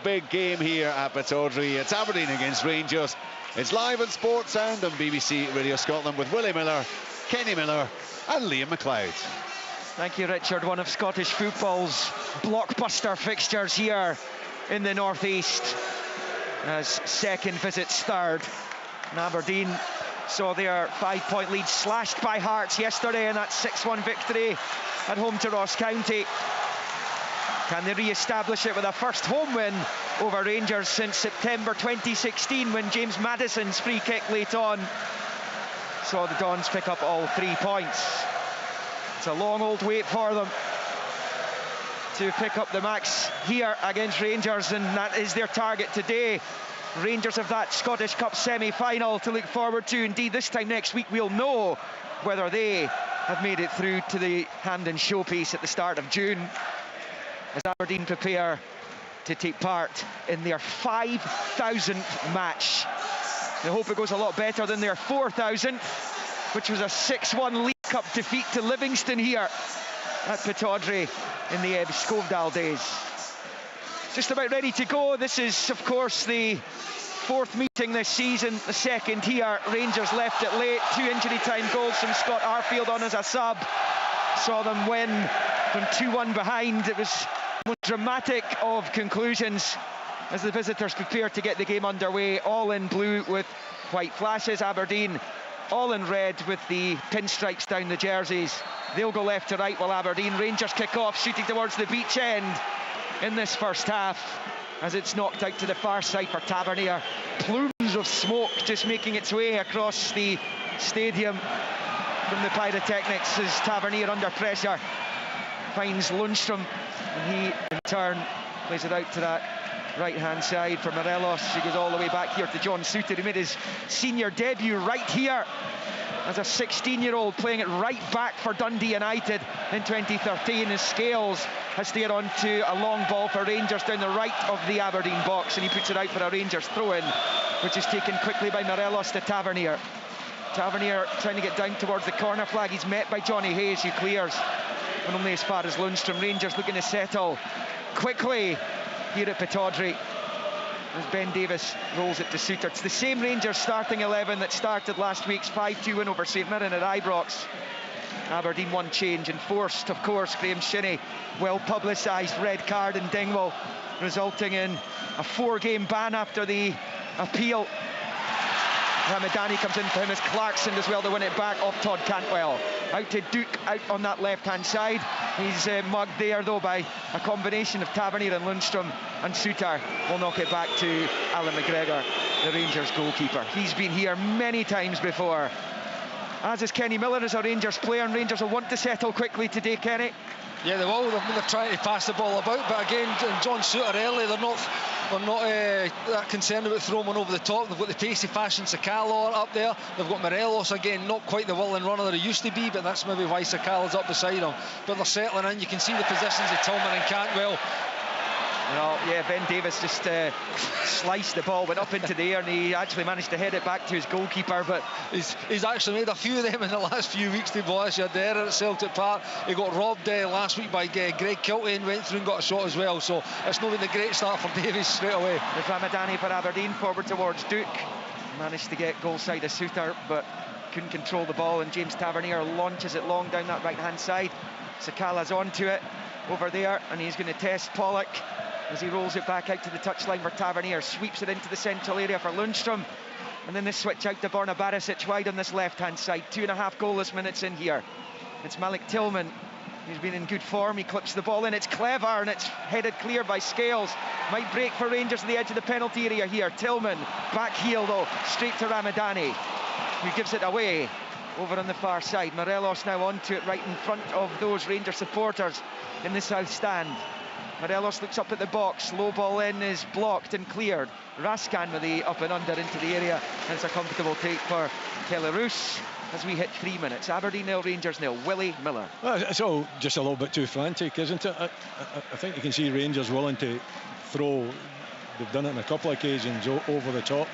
Big game here at Pittodrie. It's Aberdeen against Rangers. It's live on Sports Sound on BBC Radio Scotland with Willie Miller, Kenny Miller and Liam McLeod. Thank you, Richard. One of Scottish football's blockbuster fixtures here in the northeast, as second visits third. And Aberdeen saw their 5-point lead slashed by Hearts yesterday in that 6-1 victory at home to Ross County. Can they re-establish it with a first home win over Rangers since September 2016, when James Maddison's free kick late on saw the Dons pick up all 3 points? It's a long old wait for them to pick up the max here against Rangers, and that is their target today. Rangers have that Scottish Cup semi-final to look forward to. Indeed, this time next week we'll know whether they have made it through to the Hampden showpiece at the start of June, as Aberdeen prepare to take part in their 5,000th match. They hope it goes a lot better than their 4,000th, which was a 6-1 League Cup defeat to Livingston here at Pittodrie in the Eb Skovdal days. Just about ready to go. This is, of course, the 4th meeting this season, the 2nd here. Rangers left it late. 2 injury time goals from Scott Arfield on as a sub saw them win from 2-1 behind. It was the most dramatic of conclusions as the visitors prepared to get the game underway. All in blue with white flashes. Aberdeen all in red with the pinstripes down the jerseys. They'll go left to right while Aberdeen Rangers kick off, shooting towards the beach end in this first half, as it's knocked out to the far side for Tavernier. Plumes of smoke just making its way across the stadium from the pyrotechnics as Tavernier, under pressure, finds Lundstrom, and he in turn plays it out to that right-hand side for Morelos. He goes all the way back here to John Souttar, who made his senior debut right here as a 16-year-old, playing it right back for Dundee United in 2013. His Scales has to get on to a long ball for Rangers down the right of the Aberdeen box, and he puts it out for a Rangers throw-in, which is taken quickly by Morelos to Tavernier. Tavernier trying to get down towards the corner flag. He's met by Johnny Hayes, who clears, and only as far as Lundstrom. Rangers looking to settle quickly here at Pittodrie as Ben Davis rolls it to Souttar. It's the same Rangers starting 11 that started last week's 5-2 win over St Mirren at Ibrox. Aberdeen one change, and forced, of course, Graham Shinnie well publicised red card in Dingwall, resulting in a 4-game ban after the appeal. Ramadani comes in for him as Clarkson does well to win it back off Todd Cantwell. Out to Duke, out on that left-hand side. He's mugged there, though, by a combination of Tavernier and Lundstrom, and Souttar will knock it back to Alan McGregor, the Rangers goalkeeper. He's been here many times before, as is Kenny Miller as a Rangers player, and Rangers will want to settle quickly today, Kenny. Yeah, they will. They're trying to pass the ball about, but again, John Souttar early, they're not that concerned about throwing one over the top. They've got the pacey fashion Sakala up there. They've got Morelos again, not quite the willing runner that he used to be, but that's maybe why Sakala's up beside him. But they're settling in. You can see the positions of Tillman and Cantwell. Well, yeah, Ben Davis just sliced the ball, went up into the air, and he actually managed to head it back to his goalkeeper. But he's actually made a few of them in the last few weeks, to be honest. You had there at Celtic Park. He got robbed last week by Greg Kilty and went through and got a shot as well. So it's not been a great start for Davis straight away. There's Ramadani for Aberdeen, forward towards Duke. Managed to get goal side of Souttar, but couldn't control the ball, and James Tavernier launches it long down that right-hand side. Sakala's onto it over there, and he's going to test Pollock as he rolls it back out to the touchline for Tavernier, sweeps it into the central area for Lundstrom, and then they switch out to Borna Barisic wide on this left-hand side. 2.5 goalless minutes in here. It's Malik Tillman, who's been in good form. He clips the ball in, it's clever, and it's headed clear by Scales. Might break for Rangers on the edge of the penalty area here. Tillman, back heel though, straight to Ramadani, who gives it away over on the far side. Morelos now onto it right in front of those Rangers supporters in the south stand. Morelos looks up at the box, low ball in is blocked and cleared. Raskan with the up and under into the area, and it's a comfortable take for Kellerus as we hit 3 minutes. Aberdeen 0, Rangers 0. Willie Miller. Well, it's all just a little bit too frantic, isn't it? I think you can see Rangers willing to throw. They've done it on a couple of occasions over the top.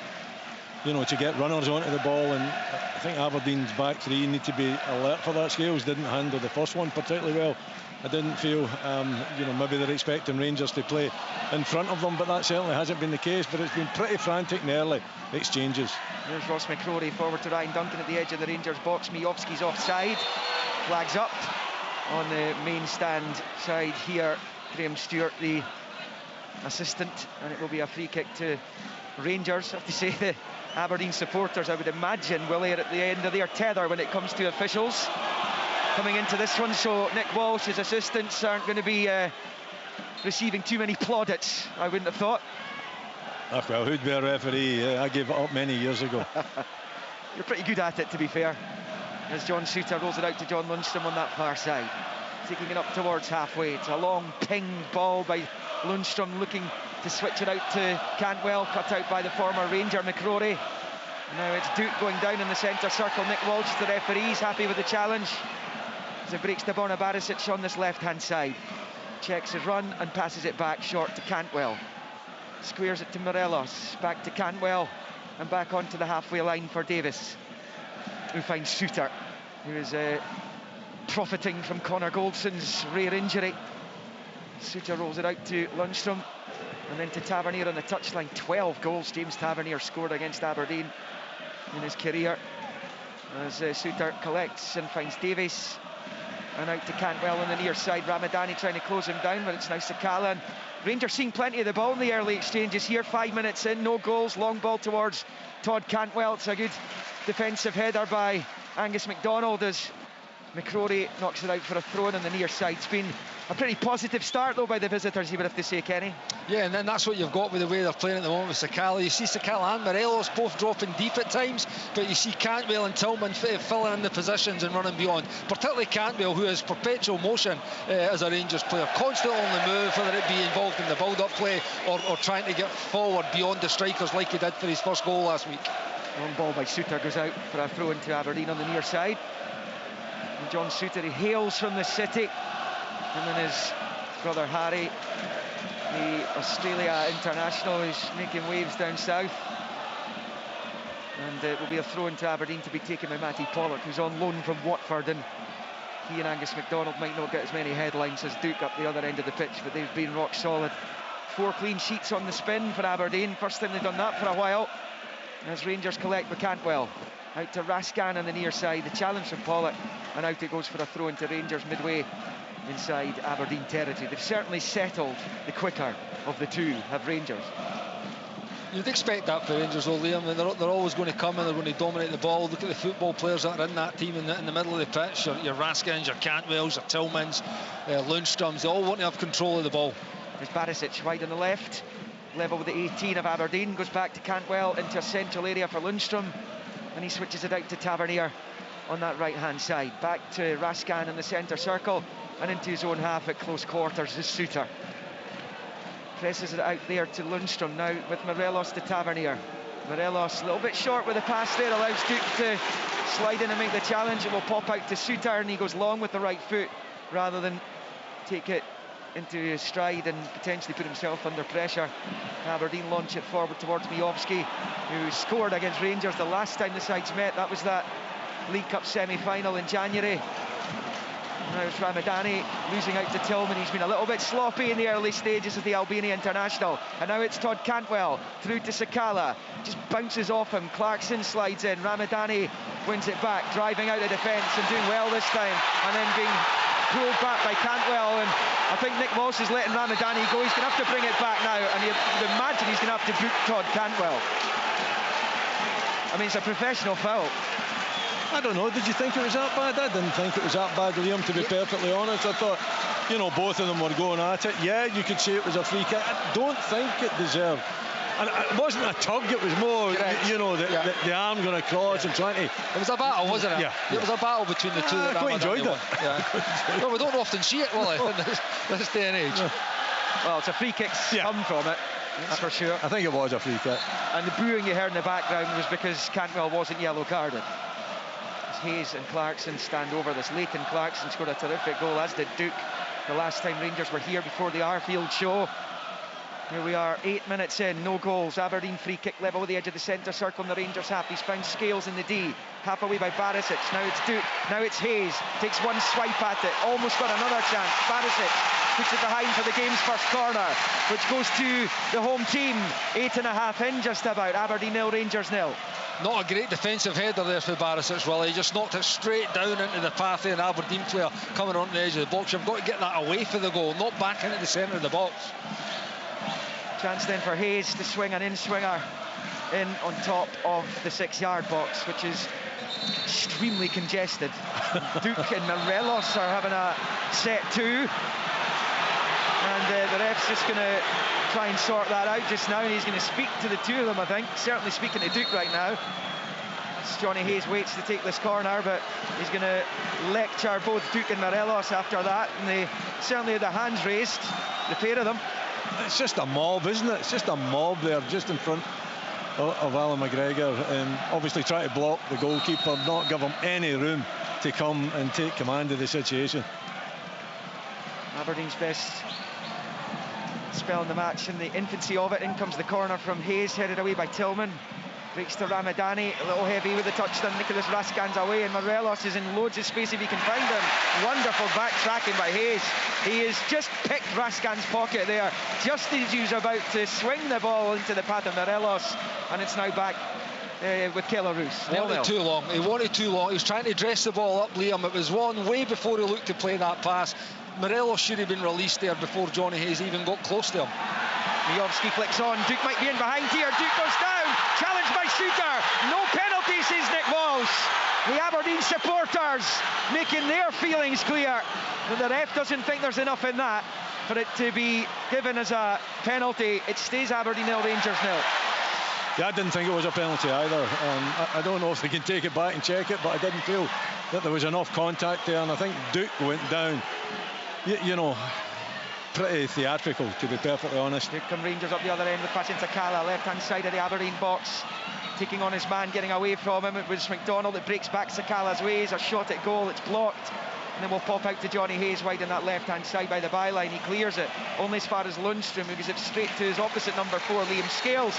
to get runners onto the ball, and I think Aberdeen's back three need to be alert for that. Scales didn't handle the first one particularly well. I didn't feel, maybe they're expecting Rangers to play in front of them, but that certainly hasn't been the case. But it's been pretty frantic in the early exchanges. There's Ross McCrory forward to Ryan Duncan at the edge of the Rangers box. Miovski's offside. Flags up on the main stand side here. Graham Stewart, the assistant, and it will be a free kick to Rangers. I have to say, the Aberdeen supporters, I would imagine, will are at the end of their tether when it comes to officials coming into this one. So Nick Walsh, his assistants, aren't going to be receiving too many plaudits, I wouldn't have thought. Well, who'd be a referee? I gave it up many years ago. You're pretty good at it, to be fair. As John Souttar rolls it out to John Lundstrom on that far side, taking it up towards halfway. It's a long ping ball by Lundstrom, looking to switch it out to Cantwell, cut out by the former Ranger McCrory. Now it's Duke going down in the centre circle. Nick Walsh, the referee, is happy with the challenge as it breaks to Borna Barisic on this left-hand side. Checks his run and passes it back short to Cantwell. Squares it to Morelos, back to Cantwell, and back onto the halfway line for Davis, who finds Souttar, who is profiting from Connor Goldson's rare injury. Souttar rolls it out to Lundstrom, and then to Tavernier on the touchline. 12 goals James Tavernier scored against Aberdeen in his career. As Souttar collects and finds Davies, and out to Cantwell on the near side. Ramadani trying to close him down, but it's now Sakala. And Rangers seeing plenty of the ball in the early exchanges here. 5 minutes in, no goals. Long ball towards Todd Cantwell. It's a good defensive header by Angus MacDonald as McCrory knocks it out for a throw-in on the near side. It's been a pretty positive start, though, by the visitors, you would have to say, Kenny. Yeah, and then that's what you've got with the way they're playing at the moment with Sakala. You see Sakala and Morelos both dropping deep at times, but you see Cantwell and Tillman filling in the positions and running beyond. Particularly Cantwell, who has perpetual motion as a Rangers player, constantly on the move, whether it be involved in the build-up play or trying to get forward beyond the strikers like he did for his first goal last week. Long ball by Souttar goes out for a throw into Aberdeen on the near side. And John Souttar, he hails from the city. And then his brother Harry, the Australia international, is making waves down south. And it will be a throw into Aberdeen to be taken by Matty Pollock, who's on loan from Watford. And he and Angus MacDonald might not get as many headlines as Duke up the other end of the pitch, but they've been rock solid. 4 clean sheets on the spin for Aberdeen. First time they've done that for a while. As Rangers collect with Cantwell. Out to Rascan on the near side. The challenge from Pollock. And out it goes for a throw into Rangers midway inside Aberdeen territory. They've certainly settled the quicker of the two, have Rangers. You'd expect that for Rangers, though, Liam. They're always going to come and they're going to dominate the ball. Look at the football players that are in that team in the middle of the pitch. Your Raskins, your Cantwells, your Tillmans, Lundstroms. They all want to have control of the ball. There's Barisic wide on the left, level with the 18 of Aberdeen. Goes back to Cantwell into a central area for Lundstrom, and he switches it out to Tavernier on that right-hand side. Back to Rascan in the centre circle, and into his own half at close quarters is Souttar. Presses it out there to Lundstrom now with Morelos to Tavernier. Morelos a little bit short with the pass there, allows Duke to slide in and make the challenge. It will pop out to Souttar, and he goes long with the right foot rather than take it into his stride and potentially put himself under pressure. Aberdeen launch it forward towards Miovski, who scored against Rangers the last time the sides met. That was that League Cup semi-final in January. Now it's Ramadani losing out to Tillman. He's been a little bit sloppy in the early stages of the Albania international. And now it's Todd Cantwell through to Sakala. Just bounces off him. Clarkson slides in. Ramadani wins it back, driving out of defence and doing well this time. And then being pulled back by Cantwell. And I think Nick Walsh is letting Ramadani go. He's going to have to bring it back now. And you'd imagine he's going to have to boot Todd Cantwell. I mean, it's a professional foul. I don't know, did you think it was that bad? I didn't think it was that bad, Liam, to be perfectly honest. I thought, both of them were going at it. Yeah, you could say it was a free kick. I don't think it deserved. And it wasn't a tug, it was more, the arm going across and trying to... It was a battle, wasn't it? Yeah. It was a battle between the two. I quite enjoyed it. Yeah. Well, we don't often see it, will in this day and age. No. Well, it's a free kick come from it. That's for sure. I think it was a free kick. And the booing you heard in the background was because Cantwell wasn't yellow carded. Hayes and Clarkson stand over this. Leighton Clarkson scored a terrific goal, as did Duke the last time Rangers were here before the Arfield show. Here we are, 8 minutes in, no goals. Aberdeen free kick level at the edge of the centre circle in the Rangers half. He's found Scales in the D, half away by Barisic. Now it's Duke, now it's Hayes. Takes one swipe at it, almost got another chance. Barisic puts it behind for the game's first corner, which goes to the home team. 8.5 in just about. Aberdeen 0, Rangers 0. Not a great defensive header there for Barisic, Willie. He just knocked it straight down into the path of an Aberdeen player coming on the edge of the box. You've got to get that away for the goal, not back into the centre of the box. Chance then for Hayes to swing an in-swinger in on top of the 6-yard box, which is extremely congested. Duke and Morelos are having a set two, and the ref's just going to try and sort that out just now, and he's going to speak to the two of them, I think. Certainly speaking to Duke right now. As Johnny Hayes waits to take this corner, but he's going to lecture both Duke and Morelos after that, and they certainly had their hands raised, the pair of them. It's just a mob, isn't it? It's just a mob there, just in front of Alan McGregor, and obviously try to block the goalkeeper, not give him any room to come and take command of the situation. Aberdeen's best spell in the match in the infancy of it. In comes the corner from Hayes, headed away by Tillman. Breaks to Ramadani, a little heavy with the touchdown. Nicholas Raskan's away, and Morelos is in loads of space if he can find him. Wonderful back tracking by Hayes. He has just picked Raskan's pocket there, just as he was about to swing the ball into the path of Morelos, and it's now back with Keller Roos. He wanted too long. He wanted too long. He was trying to dress the ball up, Liam. It was one way before he looked to play that pass. Morelos should have been released there before Johnny Hayes even got close to him. Mijovski flicks on. Duke might be in behind here. Duke goes down. Challenged by Suter. No penalty, says Nick Walsh. The Aberdeen supporters making their feelings clear. But the ref doesn't think there's enough in that for it to be given as a penalty. It stays Aberdeen 0, Rangers 0. Yeah, I didn't think it was a penalty either. I don't know if they can take it back and check it, but I didn't feel that there was enough contact there, and I think Duke went down, you know, pretty theatrical, to be perfectly honest. Here come Rangers up the other end with passing to Sakala, left-hand side of the Aberdeen box. Taking on his man, getting away from him. It was McDonald that breaks back Sakala's ways. A shot at goal, it's blocked. And then we'll pop out to Johnny Hayes wide on that left-hand side by the byline. He clears it, only as far as Lundstrom, who gives it straight to his opposite number 4, Liam Scales.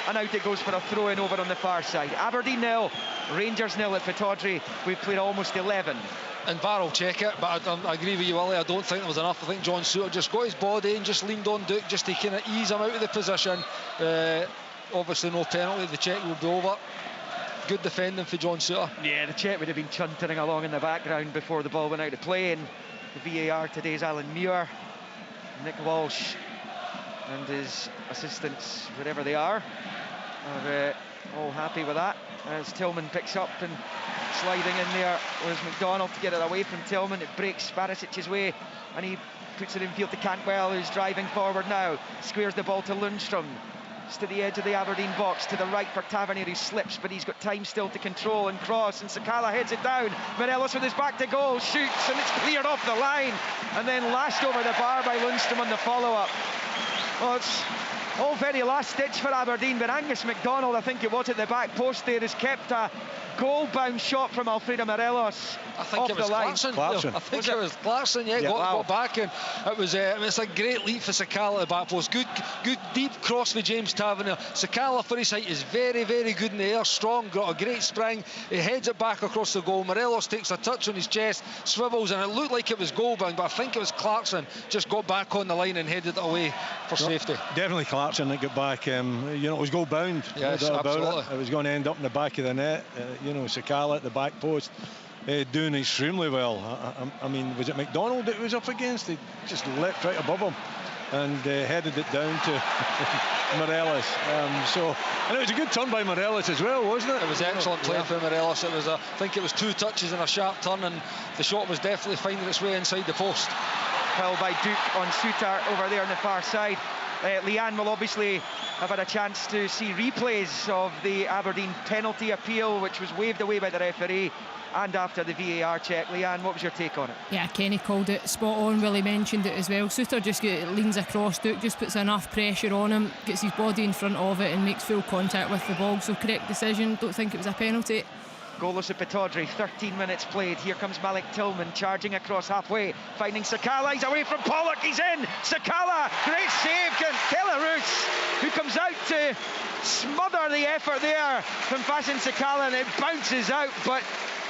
And out it goes for a throw-in over on the far side. Aberdeen 0, Rangers 0 at Pittodrie. We've played almost 11. And VAR will check it, but I agree with you, Willie. I don't think there was enough. I think John Suter just got his body and just leaned on Duke just to kind of ease him out of the position. Obviously no penalty, the check will be over. Good defending for John Suter. Yeah, the check would have been chuntering along in the background before the ball went out of play. And the VAR today is Alan Muir, Nick Walsh and his assistants, wherever they are all happy with that. As Tillman picks up and sliding in there was McDonald to get it away from Tillman. It breaks Barisic's way and he puts it in field to Cantwell, who's driving forward now. Squares the ball to Lundstrom. It's to the edge of the Aberdeen box, to the right for Tavernier, who slips, but he's got time still to control and cross, and Sakala heads it down. Morelos with his back to goal, shoots, and it's cleared off the line, and then lashed over the bar by Lundstrom on the follow-up. Well, it's all very last-ditch for Aberdeen, but Angus McDonald, I think it was at the back post there, has kept a goal-bound shot from Alfredo Morelos. I think it was Clarkson. I think it was Clarkson, yeah, got back in. It was it's a great leap for Sakala at the back post. Good deep cross for James Tavernier. Sakala for his height is very, very good in the air, strong, got a great spring. He heads it back across the goal. Morelos takes a touch on his chest, swivels, and it looked like it was goal-bound, but I think it was Clarkson just got back on the line and headed it away for safety. Definitely Clarkson that got back. You know, it was goal-bound. Yes, absolutely. It was going to end up in the back of the net. You know, Sakala at the back post. Doing extremely well. I mean, was it McDonald that was up against? He just leapt right above him and headed it down to Morelos. And it was a good turn by Morelos as well, wasn't it? It was excellent play for Morelos. It was, I think it was 2 touches and a sharp turn, and the shot was definitely finding its way inside the post. Held by Duke on Suter over there on the far side. Leanne will obviously have had a chance to see replays of the Aberdeen penalty appeal, which was waved away by the referee, and after the VAR check. Leanne, what was your take on it? Yeah, Kenny called it spot on. Willie mentioned it as well. Suter just leans across, Duke just puts enough pressure on him, gets his body in front of it and makes full contact with the ball. So correct decision. Don't think it was a penalty. Goalless at Pittodrie, 13 minutes played. Here comes Malik Tillman charging across halfway, finding Sakala. He's away from Pollock, he's in. Sakala, great save. Kelarus, who comes out to smother the effort there from Fasin Sakala, and it bounces out. But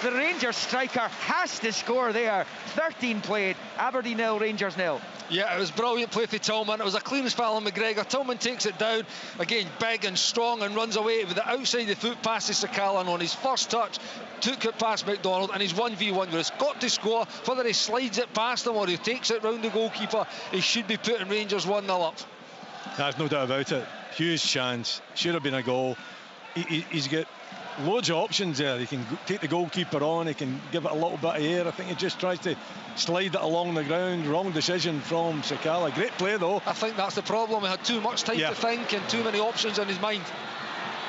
the Rangers striker has to score there. 13 played, Aberdeen 0, Rangers 0. Yeah, it was brilliant play for Tillman. It was a clean spell on McGregor. Tillman takes it down, again big and strong, and runs away with the outside the foot passes Sakala, and on his first touch took it past McDonald, and he's 1v1 where he's got to score. Whether he slides it past him or he takes it round the goalkeeper, he should be putting Rangers 1-0 up. There's no doubt about it. Huge chance, should have been a goal. He's got loads of options there. He can take the goalkeeper on, he can give it a little bit of air. I think he just tries to slide it along the ground. Wrong decision from Sakala. Great play though. I think that's the problem. He had too much time to think and too many options in his mind.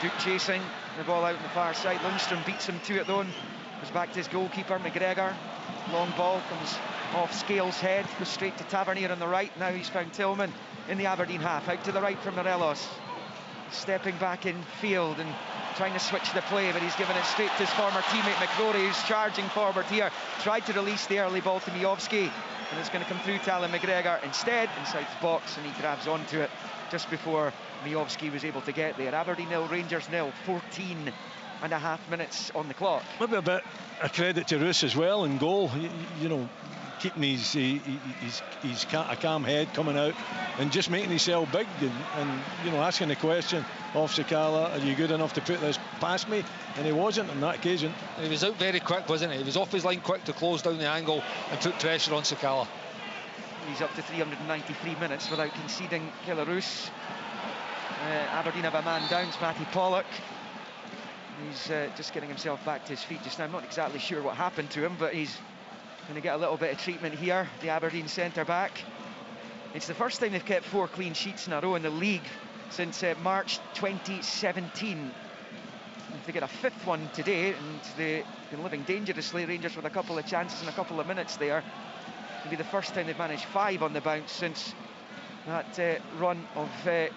Duke chasing the ball out on the far side. Lundstrom beats him to it though, and goes back to his goalkeeper McGregor. Long ball comes off Scales' head, goes straight to Tavernier on the right. Now he's found Tillman in the Aberdeen half, out to the right from Morelos, stepping back in field and trying to switch the play, but he's given it straight to his former teammate McCrory, who's charging forward here. Tried to release the early ball to Miovski, and it's going to come through to Alan McGregor instead inside the box, and he grabs onto it just before Miovski was able to get there. Aberdeen 0, Rangers 0, 14 and a half minutes on the clock. Maybe a bit of credit to Roos as well in goal. You know, keeping his a calm head coming out and just making himself big, and you know, asking the question of Sakala, are you good enough to put this past me? And he wasn't on that occasion. He was out very quick, wasn't he? He was off his line quick to close down the angle and put pressure on Sakala. He's up to 393 minutes without conceding Kelarus. Aberdeen have a man down, it's Matty Pollock. He's just getting himself back to his feet just now. I'm not exactly sure what happened to him, but he's going to get a little bit of treatment here, the Aberdeen centre-back. It's the first time they've kept 4 clean sheets in a row in the league since March 2017. If they get a 5th one today, and they've been living dangerously, Rangers with a couple of chances in a couple of minutes there. It'll be the first time they've managed 5 on the bounce since that run of 8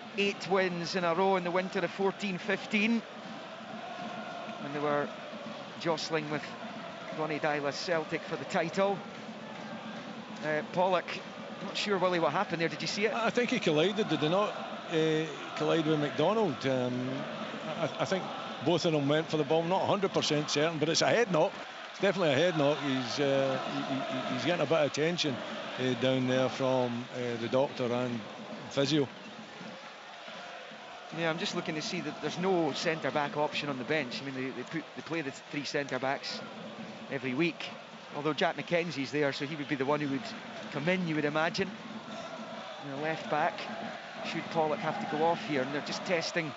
wins in a row in the winter of 14-15, when they were jostling with Ronnie Dyla's Celtic for the title. Pollock, not sure, Willie, what happened there. Did you see it? I think he collided. Did they not collide with McDonald? I think both of them went for the ball. Not 100% certain, but it's a head knock. It's definitely a head knock. He's getting a bit of attention down there from the doctor and physio. Yeah, I'm just looking to see that there's no centre-back option on the bench. I mean, they play the 3 centre-backs every week, although Jack McKenzie's there, so he would be the one who would come in, you would imagine. And the left back, should Pollock have to go off here, and they're just testing,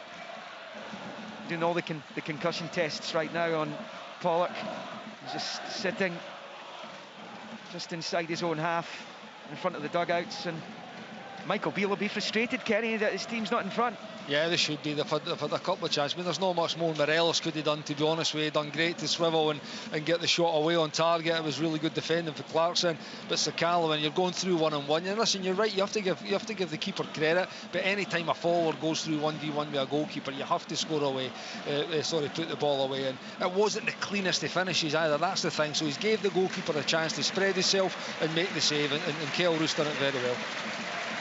doing all the concussion tests right now on Pollock. He's just sitting just inside his own half in front of the dugouts, and Michael Beale will be frustrated, Kenny, that his team's not in front. Yeah, they should be. They've had a couple of chances. I mean, there's not much more Morelos could have done, to be honest with you. Done great to swivel and get the shot away on target. It was really good defending for Clarkson. But Sakala, when you're going through 1-on-1, and listen, you're right, you have to give the keeper credit. But any time a forward goes through 1v1 with a goalkeeper, you have to score away. Put the ball away. And it wasn't the cleanest of finishes either. That's the thing. So he's gave the goalkeeper a chance to spread himself and make the save. And Kyle Roos done it very well.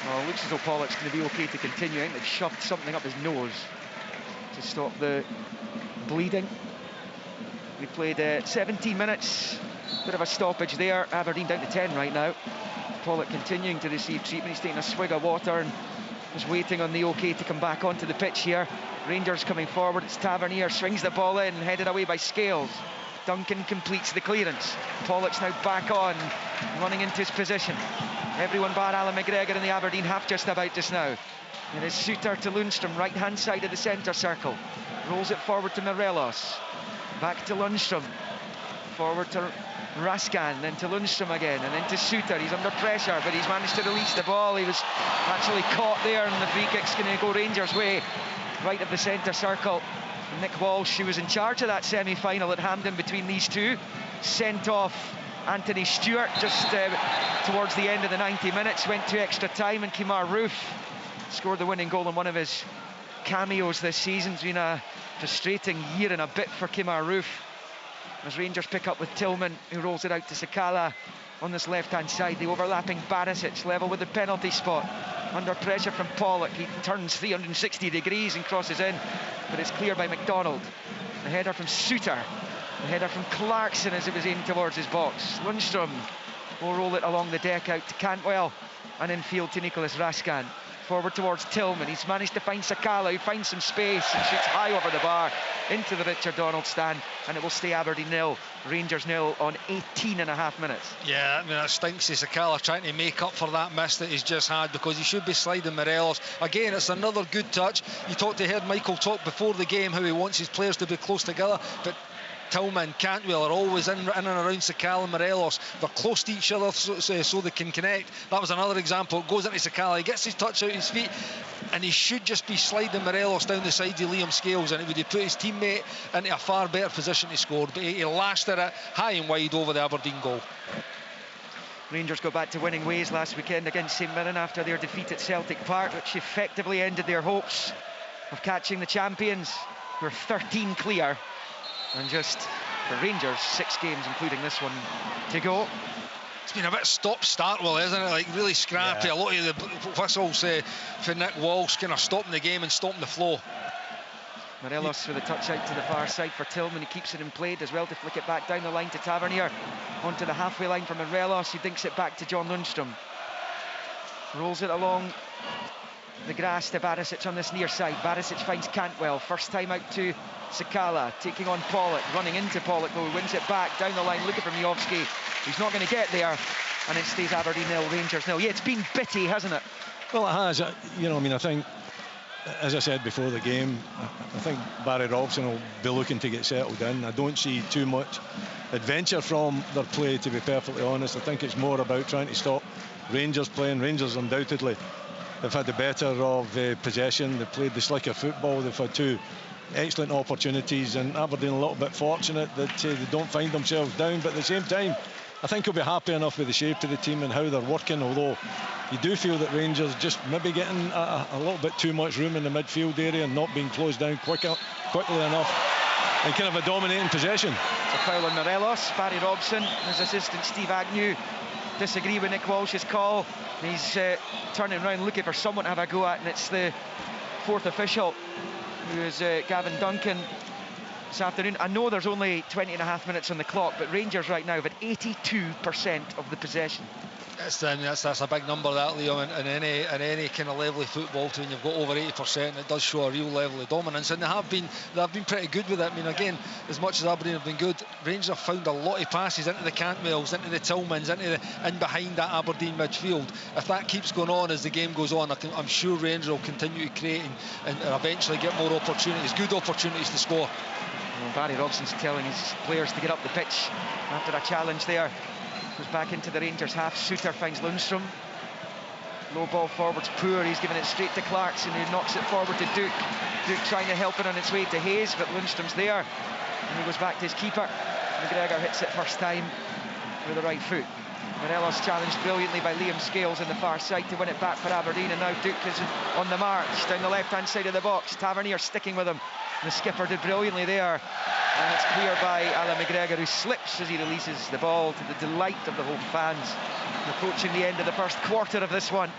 Well, it looks as though Pollock's going to be okay to continue. I think they've shoved something up his nose to stop the bleeding. We played 17 minutes, bit of a stoppage there. Aberdeen down to 10 right now. Pollock continuing to receive treatment. He's taking a swig of water and just waiting on the OK to come back onto the pitch here. Rangers coming forward. It's Tavernier, swings the ball in, headed away by Scales. Duncan completes the clearance. Pollock's now back on, running into his position. Everyone bar Alan McGregor in the Aberdeen half just now. It is Suter to Lundstrom, right hand side of the centre circle. Rolls it forward to Morelos. Back to Lundstrom. Forward to Raskan, then to Lundstrom again, and then to Suter. He's under pressure, but he's managed to release the ball. He was actually caught there, and the free kick's going to go Rangers' way, right of the centre circle. And Nick Walsh, who was in charge of that semi-final at Hampden between these two, sent off Anthony Stewart just towards the end of the 90 minutes, went to extra time, and Kemar Roof scored the winning goal in one of his cameos this season. It's been a frustrating year and a bit for Kemar Roof. As Rangers pick up with Tillman, who rolls it out to Sakala on this left-hand side. The overlapping Barisic, level with the penalty spot. Under pressure from Pollock, he turns 360 degrees and crosses in, but it's cleared by McDonald. The header from Suter, the header from Clarkson as it was aimed towards his box. Lundstrom will roll it along the deck out to Cantwell, and infield to Nicholas Raskan. Forward towards Tillman, he's managed to find Sakala, who finds some space and shoots high over the bar into the Richard Donald stand, and it will stay Aberdeen 0, Rangers 0 on 18.5 minutes. Yeah, I mean, that stinks to Sakala trying to make up for that miss that he's just had, because he should be sliding Morelos. Again, it's another good touch. You heard Michael talk before the game how he wants his players to be close together, but Tillman, Cantwell are always in and around Sakala and Morelos. They're close to each other so they can connect. That was another example. It goes into Sakala, he gets his touch out his feet, and he should just be sliding Morelos down the side of Liam Scales, and it would have put his teammate into a far better position to score, but he lashed at it high and wide over the Aberdeen goal. Rangers go back to winning ways last weekend against St Mirren after their defeat at Celtic Park, which effectively ended their hopes of catching the champions, who are 13 clear. And just for Rangers, 6 games, including this one, to go. It's been a bit stop-start, isn't it? Like, really scrappy. Yeah. A lot of the whistles for Nick Walsh kind of stopping the game and stopping the flow. Morelos with a touch out to the far side for Tillman. He keeps it in play, does well to flick it back down the line to Tavernier. Onto the halfway line for Morelos. He dinks it back to John Lundstrom. Rolls it along the grass to Barisic on this near side. Barisic finds Cantwell. First time out to Sakala, taking on Pollock, running into Pollock though, he wins it back down the line, looking for Miovski. He's not going to get there, and it stays Aberdeen 0, Rangers 0. Yeah, it's been bitty, hasn't it? Well, it has. You know, I mean, I think, as I said before the game, I think Barry Robson will be looking to get settled in. I don't see too much adventure from their play, to be perfectly honest. I think it's more about trying to stop Rangers playing. Rangers undoubtedly have had the better of possession. They've played the slicker football. They've had 2 excellent opportunities, and Aberdeen a little bit fortunate that they don't find themselves down, but at the same time I think he'll be happy enough with the shape of the team and how they're working, although you do feel that Rangers just maybe getting a little bit too much room in the midfield area and not being closed down quickly enough, and kind of a dominating possession. It's a foul on Morelos. Barry Robson, his assistant Steve Agnew, disagree with Nick Walsh's call. He's turning around looking for someone to have a go at, and it's the 4th official, who is Gavin Duncan, this afternoon. I know there's only 20.5 minutes on the clock, but Rangers right now have had 82% of the possession. That's a big number, that, Liam, in any kind of level of football. When you've got over 80%, it does show a real level of dominance, and they've been pretty good with it. I mean, again, as much as Aberdeen have been good, Rangers have found a lot of passes into the Cantwells, into the Tillmans, in behind that Aberdeen midfield. If that keeps going on as the game goes on, I'm sure Rangers will continue to create and eventually get more opportunities, good opportunities to score. Well, Barry Robson's telling his players to get up the pitch after a challenge there. Goes back into the Rangers half. Suter finds Lundstrom. Low ball forwards poor. He's giving it straight to Clarkson, who knocks it forward to Duke. Duke trying to help it on its way to Hayes, but Lundstrom's there. And he goes back to his keeper. McGregor hits it first time with the right foot. Morelos challenged brilliantly by Liam Scales on the far side to win it back for Aberdeen, and now Duke is on the march down the left-hand side of the box. Tavernier sticking with him. The skipper did brilliantly there, and it's cleared by Alan McGregor, who slips as he releases the ball, to the delight of the home fans. Approaching the end of the first quarter of this one,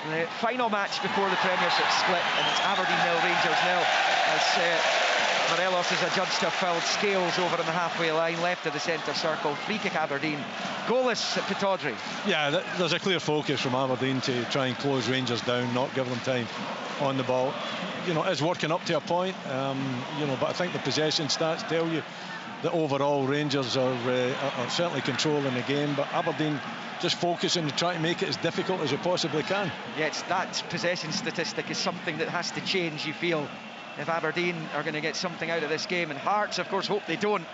the final match before the Premiership split, and it's Aberdeen 0, Rangers 0, as Morelos is adjudged to have fouled Scales over on the halfway line, left of the centre circle. Free kick Aberdeen, goalless at Pittodrie. Yeah, there's a clear focus from Aberdeen to try and close Rangers down, not give them time on the ball. You know, it's working up to a point, you know, but I think the possession stats tell you that overall Rangers are certainly controlling the game, but Aberdeen just focusing to try to make it as difficult as they possibly can. Yeah, that possession statistic is something that has to change, you feel, if Aberdeen are going to get something out of this game. And Hearts, of course, hope they don't,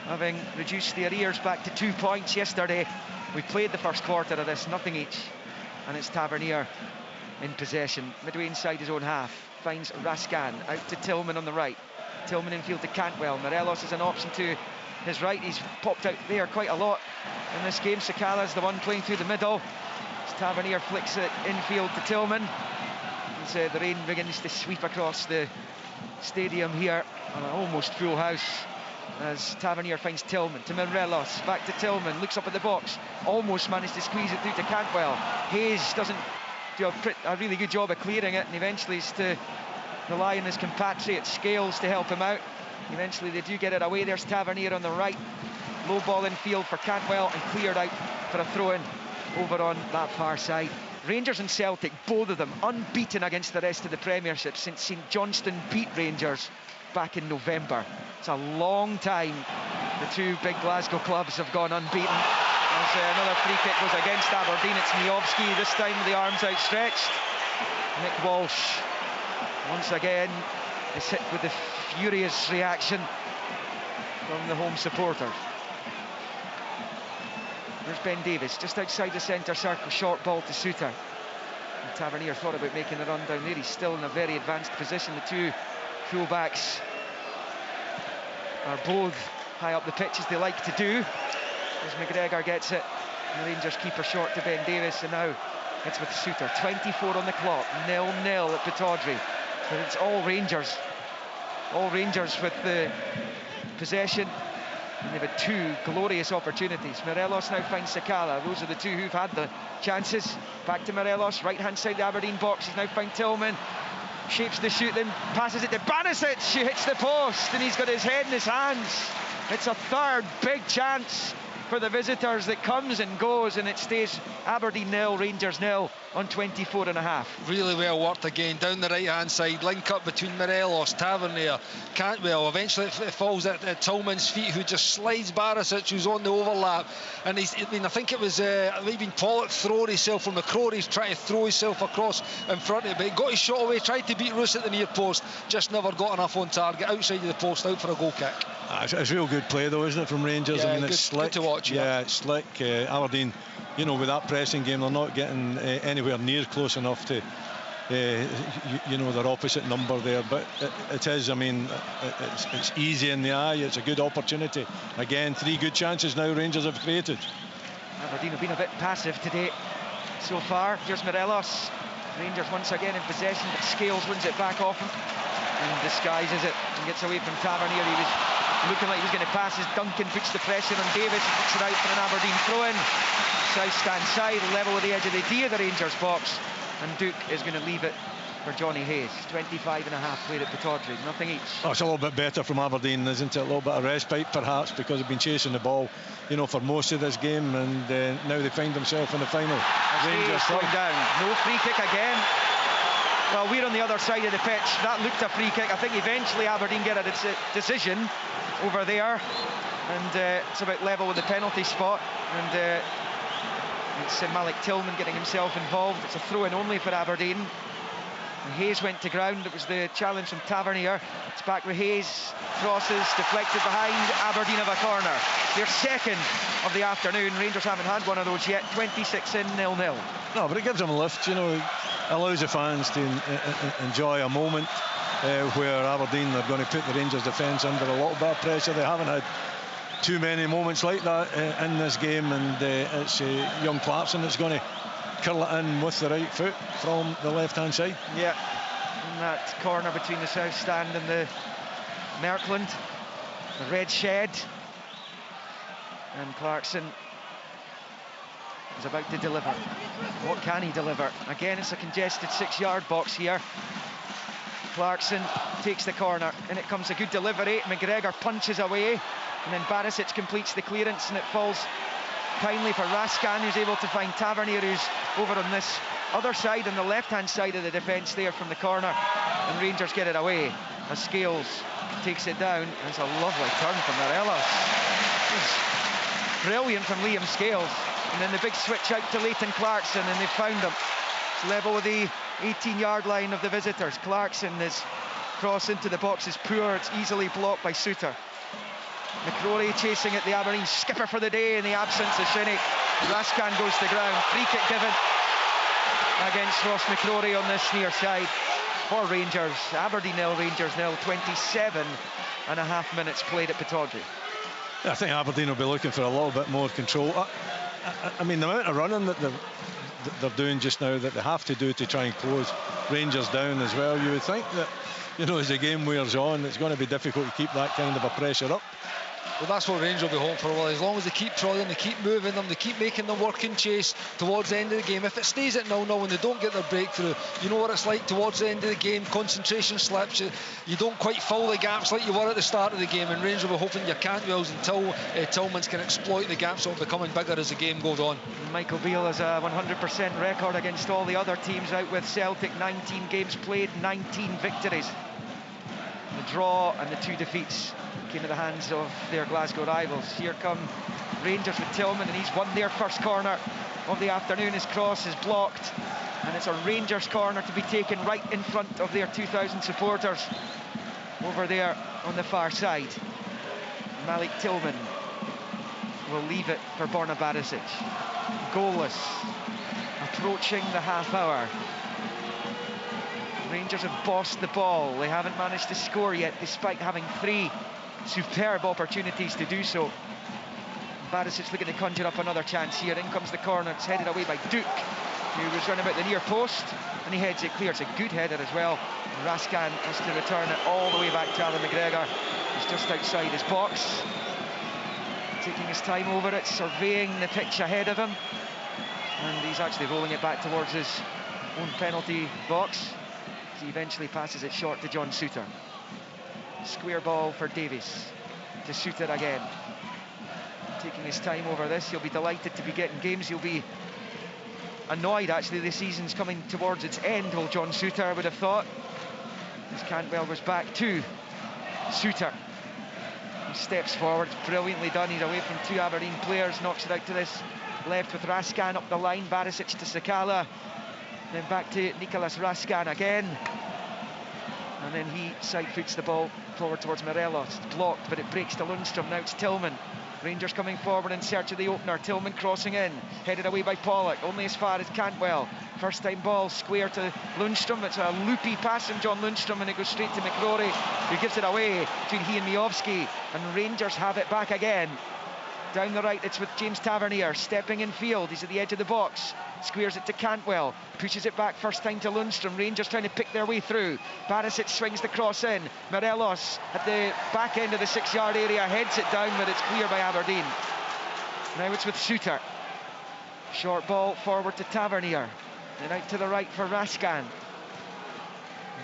having reduced the arrears back to 2 points yesterday. We played the first quarter of this, nothing each, and it's Tavernier in possession, midway inside his own half. Finds Raskan out to Tillman on the right. Tillman infield to Cantwell. Morelos is an option to his right. He's popped out there quite a lot in this game. Sakala's the one playing through the middle. As Tavernier flicks it infield to Tillman. As the rain begins to sweep across the stadium here on an almost full house as Tavernier finds Tillman to Morelos, back to Tillman, looks up at the box, almost managed to squeeze it through to Cantwell. Hayes doesn't do a really good job of clearing it, and eventually is to rely on his compatriot Scales to help him out. Eventually they do get it away. There's Tavernier on the right, low ball in field for Cantwell, and cleared out for a throw-in over on that far side. Rangers and Celtic, both of them unbeaten against the rest of the Premiership since St Johnstone beat Rangers back in November. It's a long time the two big Glasgow clubs have gone unbeaten. As another free kick goes against Aberdeen, it's Miovski, this time with the arms outstretched. Nick Walsh once again is hit with the furious reaction from the home supporters. There's Ben Davis just outside the centre circle, short ball to Suter. And Tavernier thought about making the run down there. He's still in a very advanced position. The two full-backs are both high up the pitch, as they like to do. As McGregor gets it, the Rangers keeper short to Ben Davis, and now it's with Suter. 24 on the clock, 0-0 at Pittodrie. But it's all Rangers with the possession, and they've had two glorious opportunities. Morelos now finds Sakala. Those are the two who've had the chances. Back to Morelos, right hand side of the Aberdeen box. He's now found Tillman, shapes the shoot, then passes it to Banisic. She hits the post, and he's got his head in his hands. It's a third big chance for the visitors that comes and goes, and it stays Aberdeen 0, Rangers 0 on 24.5. Really well worked again, down the right hand side, link up between Morelos, Tavernier, Cantwell. Eventually it falls at Tillman's feet, who just slides Barisic, who's on the overlap, and I think it was even Pollock throwing himself from McCrory's trying to throw himself across in front of it, but he got his shot away, tried to beat Roos at the near post, just never got enough on target, outside of the post, out for a goal kick. It's real good play though, isn't it, from Rangers? Yeah, I mean, good, it's slick. good to watch. Yeah, it's slick. Aberdeen, you know, with that pressing game, they're not getting anywhere near close enough to, you know, their opposite number there. But it is, I mean, it's easy in the eye. It's a good opportunity. Again, 3 good chances now Rangers have created. Aberdeen have been a bit passive today so far. Here's Morelos. Rangers once again in possession, but Scales wins it back off him and disguises it and gets away from Tavernier. He was looking like he was going to pass as Duncan puts the pressure on Davis, and puts it out for an Aberdeen throw-in. South stand side, level with the edge of the D of the Rangers box, and Duke is going to leave it for Johnny Hayes. 25.5 played at Pittodrie, nothing each. Oh, it's a little bit better from Aberdeen, isn't it? A little bit of respite perhaps, because they've been chasing the ball, you know, for most of this game, and now they find themselves in the final. Rangers going down, no free kick again. Well, we're on the other side of the pitch. That looked a free kick. I think eventually Aberdeen get a decision over there, and it's about level with the penalty spot, and it's Malik Tillman getting himself involved. It's a throw-in only for Aberdeen, and Hayes went to ground. It was the challenge from Tavernier. It's back with Hayes, crosses deflected behind. Aberdeen have a corner, their second of the afternoon. Rangers haven't had one of those yet. 26 in, 0-0. No, but it gives them a lift, you know, allows the fans to enjoy a moment where Aberdeen are going to put the Rangers defence under a little bit of pressure. They haven't had too many moments like that in this game, and it's young Clarkson that's going to curl it in with the right foot from the left hand side. Yeah, in that corner between the south stand and the Merkland, the red shed, and Clarkson is about to deliver. What can he deliver? Again, it's a congested 6-yard box here. Clarkson takes the corner, and it comes a good delivery. McGregor punches away, and then Barisic completes the clearance, and it falls kindly for Raskan, who's able to find Tavernier, who's over on this other side, on the left-hand side of the defence there from the corner, and Rangers get it away as Scales takes it down. And it's a lovely turn from Morelos. Brilliant from Liam Scales. And then the big switch out to Leighton Clarkson, and they found him. It's level with the 18-yard line of the visitors. Clarkson, his cross into the box is poor. It's easily blocked by Suter. McCrory chasing it, the Aberdeen skipper for the day in the absence of Shinnie. Raskan goes to ground. Free kick given against Ross McCrory on this near side for Rangers. Aberdeen 0, Rangers 0. 27.5 minutes played at Pittodrie. I think Aberdeen will be looking for a little bit more control. I mean, the amount of running that they're doing just now that they have to do to try and close Rangers down as well. You would think that, you know, as the game wears on, it's going to be difficult to keep that kind of a pressure up. Well, that's what Rangers will be hoping for. Well, as long as they keep trying, they keep moving them, they keep making them work and chase towards the end of the game. If it stays at 0-0 and they don't get their breakthrough, you know what it's like towards the end of the game. Concentration slips. You don't quite fill the gaps like you were at the start of the game. And Rangers will be hoping your Cantwells and Tillmans can exploit the gaps that will be becoming bigger as the game goes on. Michael Beale has a 100% record against all the other teams out with Celtic. 19 games played, 19 victories. The draw and the 2 defeats came to the hands of their Glasgow rivals. Here come Rangers with Tillman, and he's won their first corner of the afternoon. His cross is blocked, and it's a Rangers corner to be taken right in front of their 2,000 supporters over there on the far side. Malik Tillman will leave it for Borna Barisic. Goalless, approaching the half hour. Rangers have bossed the ball. They haven't managed to score yet, despite having 3 superb opportunities to do so. Barisic looking to conjure up another chance here. In comes the corner. It's headed away by Duke, who was running about the near post, and he heads it clear. It's a good header as well. Raskan has to return it all the way back to Alan McGregor. He's just outside his box, taking his time over it, surveying the pitch ahead of him, and he's actually rolling it back towards his own penalty box. He eventually passes it short to John Souttar. Square ball for Davies to Souttar again. Taking his time over this. He'll be delighted to be getting games. He'll be annoyed, actually. The season's coming towards its end, old John Souttar, I would have thought. As Cantwell was back to Souttar. He steps forward. Brilliantly done. He's away from 2 Aberdeen players. Knocks it out to this left with Raskan up the line. Barisic to Sakala. Then back to Nicolas Raskan again. And then he side-foots the ball forward towards Morelos. It's blocked, but it breaks to Lundstrom. Now it's Tillman. Rangers coming forward in search of the opener. Tillman crossing in. Headed away by Pollock. Only as far as Cantwell. First time ball square to Lundstrom. It's a loopy pass from John Lundstrom, and it goes straight to McCrory, who gives it away between he and Miovski. And Rangers have it back again. Down the right, it's with James Tavernier, stepping in field. He's at the edge of the box, squares it to Cantwell, pushes it back first time to Lundstrom. Rangers trying to pick their way through. Barisic swings the cross in. Morelos at the back end of the 6-yard area, heads it down, but it's clear by Aberdeen. Now it's with Souttar. Short ball forward to Tavernier, then out to the right for Raskan.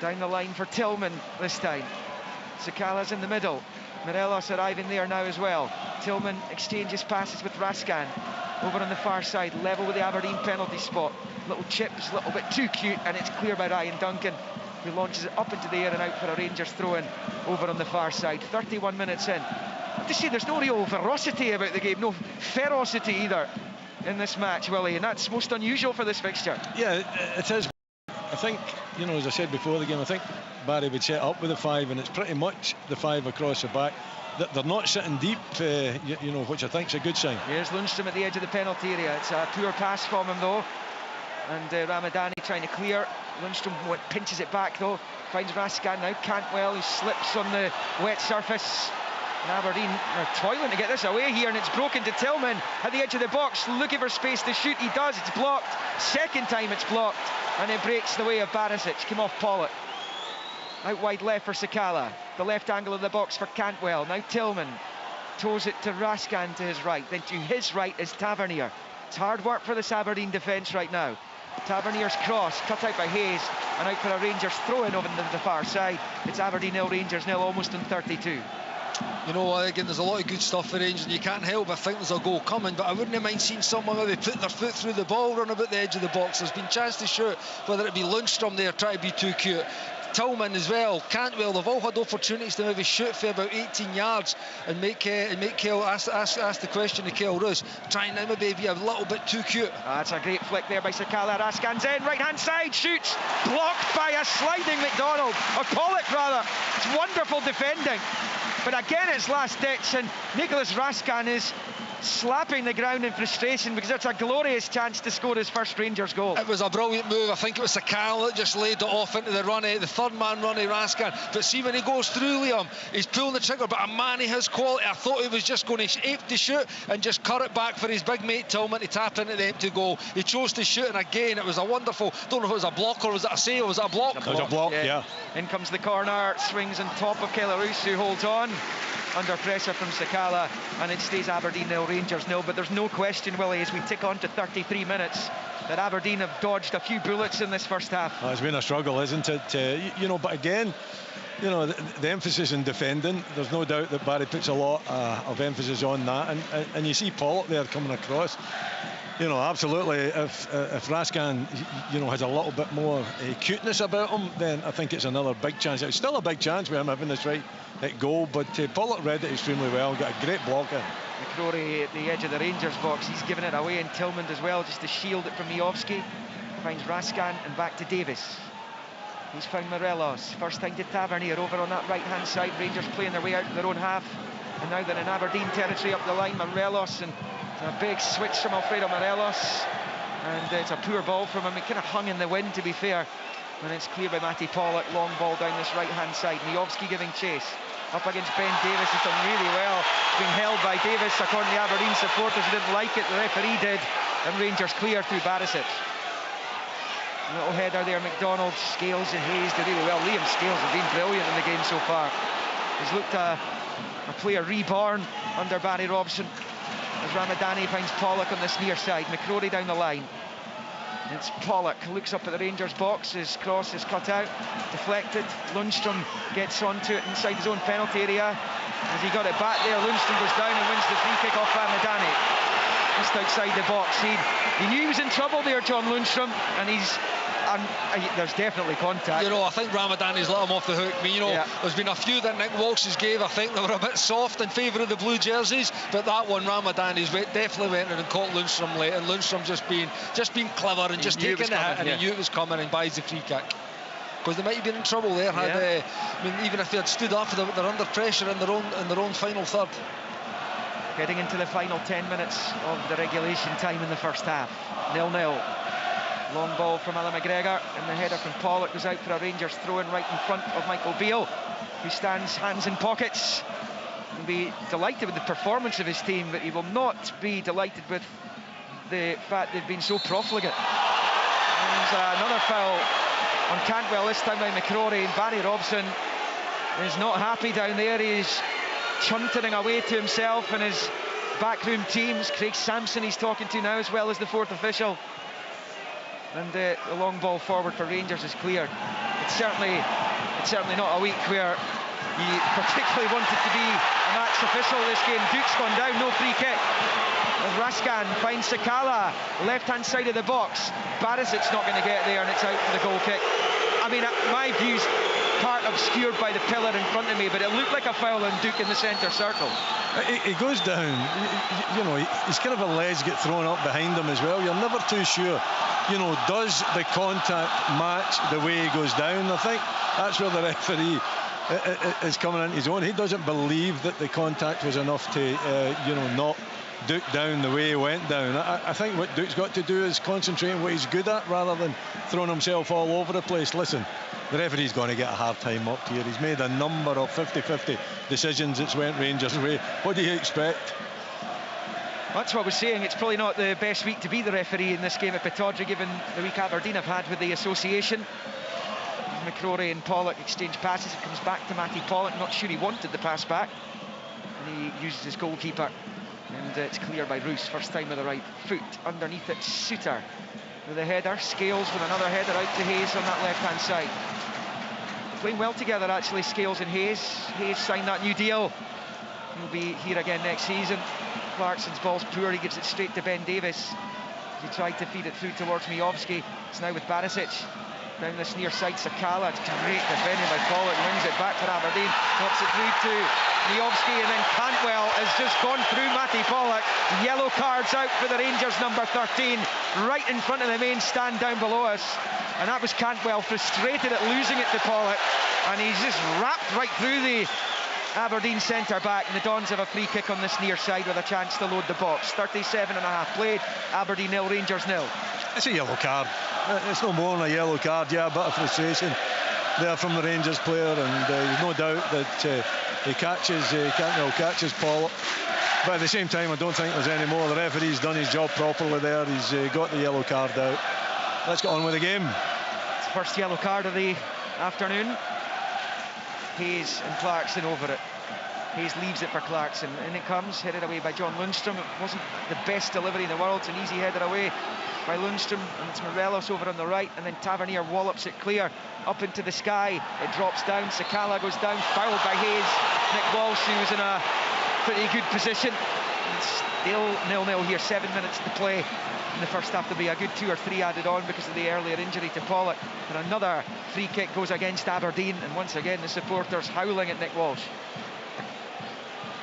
Down the line for Tillman this time. Sakala's in the middle. Morelos arriving there now as well. Tillman exchanges passes with Raskan. Over on the far side, level with the Aberdeen penalty spot. Little chips, a little bit too cute, and it's clear by Ryan Duncan, who launches it up into the air and out for a Rangers throw-in over on the far side. 31 minutes in. I have to say, there's no real ferocity about the game, no ferocity either in this match, Willie, and that's most unusual for this fixture. Yeah, it is. I think, you know, as I said before the game, I think Barry would set up with the 5, and it's pretty much the 5 across the back. They're not sitting deep, you know, which I think is a good sign. Here's Lundstrom at the edge of the penalty area. It's a poor pass from him though, and Ramadani trying to clear. Lundstrom pinches it back though, finds Raskan now. Cantwell, who slips on the wet surface. And Aberdeen are toiling to get this away here, and it's broken to Tillman at the edge of the box, looking for space to shoot. He does. It's blocked. Second time it's blocked, and it breaks the way of Barisic. Came off Pollock. Out wide left for Sakala. The left angle of the box for Cantwell. Now Tillman toes it to Raskan to his right. Then to his right is Tavernier. It's hard work for this Aberdeen defence right now. Tavernier's cross cut out by Hayes, and out for a Rangers throw-in over the far side. It's Aberdeen 0, Rangers 0, almost in 32. You know, again, there's a lot of good stuff for Rangers, and you can't help but think there's a goal coming, but I wouldn't mind seeing someone maybe put their foot through the ball, run about the edge of the box. There's been chance to shoot, whether it be Lundstrom there, try to be too cute. Tillman as well, Cantwell, they've all had opportunities to maybe shoot for about 18 yards and make Kel ask the question to Kel Roos, trying to maybe be a little bit too cute. That's a great flick there by Sakala. Raskan's in, right hand side, shoots, blocked by a sliding McDonald, or Pollock rather. It's wonderful defending, but again it's last ditch, and Nicolas Raskan is slapping the ground in frustration because it's a glorious chance to score his first Rangers goal. It was a brilliant move. I think it was Sakala that just laid it off into the runny, the third man runny, Raskin. But see, when he goes through, Liam, he's pulling the trigger, but a man of his quality, I thought he was just going to ape to shoot and just cut it back for his big mate Tillman to tap into the empty goal. He chose to shoot, and again, it was a wonderful, don't know if it was a block or was it a save, or was it a block? It was a block, yeah. In comes the corner, swings on top of Kelarus, who holds on. Under pressure from Sakala, and it stays Aberdeen 0, Rangers 0. But there's no question, Willie, as we tick on to 33 minutes, that Aberdeen have dodged a few bullets in this first half. It's been a struggle, isn't it? You know, but again, you know, the emphasis in defending, there's no doubt that Barry puts a lot of emphasis on that, and you see Pollock there coming across. You know, absolutely, if Raskin, you know, has a little bit more cuteness about him, then I think it's another big chance. It's still a big chance with him having this right at goal, but Pollock read it extremely well, got a great block in. McCrory at the edge of the Rangers box, he's given it away, and Tillman as well, just to shield it from Miovski. Finds Raskin and back to Davis. He's found Morelos, first time to Tavernier over on that right-hand side. Rangers playing their way out of their own half, and now they're in Aberdeen territory up the line. Morelos, and a big switch from Alfredo Morelos, and it's a poor ball from him. It kind of hung in the wind, to be fair, and it's clear by Matty Pollock. Long ball down this right-hand side. Miovski giving chase up against Ben Davis. He's done really well, being held by Davis. According to the Aberdeen supporters, who didn't like it, the referee did, and Rangers clear through Barisic. Little header there, McDonald. Scales and Hayes did really well. Liam Scales has been brilliant in the game so far. He's looked a player reborn under Barry Robson, as Ramadani finds Pollock on this near side. McCrory down the line. It's Pollock, looks up at the Rangers box. His cross is cut out, deflected. Lundstrom gets onto it inside his own penalty area. As he got it back there, Lundstrom goes down and wins the free kick off Ramadani. Just outside the box. He knew he was in trouble there, John Lundstrom, and there's definitely contact. You know, I think Ramadani's let him off the hook. I mean, you know, there's been a few that Nick Walsh's gave, I think they were a bit soft in favour of the blue jerseys, but that one, Ramadani's definitely went in and caught Lundstrom late, and Lundstrom just being clever and just taking the hit, and he knew it was coming, and buys the free kick. Because they might have been in trouble there. I mean, even if they had stood up, they're under pressure in their own final third. Heading into the final 10 minutes of the regulation time in the first half. 0-0. Long ball from Alan McGregor, and the header from Pollock goes out for a Rangers throw-in right in front of Michael Beale, who stands hands in pockets. He'll be delighted with the performance of his team, but he will not be delighted with the fact they've been so profligate. There's another foul on Cantwell, this time by McCrory, and Barry Robson is not happy down there. He's chuntering away to himself and his backroom teams. Craig Sampson he's talking to now, as well as the fourth official. And the long ball forward for Rangers is cleared. It's certainly not a week where you particularly wanted to be a match official this game. Duke's gone down, no free kick. As Raskin finds Sakala, left-hand side of the box. Barisic's not going to get there, and it's out for the goal kick. I mean, my view's part obscured by the pillar in front of me, but it looked like a foul on Duke in the centre circle. He goes down, you know, he's kind of a legs get thrown up behind him as well. You're never too sure, you know, does the contact match the way he goes down? I think that's where the referee is coming into his own. He doesn't believe that the contact was enough to, you know, knock Duke down the way he went down. I think what Duke's got to do is concentrate on what he's good at rather than throwing himself all over the place. Listen, the referee's going to get a hard time up here. He's made a number of 50-50 decisions that's went Rangers' way. What do you expect? That's what we're saying. It's probably not the best week to be the referee in this game at Pittodrie, given the week Aberdeen have had with the association. McCrory and Pollock exchange passes. It comes back to Matty Pollock. Not sure he wanted the pass back, and he uses his goalkeeper, and it's cleared by Roos. First time with the right foot. Underneath it, Suter with a header. Scales with another header out to Hayes on that left-hand side. Playing well together, actually, Scales and Hayes. Hayes signed that new deal. He'll be here again next season. Clarkson's ball's poor. He gives it straight to Ben Davis. He tried to feed it through towards Miovski. It's now with Barisic. Down this near side, Sakala. It's great defending by Pollock. Wins it back for Aberdeen. Knocks it through to Miovski, and then Cantwell has just gone through Matty Pollock. Yellow cards out for the Rangers, number 13, right in front of the main stand down below us. And that was Cantwell, frustrated at losing it to Pollock. And he's just wrapped right through the Aberdeen centre-back, and the Dons have a free kick on this near side with a chance to load the box. 37.5 played, Aberdeen 0, Rangers 0. It's a yellow card. It's no more than a yellow card. Yeah, a bit of frustration there from the Rangers player, and there's no doubt that he catches Paul. But at the same time, I don't think there's any more. The referee's done his job properly there. He's got the yellow card out. Let's get on with the game. It's the first yellow card of the afternoon. Hayes and Clarkson over it. Hayes leaves it for Clarkson. In it comes, headed away by John Lundstrom. It wasn't the best delivery in the world. It's an easy header away by Lundstrom, and it's Morelos over on the right, and then Tavernier wallops it clear up into the sky. It drops down, Sakala goes down, fouled by Hayes. Nick Walsh, who was in a pretty good position. It's still 0-0 here, 7 minutes to play in the first half. There'll be a good 2 or 3 added on because of the earlier injury to Pollock. And another free kick goes against Aberdeen, and once again the supporters howling at Nick Walsh.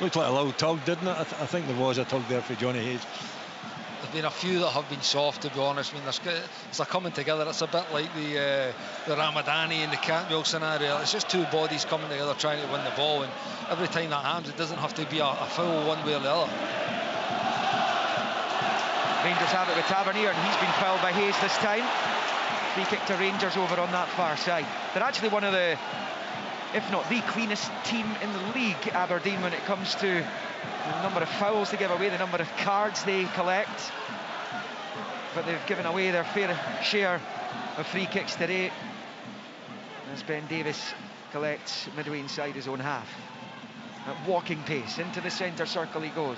Looked like a little tug, didn't it? I think there was a tug there for Johnny Hayes. There's been a few that have been soft, to be honest. I mean, it's a coming together. It's a bit like the Ramadani and the Cantwell scenario. It's just two bodies coming together trying to win the ball, and every time that happens, it doesn't have to be a foul one way or the other. Rangers have it with Tavernier, and he's been fouled by Hayes this time. Free kick to Rangers over on that far side. They're actually one of the, if not the cleanest team in the league, Aberdeen, when it comes to the number of fouls they give away, the number of cards they collect. But they've given away their fair share of free kicks today, as Ben Davis collects midway inside his own half. At walking pace, into the centre circle he goes.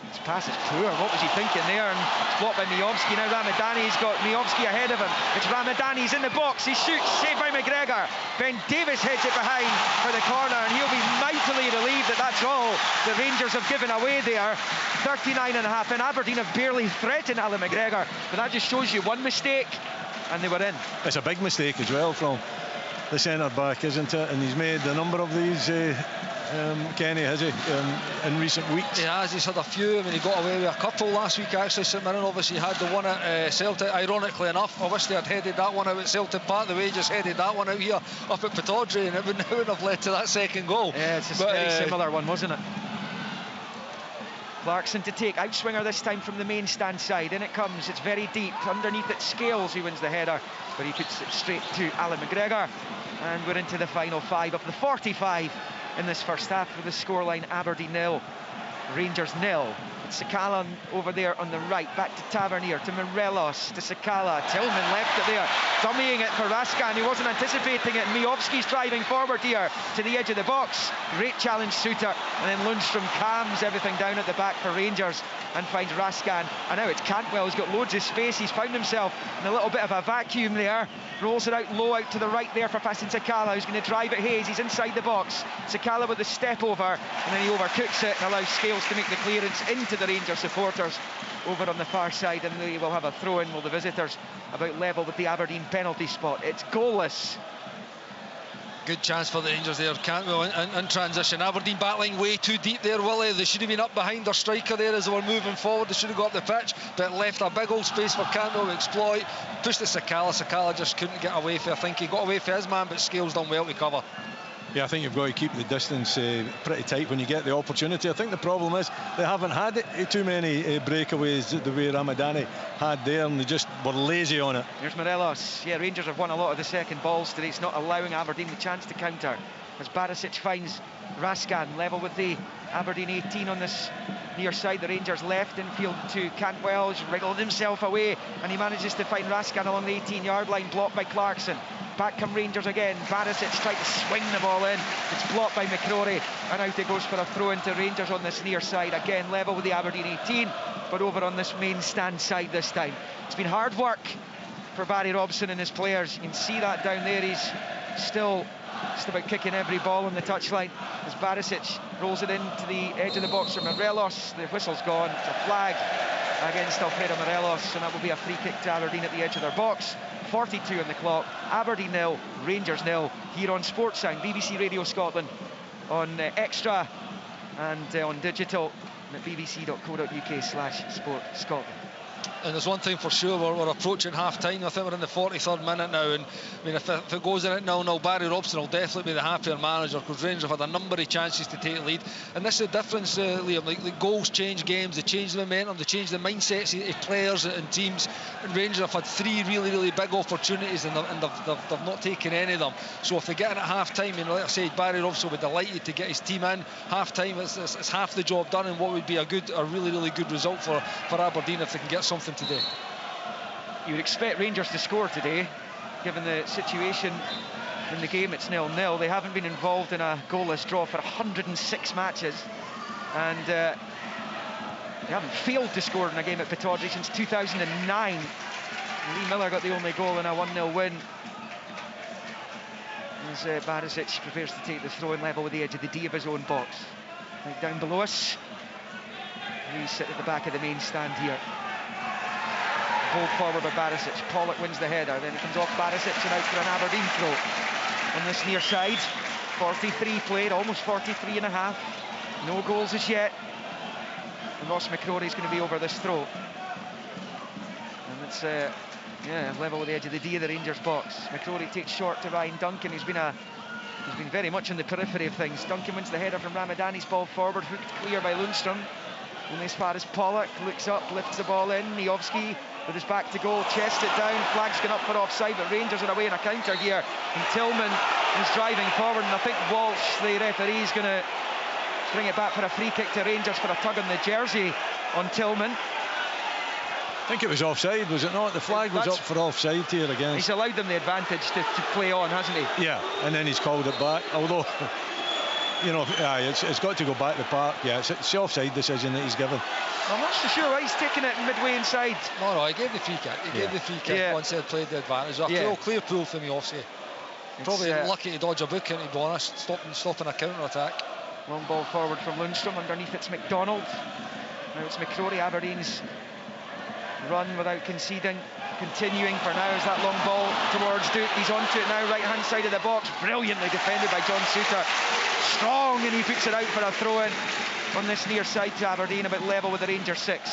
His pass is poor. What was he thinking there? And it's blocked by Miovski. Now Ramadani's got Miovski ahead of him. It's Ramadani's in the box. He shoots, saved by McGregor. Ben Davis heads it behind for the corner, and he'll be mightily relieved that that's all the Rangers have given away there. 39.5, and Aberdeen have barely threatened Alan McGregor. But that just shows you one mistake, and they were in. It's a big mistake as well from the centre-back, isn't it? And he's made a number of these, Kenny, has he, in recent weeks? He has. He's had a few. I mean, he got away with a couple last week, actually. St Mirren obviously had the one at Celtic. Ironically enough, I wish they had headed that one out at Celtic Park the way he just headed that one out here up at Pittodrie, and it wouldn't have led to that second goal. Yeah, it's a very similar one, wasn't it? Clarkson to take, outswinger this time from the main stand side. In it comes, it's very deep. Underneath it, Scales, who wins the header, but he puts it straight to Alan McGregor. And we're into the final 5 of the 45 in this first half, with the scoreline Aberdeen 0, Rangers 0. It's Sakala over there on the right, back to Tavernier, to Morelos, to Sakala. Tillman left it there, dummying it for Raskan, who wasn't anticipating it. Miovski's driving forward here to the edge of the box. Great challenge, Suter, and then Lundstrom calms everything down at the back for Rangers and finds Raskan. And now it's Cantwell, who's got loads of space. He's found himself in a little bit of a vacuum there. Rolls it out low, out to the right there for passing Sakala, who's going to drive at Hayes. He's inside the box. Sakala with the step over, and then he overcooks it and allows Scales to make the clearance into the Rangers supporters over on the far side, and they will have a throw-in, while the visitors about level with the Aberdeen penalty spot. It's goalless. Good chance for the Rangers there. Cantwell in transition. Aberdeen battling way too deep there, Willie. They should have been up behind their striker there as they were moving forward. They should have got the pitch, but left a big old space for Cantwell to exploit. Pushed it Sakala. Sakala just couldn't get away for. I think he got away for his man, but Scales done well to cover. Yeah, I think you've got to keep the distance pretty tight when you get the opportunity. I think the problem is they haven't had too many breakaways the way Ramadani had there, and they just were lazy on it. Here's Morelos. Yeah, Rangers have won a lot of the second balls today. It's not allowing Aberdeen the chance to counter, as Barisic finds Raskan level with the Aberdeen 18 on this near side. The Rangers left infield to Cantwell. He's wriggled himself away, and he manages to find Raskan along the 18-yard line, blocked by Clarkson. Back come Rangers again. Barisic tried to swing the ball in. It's blocked by McCrory, and out it goes for a throw into Rangers on this near side. Again, level with the Aberdeen 18, but over on this main stand side this time. It's been hard work for Barry Robson and his players. You can see that down there. He's still just about kicking every ball on the touchline as Barisic rolls it into the edge of the box for Morelos. The whistle's gone. It's a flag against Alfredo Morelos, and that will be a free kick to Aberdeen at the edge of their box. 42 on the clock. Aberdeen 0, Rangers 0, here on Sportsound, BBC Radio Scotland, on Extra and on digital, and at bbc.co.uk/Sport Scotland. And there's one thing for sure, we're approaching half-time. I think we're in the 43rd minute now, and I mean, if it goes in at 0-0, Barry Robson will definitely be the happier manager, because Rangers have had a number of chances to take the lead. And this is the difference, Liam. Like, the goals change games, they change the momentum, they change the mindsets of players and teams. And Rangers have had 3 really big opportunities, and they've not taken any of them. So if they get in at half-time, you know, like I said, Barry Robson will be delighted to get his team in. Half-time, it's half the job done, and what would be a really good result for Aberdeen if they can get something today. You would expect Rangers to score today, given the situation in the game. It's 0-0. They haven't been involved in a goalless draw for 106 matches, and they haven't failed to score in a game at Pittodrie since 2009. Lee Miller got the only goal in a 1-0 win, as Barisic prepares to take the throw-in level with the edge of the D of his own box. Right down below us, we sit at the back of the main stand here. Hold forward by Barisic. Pollock wins the header, then it comes off Barisic and out for an Aberdeen throw. On this near side, 43 played, almost 43 and a half. No goals as yet. And Ross McCrory is going to be over this throw. And it's level with the edge of the D of the Rangers box. McCrory takes short to Ryan Duncan, who's been very much in the periphery of things. Duncan wins the header from Ramadani's ball forward, hooked clear by Lundstrom. Only as far as Pollock, looks up, lifts the ball in. Miovski with his back to goal, chests it down, flag's gone up for offside, but Rangers are away in a counter here. And Tillman is driving forward, and I think Walsh, the referee, is going to bring it back for a free kick to Rangers for a tug on the jersey on Tillman. I think it was offside, was it not? The flag was up for offside here again. He's allowed them the advantage to play on, hasn't he? Yeah, and then he's called it back, although you know, it's got to go back to the park. Yeah, it's the offside decision that he's given. I'm not so sure why he's taking it midway inside. No, he gave the free kick. He gave the free kick once he had played the advantage. A clear pull from the offside. Probably lucky to dodge a booking, to be honest, stopping a counter-attack. Long ball forward from Lundstrom, underneath it's McDonald. Now it's McCrory. Aberdeen's run without conceding, continuing for now, as that long ball towards Duke. He's onto it now, right hand side of the box, brilliantly defended by John Suter. Strong, and he puts it out for a throw-in on this near side to Aberdeen, about level with the Rangers 6.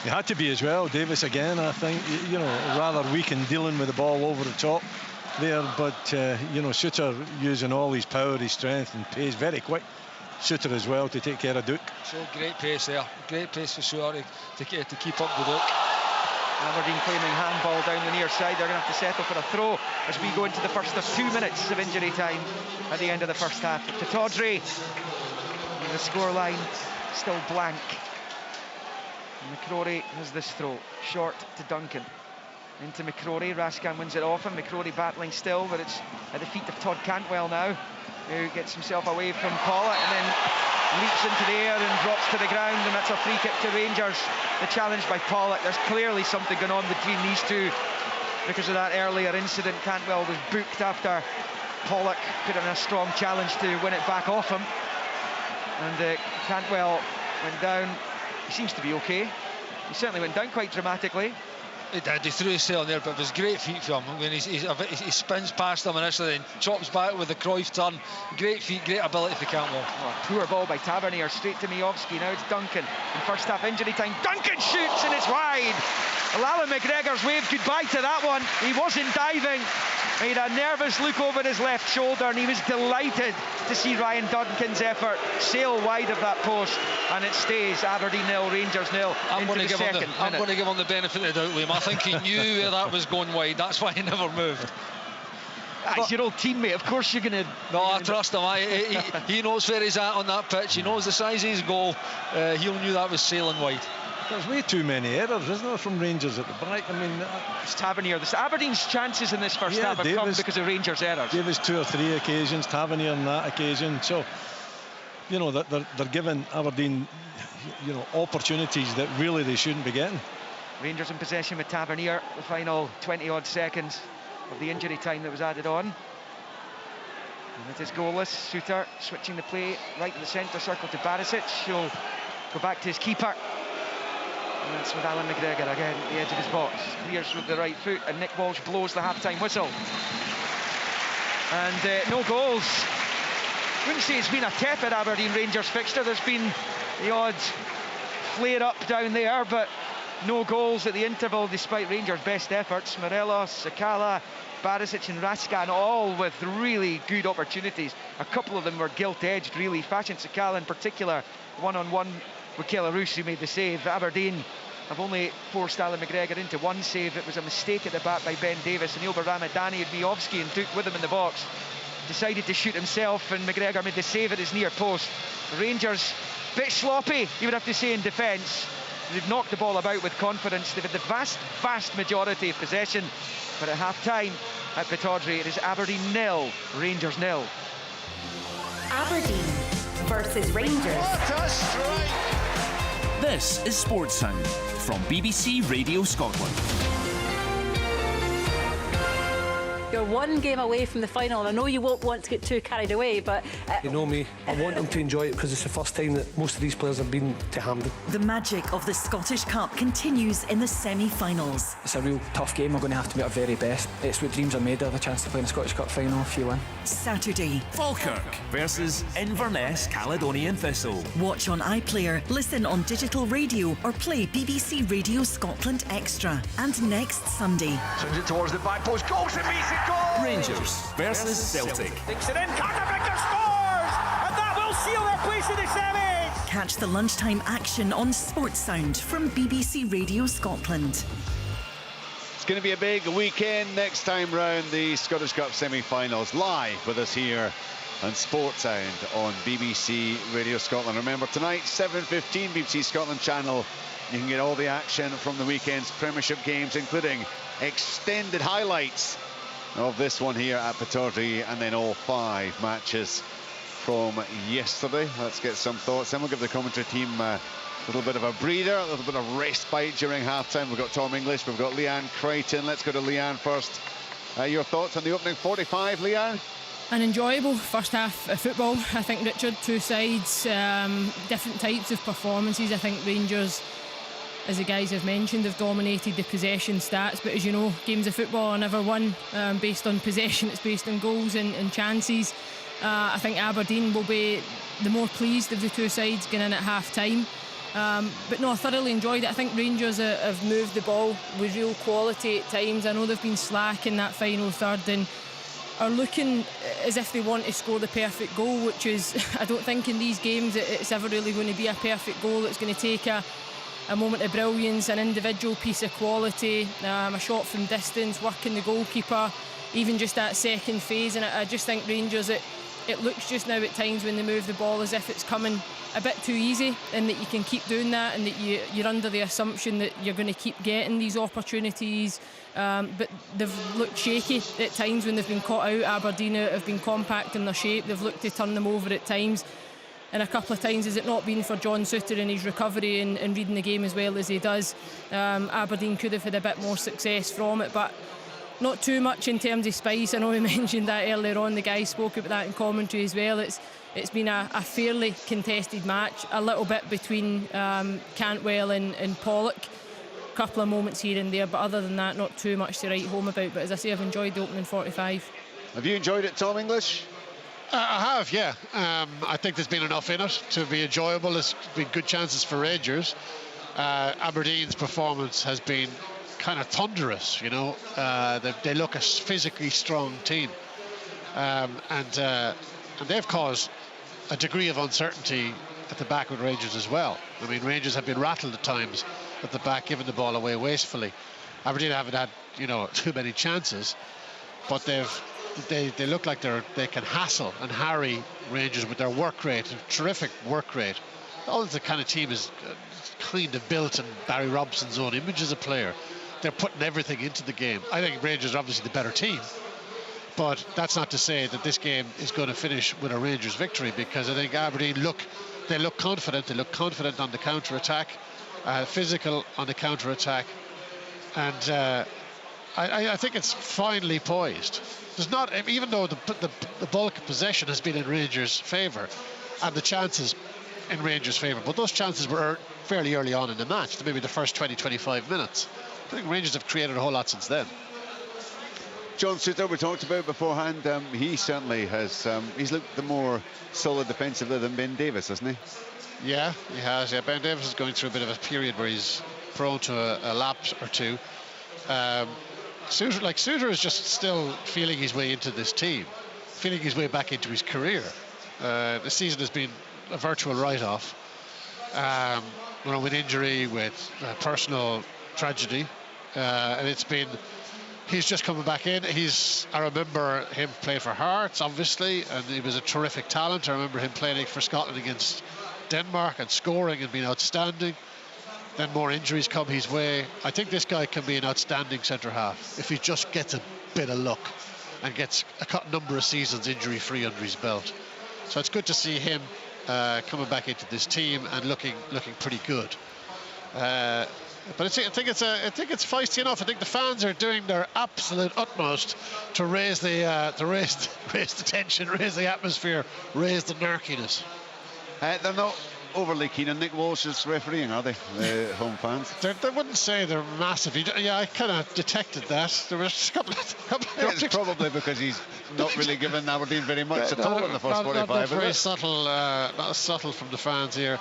He had to be as well. Davis again, I think, you know, rather weak in dealing with the ball over the top there, but you know, Suter using all his power, his strength and pace, very quick. Suter as well to take care of Duke. So great pace there, great pace for Suter to keep up with Duke. Aberdeen claiming handball down the near side. They're going to have to settle for a throw as we go into the first of 2 minutes of injury time at the end of the first half. Pittodrie, the scoreline still blank. And McCrory has this throw, short to Duncan. Into McCrory, Raskin wins it off him. McCrory battling still, but it's at the feet of Todd Cantwell now, who gets himself away from Pollock and then leaps into the air and drops to the ground, and that's a free kick to Rangers. The challenge by Pollock. There's clearly something going on between these two because of that earlier incident. Cantwell was booked after Pollock put in a strong challenge to win it back off him, and Cantwell went down. He seems to be okay. He certainly went down quite dramatically. He did, he threw his tail there, but it was great feet from him. I mean, he spins past him initially, then chops back with the Cruyff turn. Great feet, great ability for Cantwell. Oh, poor ball by Tavernier, straight to Miovski. Now it's Duncan. In first half injury time, Duncan shoots and it's wide. Well, Alan McGregor's waved goodbye to that one. He wasn't diving. He had a nervous look over his left shoulder, and he was delighted to see Ryan Duncan's effort sail wide of that post, and it stays Aberdeen 0, Rangers 0. I'm going to give him the benefit of the doubt, Liam. I think he knew where that was going wide. That's why he never moved. That's your old teammate. Of course you're going to... No, I trust him. He knows where he's at on that pitch. He knows the size of his goal. He knew that was sailing wide. There's way too many errors, isn't there, from Rangers at the back? I mean, it's Tavernier. Aberdeen's chances in this first half have come because of Rangers' errors. Davis 2 or 3 occasions, Tavernier on that occasion. So, you know, they're giving Aberdeen, you know, opportunities that really they shouldn't be getting. Rangers in possession with Tavernier. The final 20-odd seconds of the injury time that was added on. And it is goalless. Suter switching the play right in the centre circle to Barisic. He'll go back to his keeper. And that's with Alan McGregor again at the edge of his box. Clears with the right foot, and Nick Walsh blows the half-time whistle. And no goals. I wouldn't say it's been a tepid Aberdeen Rangers fixture. There's been the odd flare-up down there, but No goals at the interval despite Rangers' best efforts. Morelos, Sakala, Barisic and Raskan all with really good opportunities. A couple of them were gilt-edged really. Fashion Sakala in particular, one-on-one with Kelarus who made the save. Aberdeen have only forced Alan McGregor into one save. It was a mistake at the back by Ben Davis, and Ilber Ramadani and Miovski and took with him in the box. Decided to shoot himself, and McGregor made the save at his near post. Rangers, bit sloppy, you would have to say, in defence. They've knocked the ball about with confidence. They've had the vast majority of possession. But at half-time at Pittodrie, it is Aberdeen 0, Rangers 0. Aberdeen versus Rangers. What a strike! This is Sports Sound from BBC Radio Scotland. You're one game away from the final. I know you won't want to get too carried away, but... You know me, I want them to enjoy it because it's the first time that most of these players have been to Hampden. The magic of the Scottish Cup continues in the semi-finals. It's a real tough game. We're going to have to be our very best. It's what dreams are made of, a chance to play in the Scottish Cup final if you win. Saturday. Falkirk versus Inverness Caledonian Thistle. Watch on iPlayer, listen on digital radio or play BBC Radio Scotland Extra. And next Sunday. Swings it towards the back post, goes and makes it goal! Rangers versus Celtic. Thinks it in, Carter Vicker scores! And that will seal their place in the semis! Catch the lunchtime action on Sports Sound from BBC Radio Scotland. It's going to be a big weekend next time round, the Scottish Cup semi-finals. Live with us here on Sports Sound on BBC Radio Scotland. Remember, tonight, 7:15, BBC Scotland channel. You can get all the action from the weekend's Premiership games, including extended highlights of this one here at Pittodrie, and then all 5 matches from yesterday. Let's get some thoughts, then we'll give the commentary team a little bit of a breather, a little bit of respite during half-time. We've got Tom English, we've got Leanne Crichton. Let's go to Leanne first. Your thoughts on the opening 45, Leanne? An enjoyable first half of football, I think, Richard. Two sides, different types of performances. I think Rangers, as the guys have mentioned, have dominated the possession stats, but as you know, games of football are never won based on possession. It's based on goals and chances. I think Aberdeen will be the more pleased of the two sides going in at half-time. But no, I thoroughly enjoyed it. I think Rangers have moved the ball with real quality at times. I know they've been slack in that final third and are looking as if they want to score the perfect goal, which is, I don't think in these games it's ever really going to be a perfect goal. It's going to take a moment of brilliance, an individual piece of quality, a shot from distance, working the goalkeeper, even just that second phase. And I just think Rangers, it looks just now at times when they move the ball as if it's coming a bit too easy, and that you can keep doing that, and that you're under the assumption that you're going to keep getting these opportunities. But they've looked shaky at times when they've been caught out. Aberdeen have been compact in their shape. They've looked to turn them over at times. And a couple of times, has it not been for John Souttar in his recovery and reading the game as well as he does, Aberdeen could have had a bit more success from it, but not too much in terms of spice. I know we mentioned that earlier on, the guys spoke about that in commentary as well. It's been a fairly contested match, a little bit between Cantwell and Pollock, a couple of moments here and there, but other than that, not too much to write home about. But as I say, I've enjoyed the opening 45. Have you enjoyed it, Tom English? I have, yeah. I think there's been enough in it to be enjoyable. There's been good chances for Rangers. Aberdeen's performance has been kind of thunderous, you know. They look a physically strong team. And they've caused a degree of uncertainty at the back with Rangers as well. I mean, Rangers have been rattled at times at the back, giving the ball away wastefully. Aberdeen haven't had, you know, too many chances, but they look like they can hassle and harry Rangers with their work rate, terrific work rate. All the kind of team is kind of built in Barry Robson's own image as a player. They're putting everything into the game. I think Rangers are obviously the better team, but that's not to say that this game is going to finish with a Rangers victory, because I think Aberdeen look confident. They look confident on the counter-attack, physical on the counter-attack, and I think it's finely poised. There's not, even though the bulk of possession has been in Rangers' favour and the chances in Rangers' favour, but those chances were fairly early on in the match, maybe the first 20-25 minutes. I think Rangers have created a whole lot since then. John Souttar, we talked about beforehand, he certainly has, he's looked the more solid defensively than Ben Davis, hasn't he? Yeah, he has. Yeah, Ben Davis is going through a bit of a period where he's prone to a lapse or two. Suter is just still feeling his way into this team, feeling his way back into his career. The season has been a virtual write-off, with injury, with personal tragedy, and he's just coming back in. I remember him playing for Hearts, obviously, and he was a terrific talent. I remember him playing for Scotland against Denmark and scoring and being outstanding. Then more injuries come his way. I think this guy can be an outstanding centre-half if he just gets a bit of luck and gets a number of seasons injury-free under his belt. So it's good to see him coming back into this team and looking pretty good. But I think it's feisty enough. I think the fans are doing their absolute utmost to raise the tension, raise the atmosphere, raise the narkiness. They're not overly keen on Nick Walsh's refereeing, are they, the home fans? They wouldn't say they're massive. Yeah, I kind of detected that. There was a couple it's probably because he's not really given Aberdeen very much at all in the first 45. Not very subtle, not subtle from the fans here.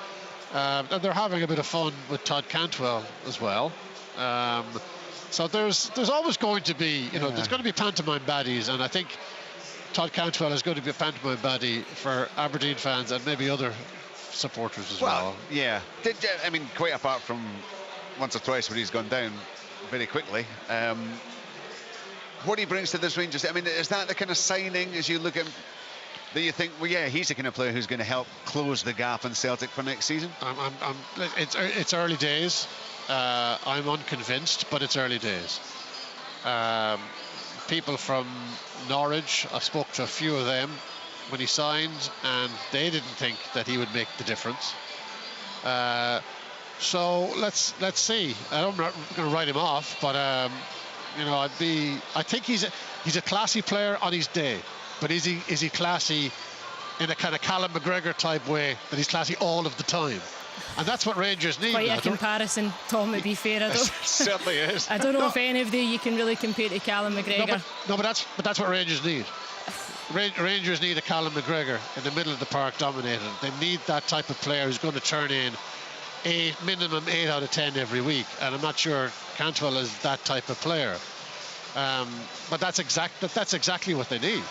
And they're having a bit of fun with Todd Cantwell as well. So there's always going to be, there's going to be pantomime baddies, and I think Todd Cantwell is going to be a pantomime baddie for Aberdeen fans and maybe other supporters as well. Yeah. Quite apart from once or twice where he's gone down very quickly. What he brings to this Rangers, is that the kind of signing as you look at him that you think, he's the kind of player who's going to help close the gap in Celtic for next season? It's early days. I'm unconvinced, but it's early days. People from Norwich, I spoke to a few of them when he signed, and they didn't think that he would make the difference. So let's see. I'm not going to write him off, but I think he's a classy player on his day. But is he classy in a kind of Callum McGregor type way, that he's classy all of the time? And that's what Rangers need. Quite a comparison, Tom, to be fair. It certainly is. I don't know if any of you can really compare to Callum McGregor. But that's what Rangers need. Rangers need a Callum McGregor in the middle of the park dominating. They need that type of player who's going to turn in minimum 8 out of 10 every week. And I'm not sure Cantwell is that type of player. But that's exactly what they need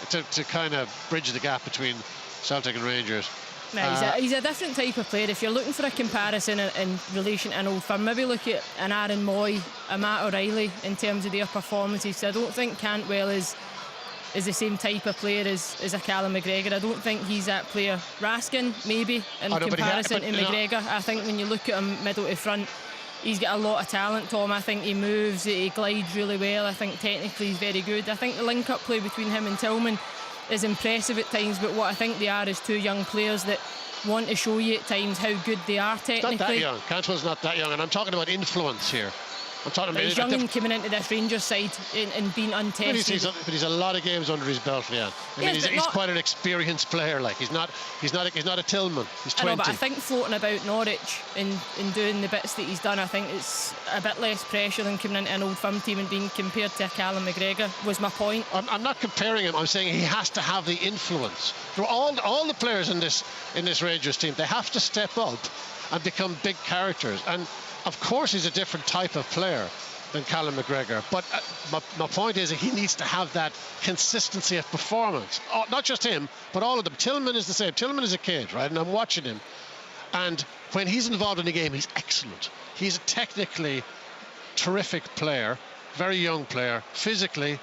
to kind of bridge the gap between Celtic and Rangers. No, he's a different type of player. If you're looking for a comparison in relation to an Old Firm, maybe look at an Aaron Moy, a Matt O'Reilly in terms of their performances. So I don't think Cantwell is the same type of player as a Callum McGregor. I don't think he's that player. Raskin, maybe, in comparison to McGregor. I think when you look at him middle to front, he's got a lot of talent, Tom. I think he moves, he glides really well. I think technically he's very good. I think the link-up play between him and Tillman is impressive at times, but what I think they are is two young players that want to show you at times how good they are technically. Not that young. Cantwell's not that young, and I'm talking about influence here. I'm talking about he's young and coming into this Rangers side and being untested. But he's a lot of games under his belt, Leanne. He's quite an experienced player. Like he's not a Tillman. He's 20. I know, but I think floating about Norwich and doing the bits that he's done, I think it's a bit less pressure than coming into an Old Firm team and being compared to Callum McGregor. Was my point. I'm not comparing him. I'm saying he has to have the influence. All the players in this Rangers team, they have to step up and become big characters. And of course, he's a different type of player than Callum McGregor. But my point is that he needs to have that consistency of performance. Not just him, but all of them. Tillman is the same. Tillman is a kid, right? And I'm watching him. And when he's involved in the game, he's excellent. He's a technically terrific player, very young player, physically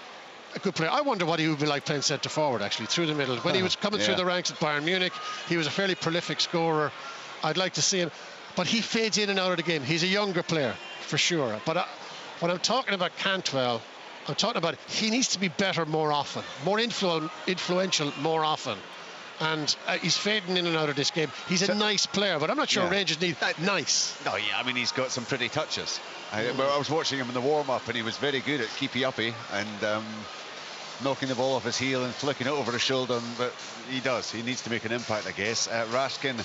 a good player. I wonder what he would be like playing centre forward, actually, through the middle. When he was coming through the ranks at Bayern Munich, he was a fairly prolific scorer. I'd like to see him. But he fades in and out of the game. He's a younger player, for sure. But when I'm talking about Cantwell, I'm talking about he needs to be better more often, more influential more often. And he's fading in and out of this game. He's a nice player, but I'm not sure Rangers need that nice. No, he's got some pretty touches. I was watching him in the warm-up, and he was very good at keepy-uppy and knocking the ball off his heel and flicking it over his shoulder. But he does. He needs to make an impact, I guess. Raskin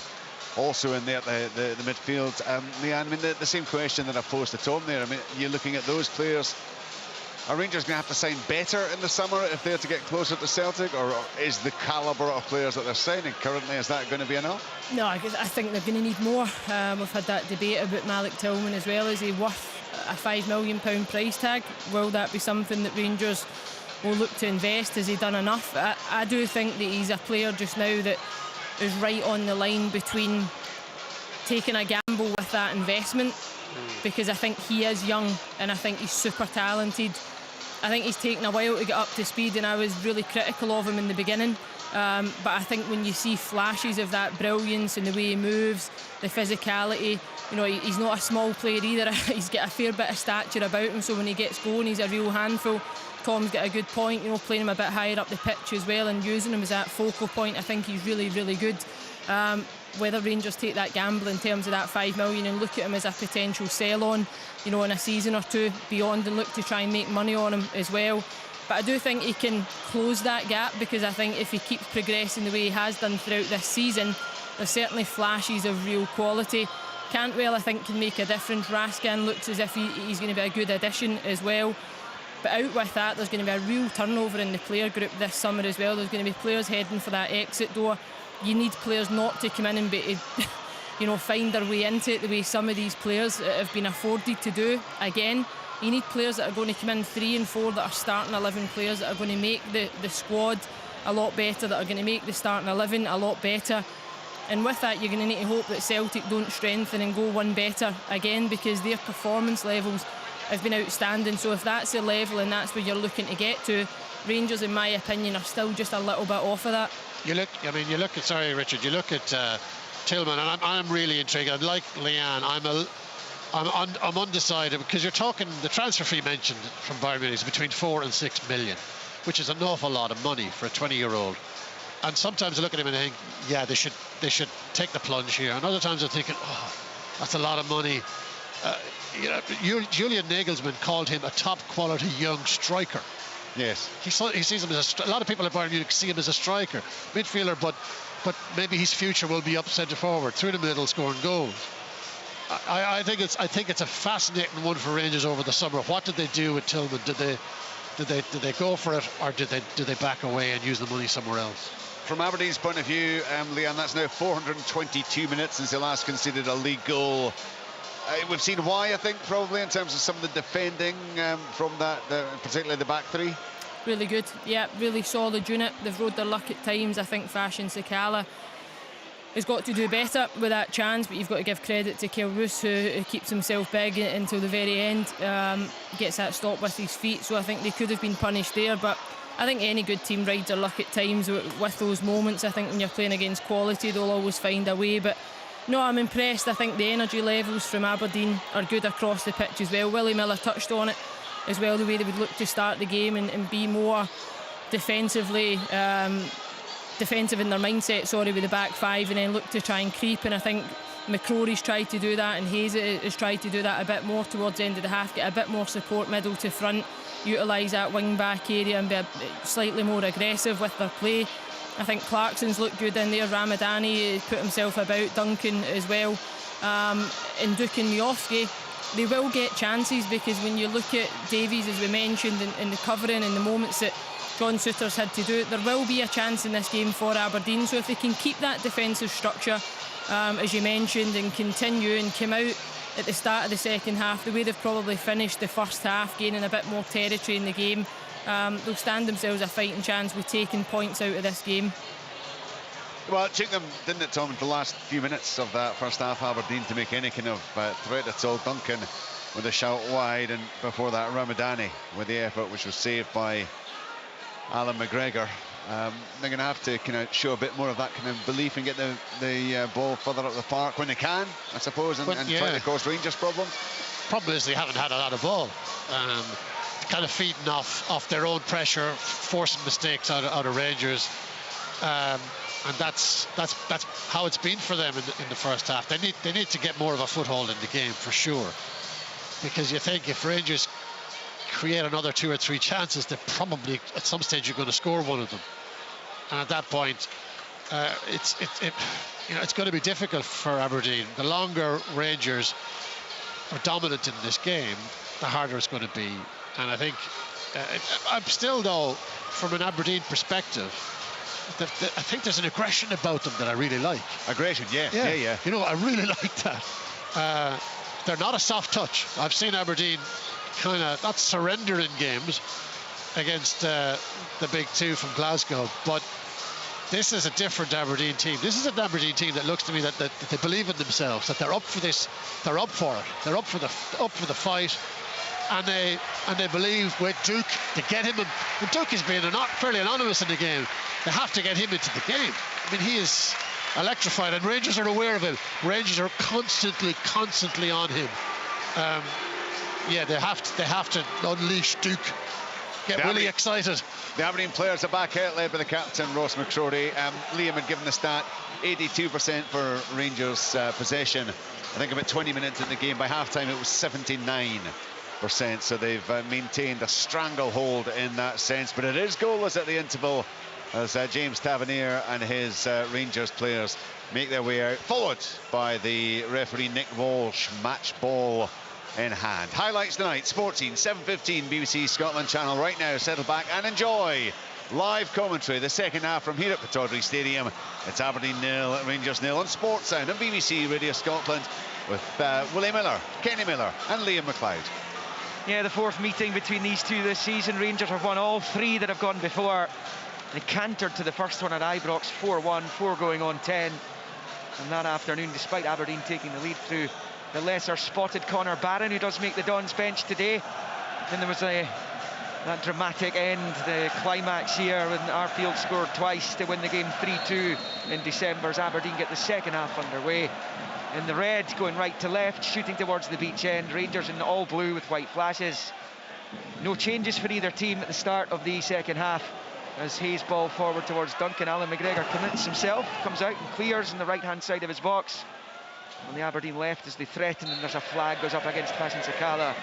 also in there at the midfield. Leanne, the same question that I posed to Tom there. You're looking at those players Are Rangers going to have to sign better in the summer if they're to get closer to Celtic, or is the calibre of players that they're signing currently, is that going to be enough? No, I think they're going to need more. We've had that debate about Malik Tillman as well. Is he worth a £5 million price tag? Will that be something that Rangers will look to invest? Has he done enough? I do think that he's a player just now that is right on the line between taking a gamble with that investment, because I think he is young and I think he's super talented. I think he's taken a while to get up to speed, and I was really critical of him in the beginning. But I think when you see flashes of that brilliance and the way he moves, the physicality, you know, he's not a small player either. He's got a fair bit of stature about him, so when he gets going, he's a real handful. Tom's got a good point, you know, playing him a bit higher up the pitch as well and using him as that focal point. I think he's really, really good. Whether Rangers take that gamble in terms of that $5 million and look at him as a potential sell-on, you know, in a season or two beyond, and look to try and make money on him as well. But I do think he can close that gap, because I think if he keeps progressing the way he has done throughout this season, there's certainly flashes of real quality. Cantwell, I think, can make a difference. Raskin looks as if he's going to be a good addition as well. But out with that, there's going to be a real turnover in the player group this summer as well. There's going to be players heading for that exit door. You need players not to come in and be, you know, find their way into it the way some of these players have been afforded to do. Again, you need players that are going to come in 3 and 4 that are starting 11 players, that are going to make the squad a lot better, that are going to make the starting 11 a lot better. And with that, you're going to need to hope that Celtic don't strengthen and go one better again, because their performance levels have been outstanding. So if that's the level and that's where you're looking to get to, Rangers, in my opinion, are still just a little bit off of that. You look at, sorry, Richard, you look at Tillman, and I'm really intrigued. I'd like Leanne. I'm undecided, because you're talking the transfer fee mentioned from Bayern Munich is between 4 and 6 million, which is an awful lot of money for a 20-year-old. And sometimes I look at him and think, yeah, they should take the plunge here. And other times I'm thinking, oh, that's a lot of money. You know, Julian Nagelsmann called him a top-quality young striker. Yes. He sees him as a lot of people at Bayern Munich see him as a striker, midfielder, but maybe his future will be up centre forward, through the middle, scoring goals. I think it's a fascinating one for Rangers over the summer. What did they do with Tillman? Did they go for it, or did they back away and use the money somewhere else? From Aberdeen's point of view, Leanne, that's now 422 minutes since they last conceded a league goal. We've seen why, I think, probably, in terms of some of the defending from that, particularly the back three. Really good, yeah, really solid unit. They've rode their luck at times. I think Fashion Sakala has got to do better with that chance, but you've got to give credit to Kyle Roos, who keeps himself big until the very end, gets that stop with his feet. So I think they could have been punished there, but I think any good team rides their luck at times with those moments. I think when you're playing against quality, they'll always find a way. But no, I'm impressed. I think the energy levels from Aberdeen are good across the pitch as well. Willie Miller touched on it as well, the way they would look to start the game and be more defensive in their mindset, with the back five, and then look to try and creep. And I think McCrory's tried to do that, and Hayes has tried to do that a bit more towards the end of the half, get a bit more support middle to front, utilise that wing back area and be slightly more aggressive with their play. I think Clarkson's looked good in there. Ramadani put himself about. Duncan as well. And Duke and Miofsky, they will get chances, because when you look at Davies, as we mentioned, in the covering and the moments that John Souttar's had to do it, there will be a chance in this game for Aberdeen. So if they can keep that defensive structure, as you mentioned, and continue and come out at the start of the second half the way they've probably finished the first half, gaining a bit more territory in the game, they'll stand themselves a fighting chance with taking points out of this game. Well, it took them, didn't it, Tom, the last few minutes of that first half, Aberdeen, to make any kind of threat at all. Duncan with a shout wide, and before that Ramadani with the effort, which was saved by Alan McGregor. They're going to have to kind of show a bit more of that kind of belief and get the ball further up the park when they can, I suppose, and try to cause Rangers problems. Problem is they haven't had a lot of ball. Kind of feeding off their own pressure, forcing mistakes out of Rangers. And that's how it's been for them in the first half. They need to get more of a foothold in the game, for sure, because you think if Rangers create another 2 or 3 chances, they probably at some stage you're going to score one of them, and at that point it's going to be difficult for Aberdeen. The longer Rangers are dominant in this game, the harder it's going to be. And I think I'm still, though, from an Aberdeen perspective, I think there's an aggression about them that I really like. Aggression, yeah. You know, I really like that. They're not a soft touch. I've seen Aberdeen kind of not surrender in games against the big two from Glasgow, but this is a different Aberdeen team. This is an Aberdeen team that looks to me that they believe in themselves, that they're up for this, they're up for it, they're up for the fight, and they believe with Duke to get him. And Duke has been fairly anonymous in the game. They have to get him into the game. I mean, he is electrified, and Rangers are aware of it. Rangers are constantly on him. They have to unleash Duke. Get really excited. The Aberdeen players are back out, led by the captain, Ross McCrory. Liam had given the stat, 82% for Rangers possession. I think about 20 minutes in the game. By half-time, it was 79%. So they've maintained a stranglehold in that sense. But it is goalless at the interval as James Tavernier and his Rangers players make their way out, followed by the referee Nick Walsh, match ball in hand. Highlights tonight, Sports Scene, 7:15, BBC Scotland Channel. Right now, settle back and enjoy live commentary, the second half from here at Pittodrie Stadium. It's Aberdeen 0, Rangers 0 on Sports Sound and BBC Radio Scotland with Willie Miller, Kenny Miller and Liam McLeod. Yeah, the fourth meeting between these two this season. Rangers have won all three that have gone before. They cantered to the first one at Ibrox, 4-1, 4 going on 10. And that afternoon, despite Aberdeen taking the lead through the lesser spotted Connor Barron, who does make the Dons bench today. Then there was that dramatic end, the climax here when Arfield scored twice to win the game 3-2 in December as Aberdeen get the second half underway. In the red, going right to left, shooting towards the beach end. Rangers in all blue with white flashes. No changes for either team at the start of the second half as Hayes ball forward towards Duncan. Alan McGregor commits himself, comes out and clears on the right-hand side of his box. On the Aberdeen left as they threaten, and there's a flag goes up against Hassan Sakala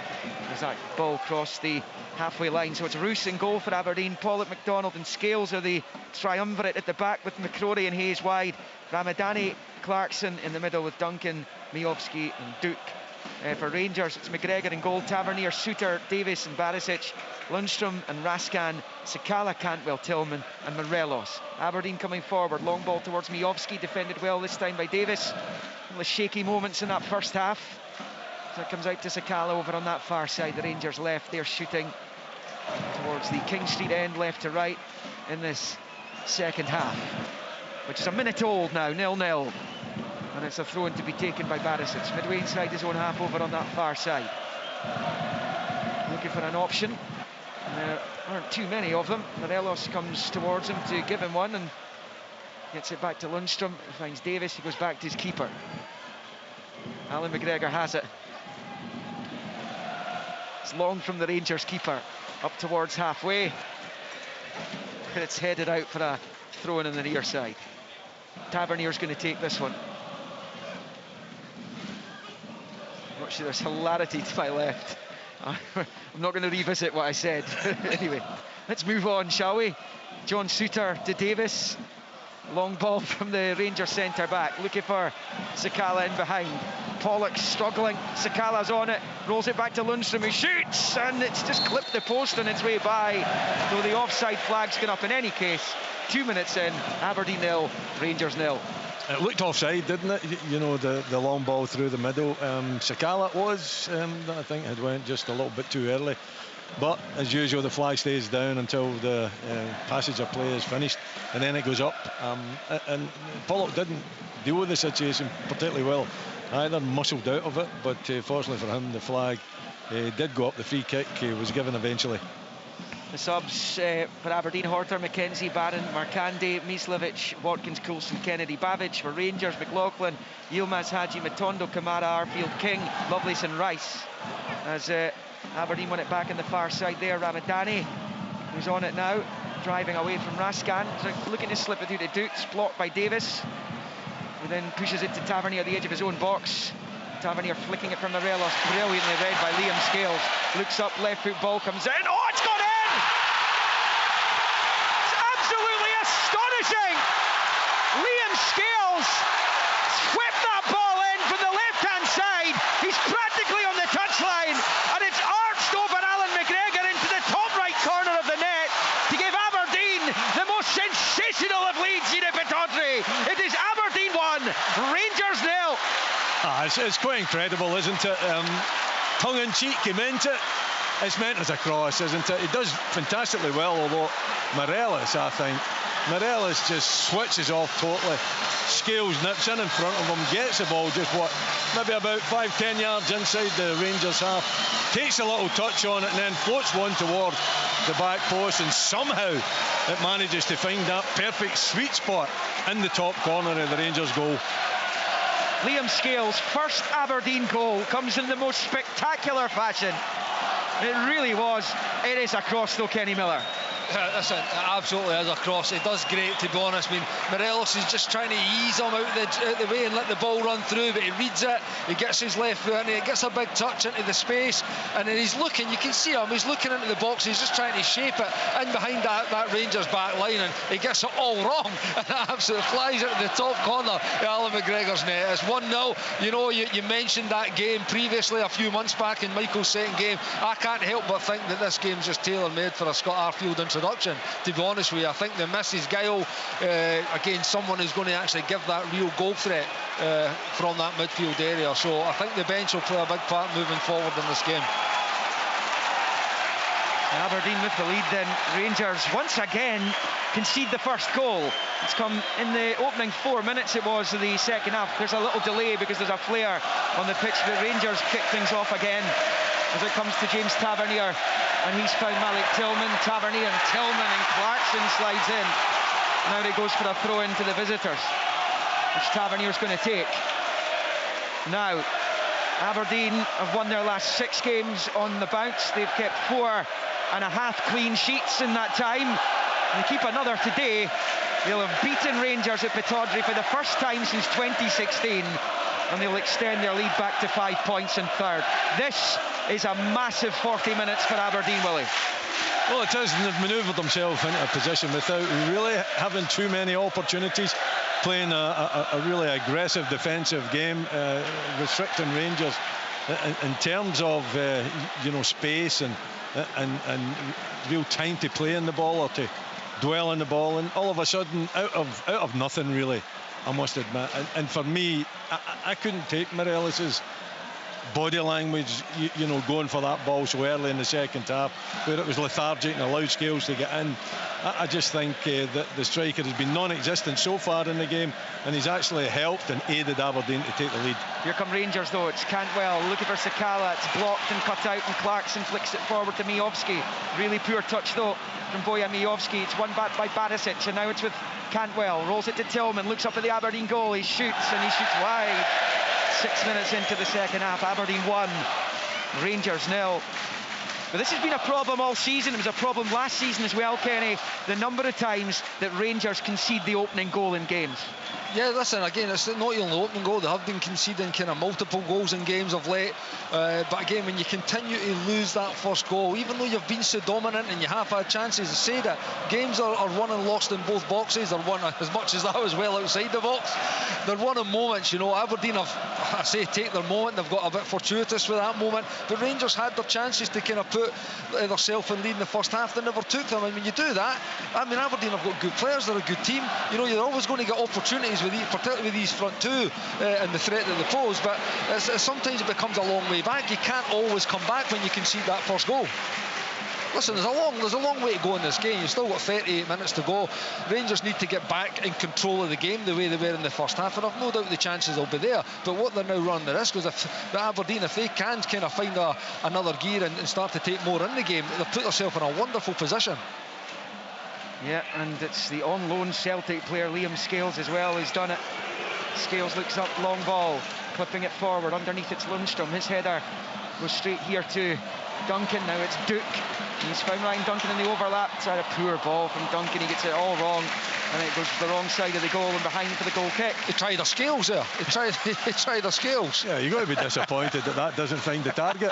as that ball crossed the halfway line. So it's Roos in goal for Aberdeen. Pollock, McDonald and Scales are the triumvirate at the back with McCrory and Hayes wide. Ramadani, Clarkson in the middle with Duncan, Miovski and Duke. For Rangers, it's McGregor in goal, Tavernier, Suter, Davis and Barisic, Lundstrom and Raskan, Sakala, Cantwell, Tillman and Morelos. Aberdeen coming forward, long ball towards Miovski, defended well this time by Davis. The shaky moments in that first half. So it comes out to Sakala over on that far side. The Rangers left, they're shooting towards the King Street end, left to right in this second half, which is a minute old now, 0-0. And it's a throw-in to be taken by Barisic. Midway inside his own half over on that far side. Looking for an option. And there aren't too many of them. Morelos comes towards him to give him one and gets it back to Lundstrom. He finds Davis, he goes back to his keeper. Alan McGregor has it. It's long from the Rangers keeper, up towards halfway. It's headed out for a throw-in on the near side. Tavernier's going to take this one. I'm not sure there's hilarity to my left. I'm not going to revisit what I said. Anyway, let's move on, shall we? John Suter to Davis. Long ball from the Rangers centre-back, looking for Sakala in behind. Pollock struggling, Sakala's on it, rolls it back to Lundstrom, who shoots, and it's just clipped the post on its way by, though the offside flag's gone up in any case. 2 minutes in, Aberdeen 0, Rangers 0. It looked offside, didn't it? You know, the long ball through the middle. Sakala was, I think, had went just a little bit too early. But as usual, the flag stays down until the passage of play is finished, and then it goes up. And Pollock didn't deal with the situation particularly well. Either muscled out of it, but fortunately for him, the flag did go up. The free kick was given eventually. The subs for Aberdeen: Horter, McKenzie, Barron, Markande, Mislevic, Watkins, Coulson, Kennedy, Babbage. For Rangers: McLaughlin, Yilmaz, Hadji, Matondo, Kamara, Arfield, King, Lovelace and Rice. As Aberdeen won it back on the far side there. Ramadani, who's on it now, driving away from Raskan, looking to slip it through to Dukes, blocked by Davis, who then pushes it to Tavernier at the edge of his own box. Tavernier flicking it from Morelos, brilliantly read by Liam Scales. Looks up, left foot ball comes in. Oh, it's gone in! It's absolutely astonishing! Liam Scales whipped that ball in from the left-hand side. He's practically on the touchline, and it's arched over Alan McGregor into the top right It is Aberdeen 1, Rangers 0. It's quite incredible, isn't it? Tongue-in-cheek, he meant it. It's meant as a cross, isn't it? He does fantastically well, although Morelos, I think, Morelos just switches off totally. Scales nips in front of him, gets the ball just maybe about 5-10 yards inside the Rangers half, takes a little touch on it and then floats one toward the back post, and somehow it manages to find that perfect sweet spot in the top corner of the Rangers goal. Liam Scales' first Aberdeen goal comes in the most spectacular fashion. It really was. It is a cross though, Kenny Miller. Listen, it absolutely is a cross. It does great, to be honest. I mean, Morelos is just trying to ease him out the way and let the ball run through, but he reads it, he gets his left foot in, he gets a big touch into the space, and then he's looking, you can see him, he's looking into the box, he's just trying to shape it in behind that Rangers back line, and he gets it all wrong, and it absolutely flies into the top corner of Alan McGregor's net. It's 1-0. You know, you mentioned that game previously a few months back in Michael's second game. I can't help but think that this game's just tailor-made for a Scott Arfield introduction, to be honest with you. I think they miss his guile against someone who's going to actually give that real goal threat from that midfield area. So I think the bench will play a big part moving forward in this game. Aberdeen with the lead then. Rangers once again concede the first goal. It's come in the opening 4 minutes it was of the second half. There's a little delay because there's a flare on the pitch, but Rangers kick things off again as it comes to James Tavernier, and he's found Malik Tillman. Tavernier and Tillman, and Clarkson slides in. Now he goes for a throw into the visitors, which Tavernier's going to take. Now Aberdeen have won their last 6 games on the bounce. They've kept 4.5 clean sheets in that time, and keep another today. They'll have beaten Rangers at Pittodrie for the first time since 2016, and they'll extend their lead back to 5 points in third. This is a massive 40 minutes for Aberdeen, Willie. Well, it is, and they've manoeuvred themselves into a position without really having too many opportunities, playing a really aggressive defensive game, restricting Rangers in terms of space and real time to play in the ball or to dwell on the ball, and all of a sudden out of nothing really, I must admit. And for me, I couldn't take Morelos's body language, going for that ball so early in the second half, where it was lethargic and allowed Scales to get in. I just think that the striker has been non-existent so far in the game, and he's actually helped and aided Aberdeen to take the lead. Here come Rangers though. It's Cantwell looking for Sakala. It's blocked and cut out, and Clarkson flicks it forward to Mijovski. Really poor touch though from Bojan Mijovski. It's won back by Barisic, and now it's with Cantwell. Rolls it to Tillman, looks up at the Aberdeen goal. He shoots, and he shoots wide. 6 minutes into the second half. Aberdeen 1, Rangers 0. But this has been a problem all season. It was a problem last season as well, Kenny, the number of times that Rangers concede the opening goal in games. Yeah, listen, again, it's not only the opening goal. They have been conceding kind of multiple goals in games of late. But again, when you continue to lose that first goal, even though you've been so dominant and you have had chances, to say that games are won and lost in both boxes. They're won as much as that as well outside the box. They're won in moments, Aberdeen have, take their moment. They've got a bit fortuitous with that moment. But Rangers had their chances to kind of put themselves in lead in the first half. They never took them. And when you do that, Aberdeen have got good players. They're a good team. You're always going to get opportunities particularly with these front two and the threat that they pose, but sometimes it becomes a long way back. You can't always come back when you concede that first goal. Listen, there's a long way to go in this game. You've still got 38 minutes to go. Rangers need to get back in control of the game the way they were in the first half, and I've no doubt the chances will be there. But what they're now running the risk is if Aberdeen, if they can kind of find another gear and start to take more in the game, they'll put themselves in a wonderful position. Yeah, and it's the on-loan Celtic player Liam Scales as well who's done it. Scales looks up, long ball, clipping it forward. Underneath it's Lundstrom. His header goes straight here to Duncan. Now it's Duke. He's found Ryan Duncan in the overlap. It's a poor ball from Duncan. He gets it all wrong, and it goes to the wrong side of the goal and behind for the goal kick. He tried a Scales there. He tried a Scales. Yeah, you've got to be disappointed that doesn't find the target.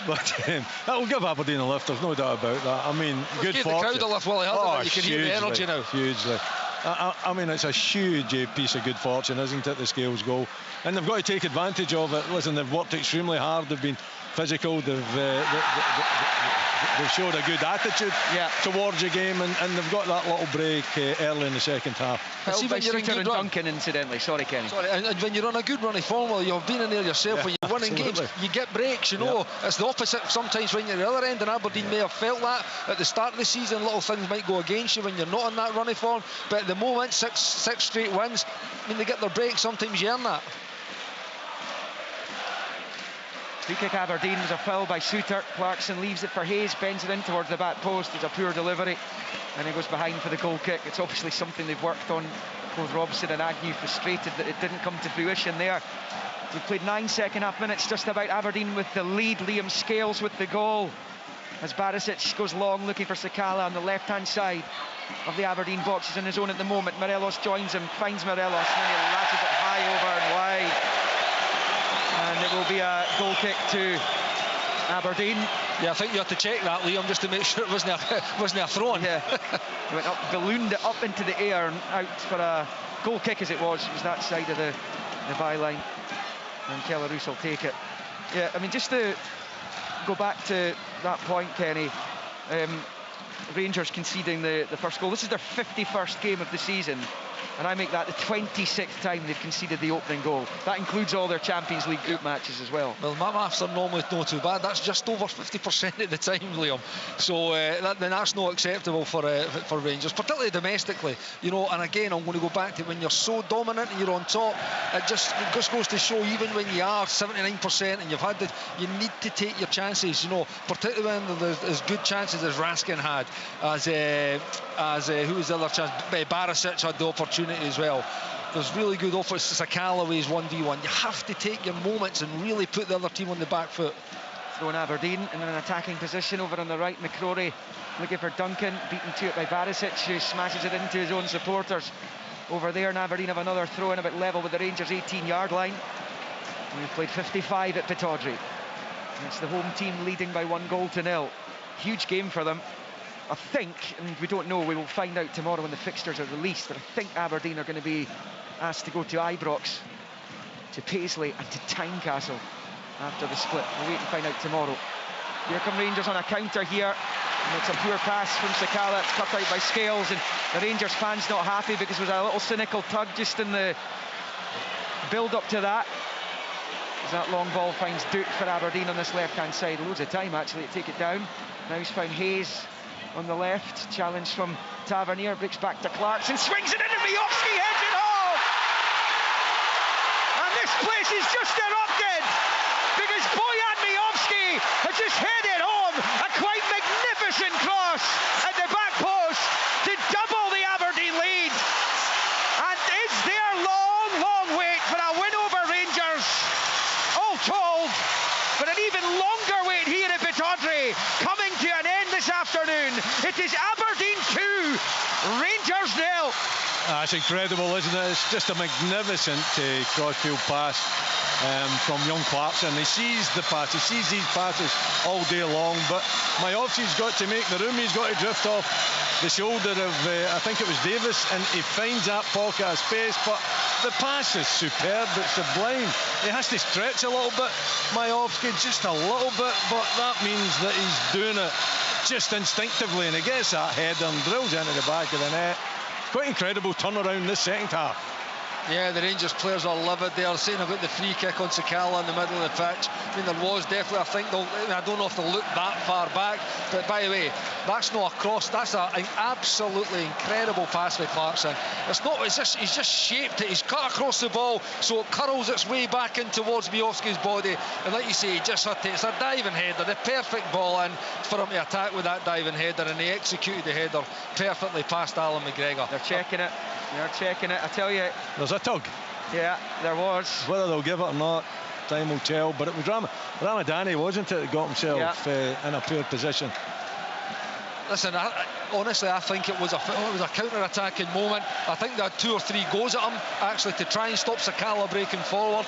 But that will give Aberdeen a lift, there's no doubt about that. Good fortune. The crowd a lift, Willie, hasn't it? You can hear the energy now. Hugely. It's a huge piece of good fortune, isn't it, the Scales goal? And they've got to take advantage of it. Listen, they've worked extremely hard. They've been physical. They've showed a good attitude towards the game, and they've got that little break early in the second half. See, when you're in good Duncan, incidentally. Sorry, Kenny. Sorry, and when you're on a good running form, well, you've been in there yourself. When you're winning games, you get breaks. You know, it's the opposite sometimes when you're at the other end. And Aberdeen may have felt that at the start of the season. Little things might go against you when you're not on that running form. But at the moment, six straight wins. When they get their break, sometimes you earn that. Free kick Aberdeen was a foul by Suter. Clarkson leaves it for Hayes, bends it in towards the back post. It's a poor delivery, and he goes behind for the goal kick. It's obviously something they've worked on. Both Robson and Agnew frustrated that it didn't come to fruition there. We've played 9 second-half minutes, just about. Aberdeen with the lead. Liam Scales with the goal, as Barisic goes long looking for Sakala on the left-hand side of the Aberdeen box. He's on his own at the moment. Morelos joins him, finds Morelos, and then he lashes it high over and wide. And it will be a goal kick to Aberdeen. Yeah, I think you have to check that, Liam, just to make sure it wasn't a throw-in. Yeah, he went up, ballooned it up into the air and out for a goal kick as it was. It was that side of the byline, and Kellaroos will take it. Yeah, I mean, just to go back to that point, Kenny, Rangers conceding the first goal. This is their 51st game of the season, and I make that the 26th time they've conceded the opening goal. That includes all their Champions League group matches as well. Well, my maths are normally not too bad. That's just over 50% at the time, Liam. So then that's not acceptable for Rangers, particularly domestically. You know, and again, I'm going to go back to when you're so dominant and you're on top. It just goes to show, even when you are 79% and you've had you need to take your chances. You know, particularly when there's as good chances as Raskin had, as who was the other chance? Barisic had the opportunity as well. There's really good offers. Sakalawa's 1v1. You have to take your moments and really put the other team on the back foot. Throwing Aberdeen in an attacking position over on the right. McCrory looking for Duncan, beaten to it by Barisic, who smashes it into his own supporters over there. And Aberdeen have another throw in about level with the Rangers 18-yard line. And we've played 55 at Pittodrie. It's the home team leading by 1-0. Huge game for them. I think, and we don't know, we will find out tomorrow when the fixtures are released, but I think Aberdeen are going to be asked to go to Ibrox, to Paisley and to Tynecastle after the split. We'll wait and find out tomorrow. Here come Rangers on a counter here, and it's a poor pass from Sakala. It's cut out by Scales, and the Rangers fans not happy because there was a little cynical tug just in the build-up to that. As that long ball finds Duke for Aberdeen on this left-hand side. Loads of time, actually, to take it down. Now he's found Hayes on the left. Challenge from Tavernier, breaks back to Clarkson, swings it in, and Miovski heads it home! And this place is just erupted because Bojan Miovski has just hit it home. A quite magnificent cross at the back post to double the Aberdeen lead. And is there long wait for a win over Rangers? All told, but an even longer wait here at Pittodrie, coming to an end this afternoon. It is Aberdeen 2, Rangers 0. That's incredible, isn't it? It's just a magnificent crossfield pass from young Clarkson. He sees the pass, he sees these passes all day long, but Miovski's got to make the room. He's got to drift off the shoulder of, I think it was Davis, and he finds that pocket of space, but the pass is superb, it's sublime. He has to stretch a little bit, Miovski, just a little bit, but that means that he's doing it just instinctively, and he gets that header and drills into the back of the net. Quite incredible turnaround this second half. Yeah, the Rangers players are livid. They are saying about the free kick on Sakala in the middle of the pitch. I mean, there was definitely, I don't know if they'll look that far back, but by the way, that's not a cross. That's an absolutely incredible pass by Clarkson. He's just shaped it. He's cut across the ball, so it curls its way back in towards Miovski's body. And like you say, he just hit it. It's a diving header, the perfect ball in for him to attack with that diving header, and he executed the header perfectly past Alan McGregor. They're checking it. They're checking it. I tell you, there's a tug. Yeah, there was. Whether they'll give it or not, time will tell. But it was Ramadani, wasn't it, that got himself in a poor position. Listen, honestly, I think it was a counter-attacking moment. I think they had 2 or 3 goes at him, actually, to try and stop Sakala breaking forward.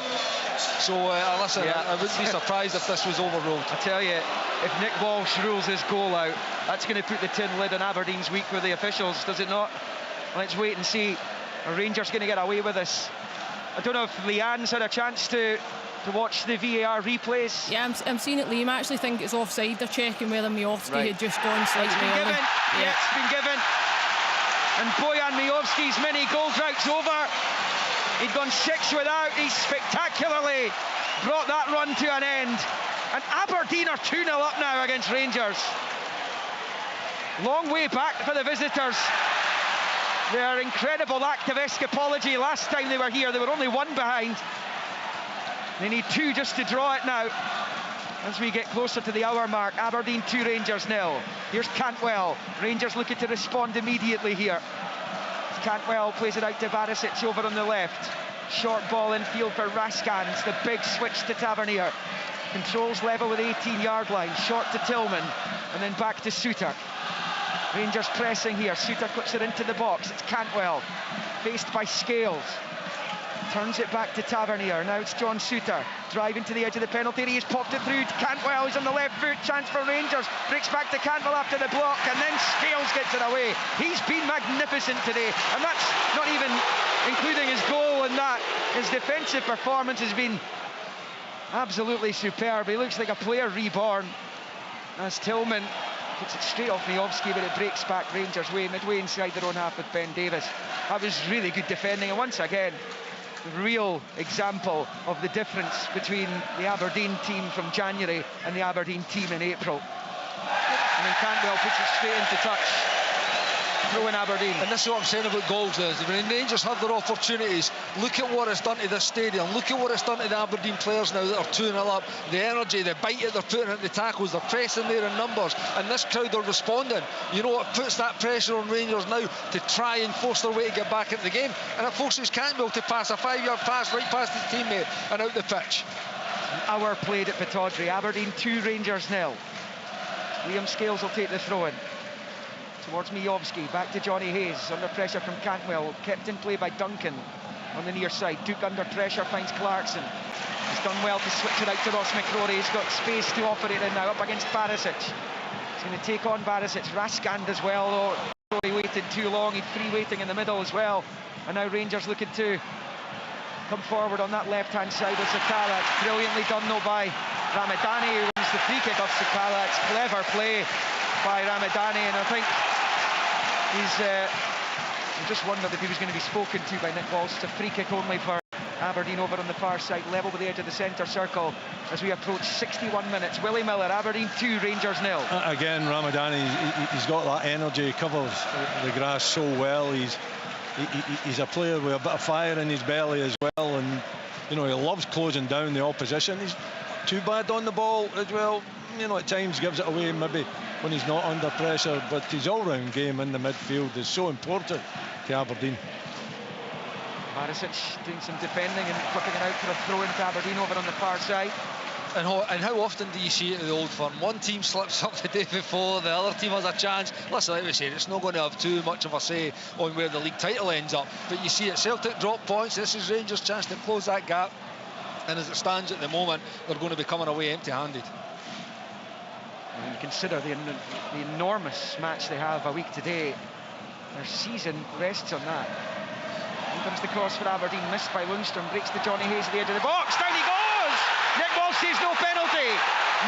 So, listen, I wouldn't be surprised if this was overruled. I tell you, if Nick Walsh rules his goal out, that's going to put the tin lid on Aberdeen's week with the officials, does it not? Let's wait and see. Are Rangers going to get away with this? I don't know if Leanne's had a chance to to watch the VAR replays. Yeah, I'm seeing it, Liam. I actually think it's offside. They're checking whether Miovski had just gone slightly It's been early. given. Yeah, it's been given. And Bojan Miovski's mini goal drought's over. He'd gone 6 without. He's spectacularly brought that run to an end. And Aberdeen are 2-0 up now against Rangers. Long way back for the visitors. Their incredible act of escapology last time they were here. They were only 1 behind. They need 2 just to draw it now. As we get closer to the hour mark, Aberdeen 2, Rangers 0. Here's Cantwell. Rangers looking to respond immediately here. Cantwell plays it out to Barisic over on the left. Short ball in field for Raskans. The big switch to Tavernier. Controls level with 18-yard line. Short to Tillman. And then back to Suter. Rangers pressing here. Suter puts it into the box. It's Cantwell. Faced by Scales. Turns it back to Tavernier. Now it's John Suter driving to the edge of the penalty area. He's popped it through to Cantwell. He's on the left foot. Chance for Rangers. Breaks back to Cantwell after the block, and then Scales gets it away. He's been magnificent today, and that's not even including his goal and that. His defensive performance has been absolutely superb. He looks like a player reborn. As Tillman puts it straight off Miovski, but it breaks back Rangers' way, midway inside their own half with Ben Davis. That was really good defending, and once again, the real example of the difference between the Aberdeen team from January and the Aberdeen team in April. And then Cantwell puts it straight into touch. Throw in Aberdeen. And this is what I'm saying about goals is when Rangers have their opportunities, look at what it's done to this stadium, look at what it's done to the Aberdeen players now that are 2-0 up, the energy, the bite that they're putting into the tackles, they're pressing there in numbers, and this crowd are responding. You know, it puts that pressure on Rangers now to try and force their way to get back into the game, and it forces Cantwell to pass a 5-yard pass right past his teammate and out the pitch. An hour played at Pittodrie. Aberdeen 2, Rangers 0. Liam Scales will take the throw in. Towards Miovski, back to Johnny Hayes, under pressure from Cantwell, kept in play by Duncan on the near side. Duke under pressure, finds Clarkson. He's done well to switch it out to Ross McCrory. He's got space to operate in now, up against Barisic. He's going to take on Barisic. Raskand as well, though. He waited too long, he's free waiting in the middle as well. And now Rangers looking to come forward on that left-hand side with Sakala. It's brilliantly done, though, by Ramadani, who wins the free kick off Sakala. It's clever play by Ramadani, and I think I just wondered if he was going to be spoken to by Nick Walsh. It's a free kick only for Aberdeen over on the far side, level with the edge of the centre circle as we approach 61 minutes. Willie Miller, Aberdeen 2, Rangers 0. Again, Ramadani, he's got that energy, he covers the grass so well. He's a player with a bit of fire in his belly as well, and you know, he loves closing down the opposition. He's too bad on the ball as well. You know, at times gives it away maybe when he's not under pressure, but his all-round game in the midfield is so important to Aberdeen. Barisic doing some defending and flipping it out for a throw into Aberdeen over on the far side. And how often do you see it at the Old Firm? One team slips up the day before, the other team has a chance. Listen, like we said, it's not going to have too much of a say on where the league title ends up, but you see it, Celtic drop points. This is Rangers' chance to close that gap, and as it stands at the moment, they're going to be coming away empty-handed. And consider the enormous match they have a week today. Their season rests on that. Here comes the cross for Aberdeen, missed by Lundstrom, breaks to Johnny Hayes at the edge of the box. Down he goes! Nick Walsh says no penalty.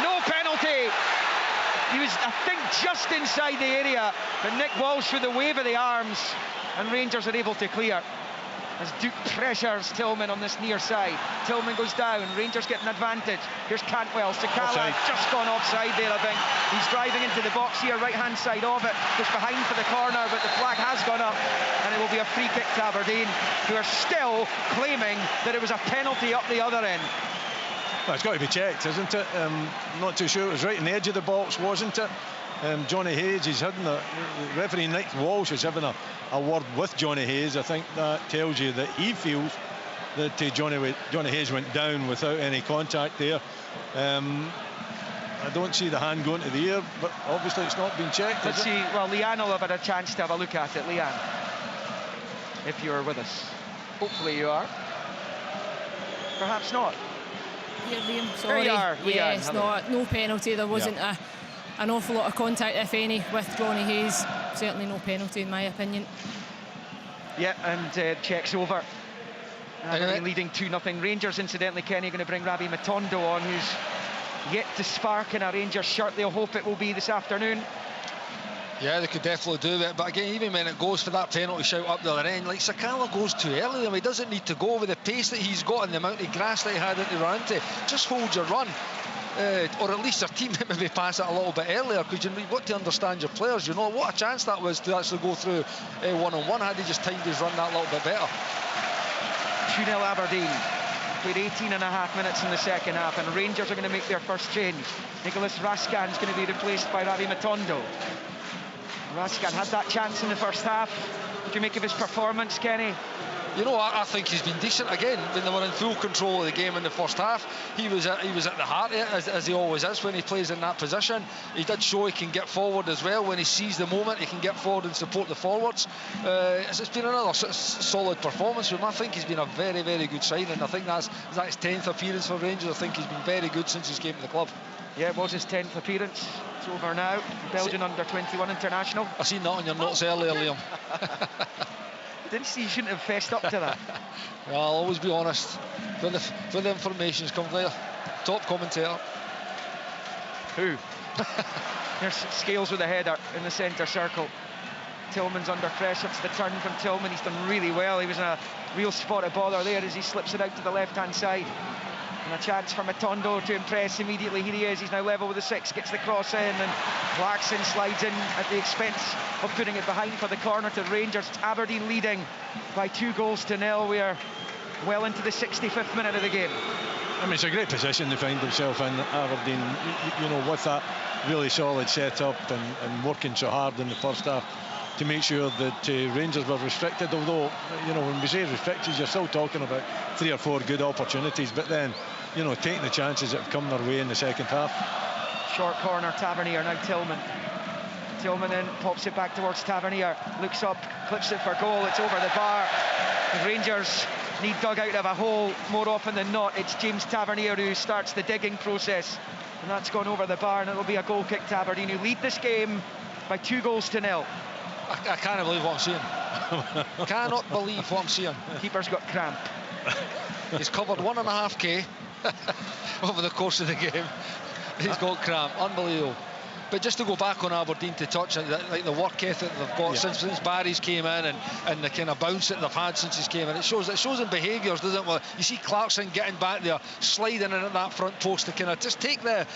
No penalty. He was, I think, just inside the area, but Nick Walsh with a wave of the arms, and Rangers are able to clear. As Duke pressures Tillman on this near side. Tillman goes down, Rangers get an advantage. Here's Cantwell, Sakala just gone offside there, I think. He's driving into the box here, right-hand side of it. Goes behind for the corner, but the flag has gone up, and it will be a free kick to Aberdeen, who are still claiming that it was a penalty up the other end. Well, it's got to be checked, isn't it? Not too sure. It was right in the edge of the box, wasn't it? Johnny Hayes, he's having the referee Nick Walsh is having a word with Johnny Hayes. I think that tells you that he feels that Johnny Hayes went down without any contact there. I don't see the hand going to the ear, but obviously it's not been checked. Let's see. Well, Leanne will have had a chance to have a look at it. Leanne, if you're with us, hopefully you are. Perhaps not. Yeah, Liam, sorry. There you are, Leanne. Yeah, it's not, no penalty. There wasn't an awful lot of contact, if any, with Johnny Hayes. Certainly no penalty, in my opinion. Yeah, and checks over. Aberdeen leading 2-0. Rangers, incidentally, Kenny, going to bring Ravi Matondo on, who's yet to spark in a Rangers shirt. They'll hope it will be this afternoon. Yeah, they could definitely do that, but again, even when it goes for that penalty shout up the other end, like Sakala goes too early. He doesn't need to go with the pace that he's got and the amount of grass that he had to run into. Just hold your run, or at least your team maybe pass it a little bit earlier, because you've got to understand your players. You know what a chance that was to actually go through one-on-one had he just timed his run that little bit better. 2-0 Aberdeen. Played 18 and a half minutes in the second half, and Rangers are going to make their first change. Nicholas Raskan is going to be replaced by Ravi Matondo. Raskan had that chance in the first half. What do you make of his performance, Kenny? You know, I think he's been decent again. When they were in full control of the game in the first half, he was at the heart of it, as he always is when he plays in that position. He did show he can get forward as well. When he sees the moment, he can get forward and support the forwards. It's been another solid performance for him. I think he's been a very, very good signing. I think that's his 10th appearance for Rangers. I think he's been very good since he came to the club. Yeah, it was his 10th appearance. It's over now. Belgian under-21 international. I seen that on your notes earlier, Liam. Didn't see you shouldn't have fessed up to that. Well, I'll always be honest. When the information's come there. Top commentator. Who? There's Scales with a header in the centre circle. Tillman's under pressure. It's the turn from Tillman. He's done really well. He was in a real spot of bother there as he slips it out to the left-hand side. And a chance for Matondo to impress immediately. Here he is. He's now level with the 6. Gets the cross in, and Clarkson slides in at the expense of putting it behind for the corner to Rangers. Aberdeen leading by 2-0. We are well into the 65th minute of the game. I mean, it's a great position to find himself in, Aberdeen. You know, with that really solid setup and working so hard in the first half to make sure that Rangers were restricted. Although, you know, when we say restricted, you're still talking about 3 or 4 good opportunities. But then, you know, taking the chances that have come their way in the second half. Short corner, Tavernier, now Tillman. Tillman then pops it back towards Tavernier. Looks up, clips it for goal. It's over the bar. The Rangers need dug out of a hole more often than not. It's James Tavernier who starts the digging process. And that's gone over the bar, and it'll be a goal kick to Aberdeen, who lead this game by 2-0. I can't believe what I'm seeing. Cannot believe what I'm seeing. Keeper's got cramp. He's covered 1.5k over the course of the game. He's got cramp. Unbelievable. But just to go back on Aberdeen to touch like the work ethic they've got since Barry's came in, and the kind of bounce that they've had since he's came in, it shows in behaviours, doesn't it? You see Clarkson getting back there, sliding in at that front post to kind of just take the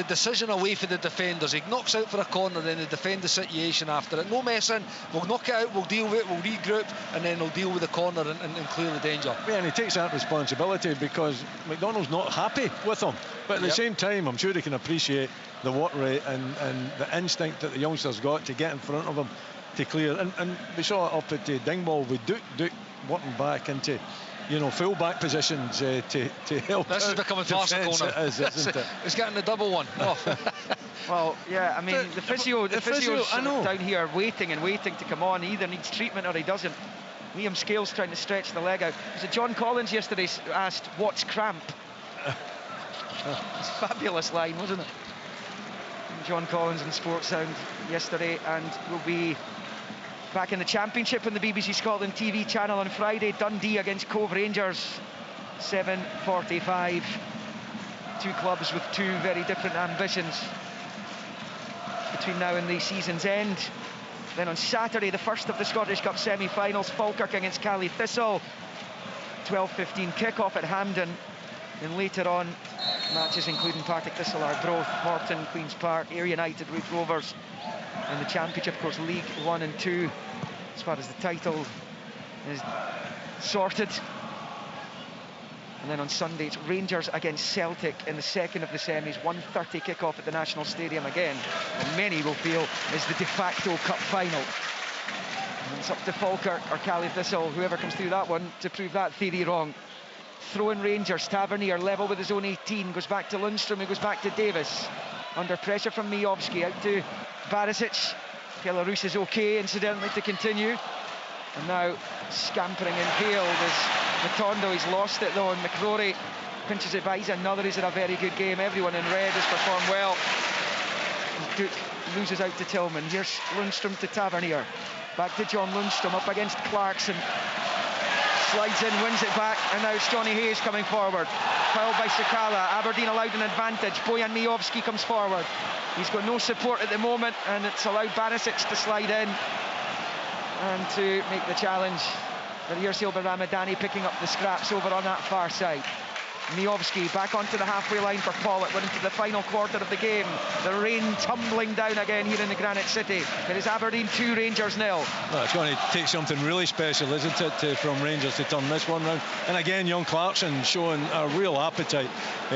decision away from the defenders. He knocks out for a corner, then they defend the situation after it. No messing. We'll knock it out. We'll deal with it. We'll regroup, and then we'll deal with the corner and clear the danger. Yeah, and he takes that responsibility because McDonald's not happy with him. But at the same time, I'm sure he can appreciate the work rate and the instinct that the youngsters got to get in front of him to clear. And we saw it up at Dingwall with Duke working back into, you know, full back positions to help. This is becoming farcical now. It's getting the double one. Oh. Well, yeah, I mean, the physio's down here waiting to come on. He either needs treatment or he doesn't. Liam Scales trying to stretch the leg out. Was it John Collins yesterday asked, "What's cramp?" It's a fabulous line, wasn't it? John Collins in Sports Sound yesterday, and we'll be back in the Championship on the BBC Scotland TV channel on Friday. Dundee against Cove Rangers, 7:45. Two clubs with two very different ambitions between now and the season's end. Then on Saturday, the first of the Scottish Cup semi-finals, Falkirk against Cali Thistle, 12:15 kick-off at Hampden. And later on, matches including Partick Thistle, Arbroath, Morton, Queen's Park, Ayr United, Root Rovers, and the Championship, of course, League 1 and 2, as far as the title is sorted. And then on Sunday, it's Rangers against Celtic in the second of the semis, 1:30 kick-off at the National Stadium again. And many will feel is the de facto cup final. And it's up to Falkirk or Cali Thistle, whoever comes through that one, to prove that theory wrong. Throwing Rangers, Tavernier level with his own 18, goes back to Lundstrom, who goes back to Davis. Under pressure from Mijovski, out to Barisic. Belarus is okay, incidentally, to continue. And now scampering impaled is Matondo. He's lost it though, and McCrory pinches it back. He's another. He's had a very good game. Everyone in red has performed well. Duke loses out to Tillman. Here's Lundstrom to Tavernier. Back to John Lundstrom, up against Clarkson. Slides in, wins it back, and now it's Johnny Hayes coming forward. Fouled by Sakala. Aberdeen allowed an advantage. Bojan Mijovski comes forward. He's got no support at the moment, and it's allowed Barisic to slide in and to make the challenge. But here's Silva Ramadani picking up the scraps over on that far side. Mijovski back onto the halfway line for Pollock. We're into the final quarter of the game. The rain tumbling down again here in the Granite City. It is Aberdeen 2, Rangers 0. Well, it's going to take something really special, isn't it, from Rangers to turn this one round. And again, young Clarkson showing a real appetite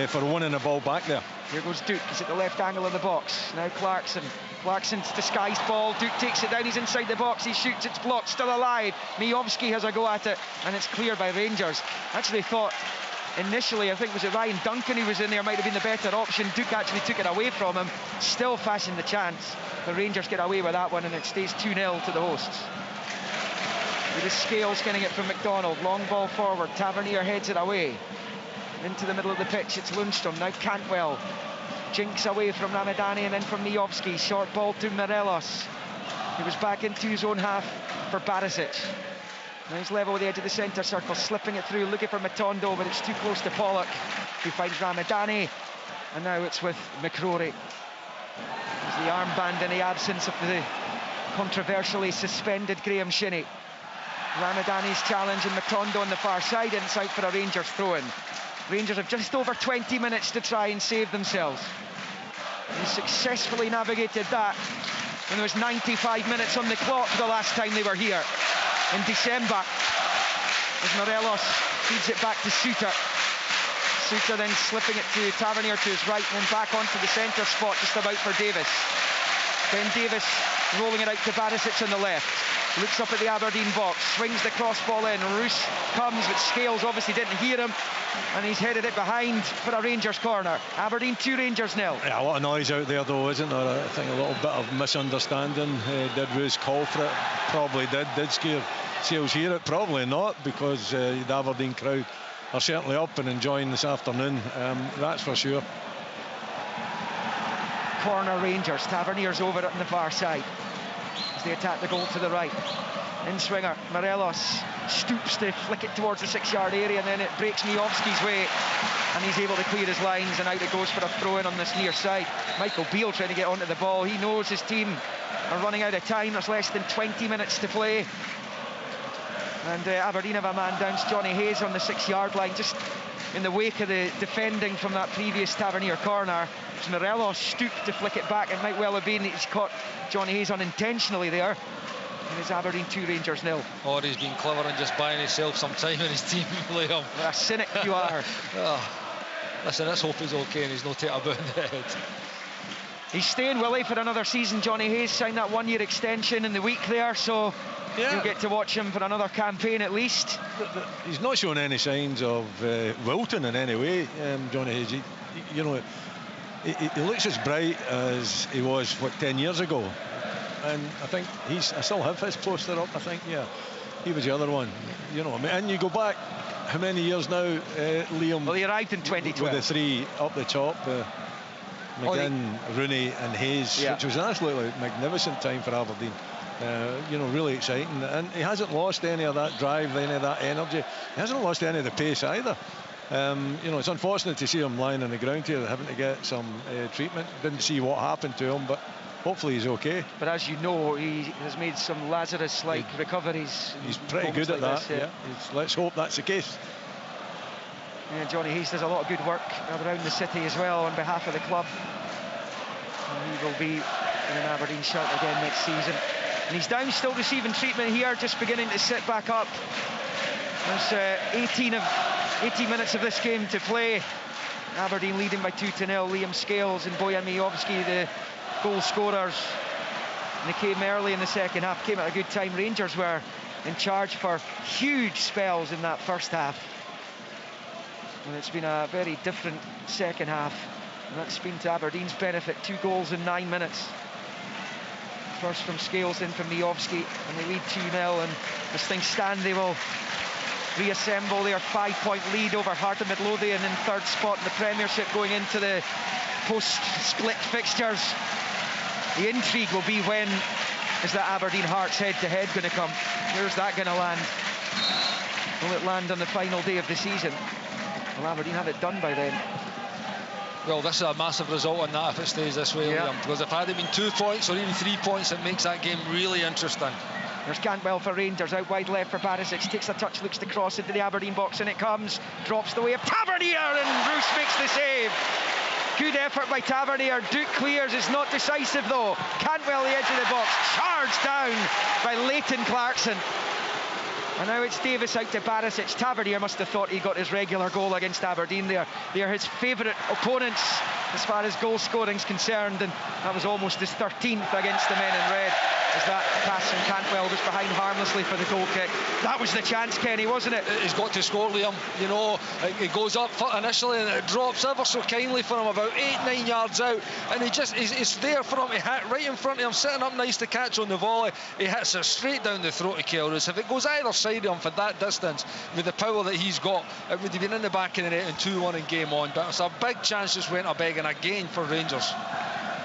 for winning the ball back there. Here goes Duke. He's at the left angle of the box. Now Clarkson. Clarkson's disguised ball. Duke takes it down. He's inside the box. He shoots. It's blocked. Still alive. Mijovski has a go at it, and it's cleared by Rangers. Actually thought initially, I think, was it Ryan Duncan who was in there, might have been the better option. Duke actually took it away from him. Still fashioned the chance. The Rangers get away with that one, and it stays 2-0 to the hosts. It is Scales getting it from McDonald. Long ball forward. Tavernier heads it away. Into the middle of the pitch, it's Lundstrom. Now Cantwell. Jinks away from Ramadani and then from Mijovski. Short ball to Morelos. He was back into his own half for Barisic. Now he's level with the edge of the centre circle, slipping it through, looking for Matondo, but it's too close to Pollock. He finds Ramadani, and now it's with McCrory. There's the armband in the absence of the controversially suspended Graham Shinney. Ramadani's challenge and Matondo on the far side, inside for a Rangers throw-in. Rangers have just over 20 minutes to try and save themselves. They successfully navigated that when there was 95 minutes on the clock the last time they were here in December. As Morelos feeds it back to Suter. Suter then slipping it to Tavernier to his right, and then back onto the centre spot just about for Davis. Ben Davis rolling it out to Barisic on the left. Looks up at the Aberdeen box, swings the cross ball in. Roos comes, but Scales obviously didn't hear him, and he's headed it behind for a Rangers corner. Aberdeen 2, Rangers 0. Yeah, a lot of noise out there though, isn't there? I think a little bit of misunderstanding. Did Roos call for it? Probably did. Did Scales hear it? Probably not, because the Aberdeen crowd are certainly up and enjoying this afternoon. That's for sure. Corner Rangers. Tavernier's over it on the far side as they attack the goal to the right. In swinger, Morelos stoops to flick it towards the 6-yard area, and then it breaks Mijovski's way, and he's able to clear his lines, and out it goes for a throw-in on this near side. Michael Beale trying to get onto the ball. He knows his team are running out of time. There's less than 20 minutes to play, and Aberdeen have a man down. It's Johnny Hayes on the 6-yard line, just in the wake of the defending from that previous Tavernier corner. Morelos stooped to flick it back. It might well have been that he's caught Johnny Hayes unintentionally there. And it's Aberdeen 2, Rangers 0. Or he's been clever and just buying himself some time in his team, Liam. What a cynic you are. Listen, let's hope he's okay and he's not taken about in the head. He's staying, will he, for another season? Johnny Hayes signed that 1-year extension in the week there, so yeah, you'll get to watch him for another campaign at least. He's not showing any signs of wilting in any way, Johnny Hayes. He looks as bright as he was, 10 years ago. And I think I still have his poster up, I think, yeah. He was the other one, and you go back, how many years now, Liam? Well, he arrived in 2012. With the three up the top, McGinn, Rooney and Hayes, which was an absolutely magnificent time for Aberdeen. Really exciting, and he hasn't lost any of that drive, any of that energy. He hasn't lost any of the pace either. It's unfortunate to see him lying on the ground here, having to get some treatment. Didn't see what happened to him, but hopefully he's okay. But as you know, he has made some Lazarus-like recoveries. He's pretty good at that. Yeah. Let's hope that's the case. Yeah, Johnny Hayes does a lot of good work around the city as well on behalf of the club. And he will be in an Aberdeen shirt again next season. And he's down, still receiving treatment here, just beginning to sit back up. There's 18 minutes of this game to play. Aberdeen leading by 2-0. Liam Scales and Bojan Mijovski, the goal scorers. And they came early in the second half, came at a good time. Rangers were in charge for huge spells in that first half. And it's been a very different second half. And that's been to Aberdeen's benefit. 2 goals in 9 minutes. First from Scales, then from Mijovski, and they lead 2-0. And as things stand, they will reassemble their 5-point lead over Heart of Midlothian in 3rd spot in the Premiership going into the post-split fixtures. The intrigue will be when is that Aberdeen Hearts head-to-head going to come? Where's that going to land? Will it land on the final day of the season? Will Aberdeen have it done by then? Well, this is a massive result on that if it stays this way, Liam, because if it had been 2 points or even 3 points, it makes that game really interesting. There's Cantwell for Rangers, out wide left for Barisic, takes a touch, looks to cross into the Aberdeen box, and it comes, drops the way of Tavernier, and Bruce makes the save. Good effort by Tavernier. Duke clears, it's not decisive though. Cantwell the edge of the box, charged down by Leighton Clarkson. And now it's Davis out to Barisic. Tavernier must have thought he got his regular goal against Aberdeen there. They are his favourite opponents as far as goal scoring's concerned, and that was almost his 13th against the men in red, as that pass from Cantwell was behind harmlessly for the goal kick. That was the chance, Kenny, wasn't it? He's got to score, Liam. You know, it goes up initially and it drops ever so kindly for him about 8-9 yards out, and he's there for him to hit right in front of him, sitting up nice to catch on the volley. He hits it straight down the throat of Kelrus. If it goes either side of him for that distance, with the power that he's got, it would have been in the back of the net and 2-1 in game on. But it's a big chance just went a begging again for Rangers.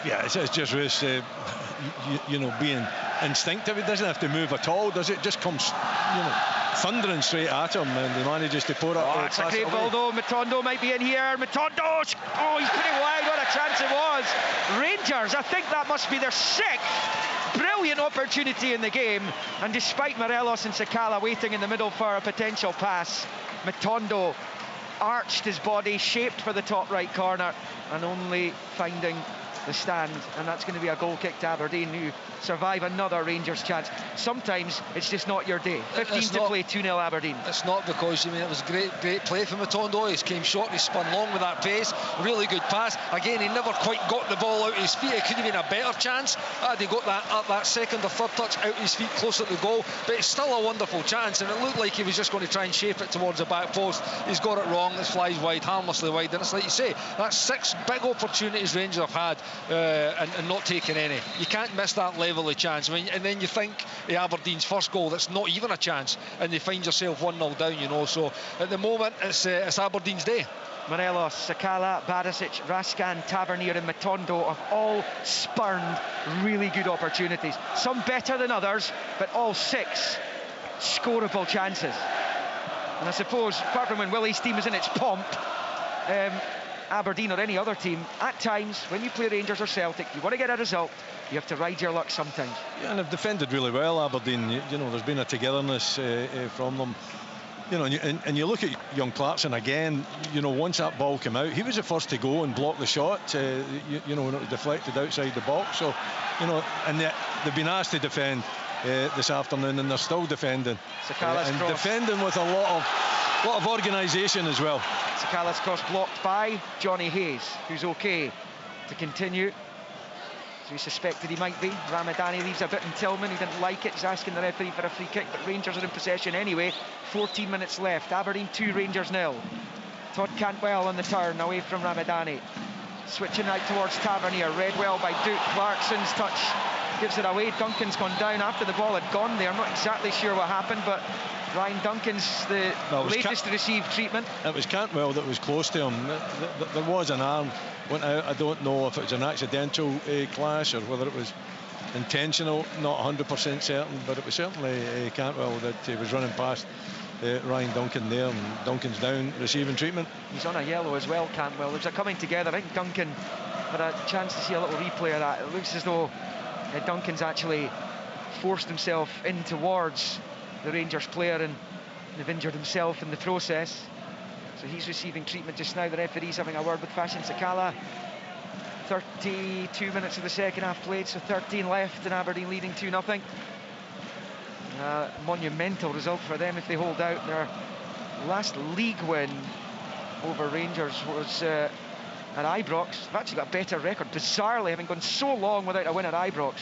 Yeah, it's just Roos, you know, being instinctive. He doesn't have to move at all, does it? Just comes, you know, thundering straight at him, and he manages to pour it. Oh, it's a great ball though. Matondo might be in here. Matondo! Oh, he's put it wide. What a chance it was. Rangers, I think that must be their 6th brilliant opportunity in the game, and despite Morelos and Sakala waiting in the middle for a potential pass, Matondo arched his body, shaped for the top right corner, and only finding the stand, and that's going to be a goal kick to Aberdeen, who survive another Rangers chance. Sometimes it's just not your day. 15 to play, 2-0 Aberdeen. It's not, because you mean it was great play from Matondo. He came short, he spun long with that pace, really good pass. Again, he never quite got the ball out of his feet. It could have been a better chance had he got that second or third touch out of his feet closer to the goal, but it's still a wonderful chance, and it looked like he was just going to try and shape it towards the back post. He's got it wrong. It flies wide, harmlessly wide, and it's like you say, that's 6 big opportunities Rangers have had and not taking any. You can't miss that level of chance. I mean, and then you think the Aberdeen's first goal, that's not even a chance, and you find yourself 1-0 down, you know. So at the moment it's Aberdeen's day. Morelos, Sakala, Barisic, Raskan, Tavernier and Matondo have all spurned really good opportunities, some better than others, but all 6 scoreable chances. And I suppose, apart from when Willie's team is in its pomp, Aberdeen or any other team, at times when you play Rangers or Celtic, you want to get a result, you have to ride your luck sometimes. Yeah, and they've defended really well, Aberdeen. You know, there's been a togetherness from them. You know, and you look at young Clarkson again. You know, once that ball came out, he was the first to go and block the shot. You know, when it was deflected outside the box. So, you know, and they've been asked to defend this afternoon, and they're still defending, and defending with a lot of organisation as well. Sakala's cross blocked by Johnny Hayes, who's okay to continue. So we suspected he might be. Ramadani leaves a bit in Tillman. He didn't like it. He's asking the referee for a free kick, but Rangers are in possession anyway. 14 minutes left. Aberdeen 2, Rangers 0. Todd Cantwell on the turn away from Ramadani. Switching out towards Tavernier. Read well by Duke. Clarkson's touch gives it away. Duncan's gone down after the ball had gone there. I'm not exactly sure what happened, but Ryan Duncan's the latest to receive treatment. It was Cantwell that was close to him. There was an arm went out. I don't know if it was an accidental clash or whether it was intentional. Not 100% certain, but it was certainly Cantwell that was running past Ryan Duncan there, and Duncan's down receiving treatment. He's on a yellow as well, Cantwell. There's a coming together. I think Duncan had a chance to see a little replay of that. It looks as though Duncan's actually forced himself in towards the Rangers player and have injured himself in the process. So he's receiving treatment just now. The referee's having a word with Fashion Sakala. 32 minutes of the second half played, so 13 left, and Aberdeen leading 2-0. Monumental result for them if they hold out. Their last league win over Rangers was at Ibrox. They've actually got a better record, bizarrely, having gone so long without a win at Ibrox.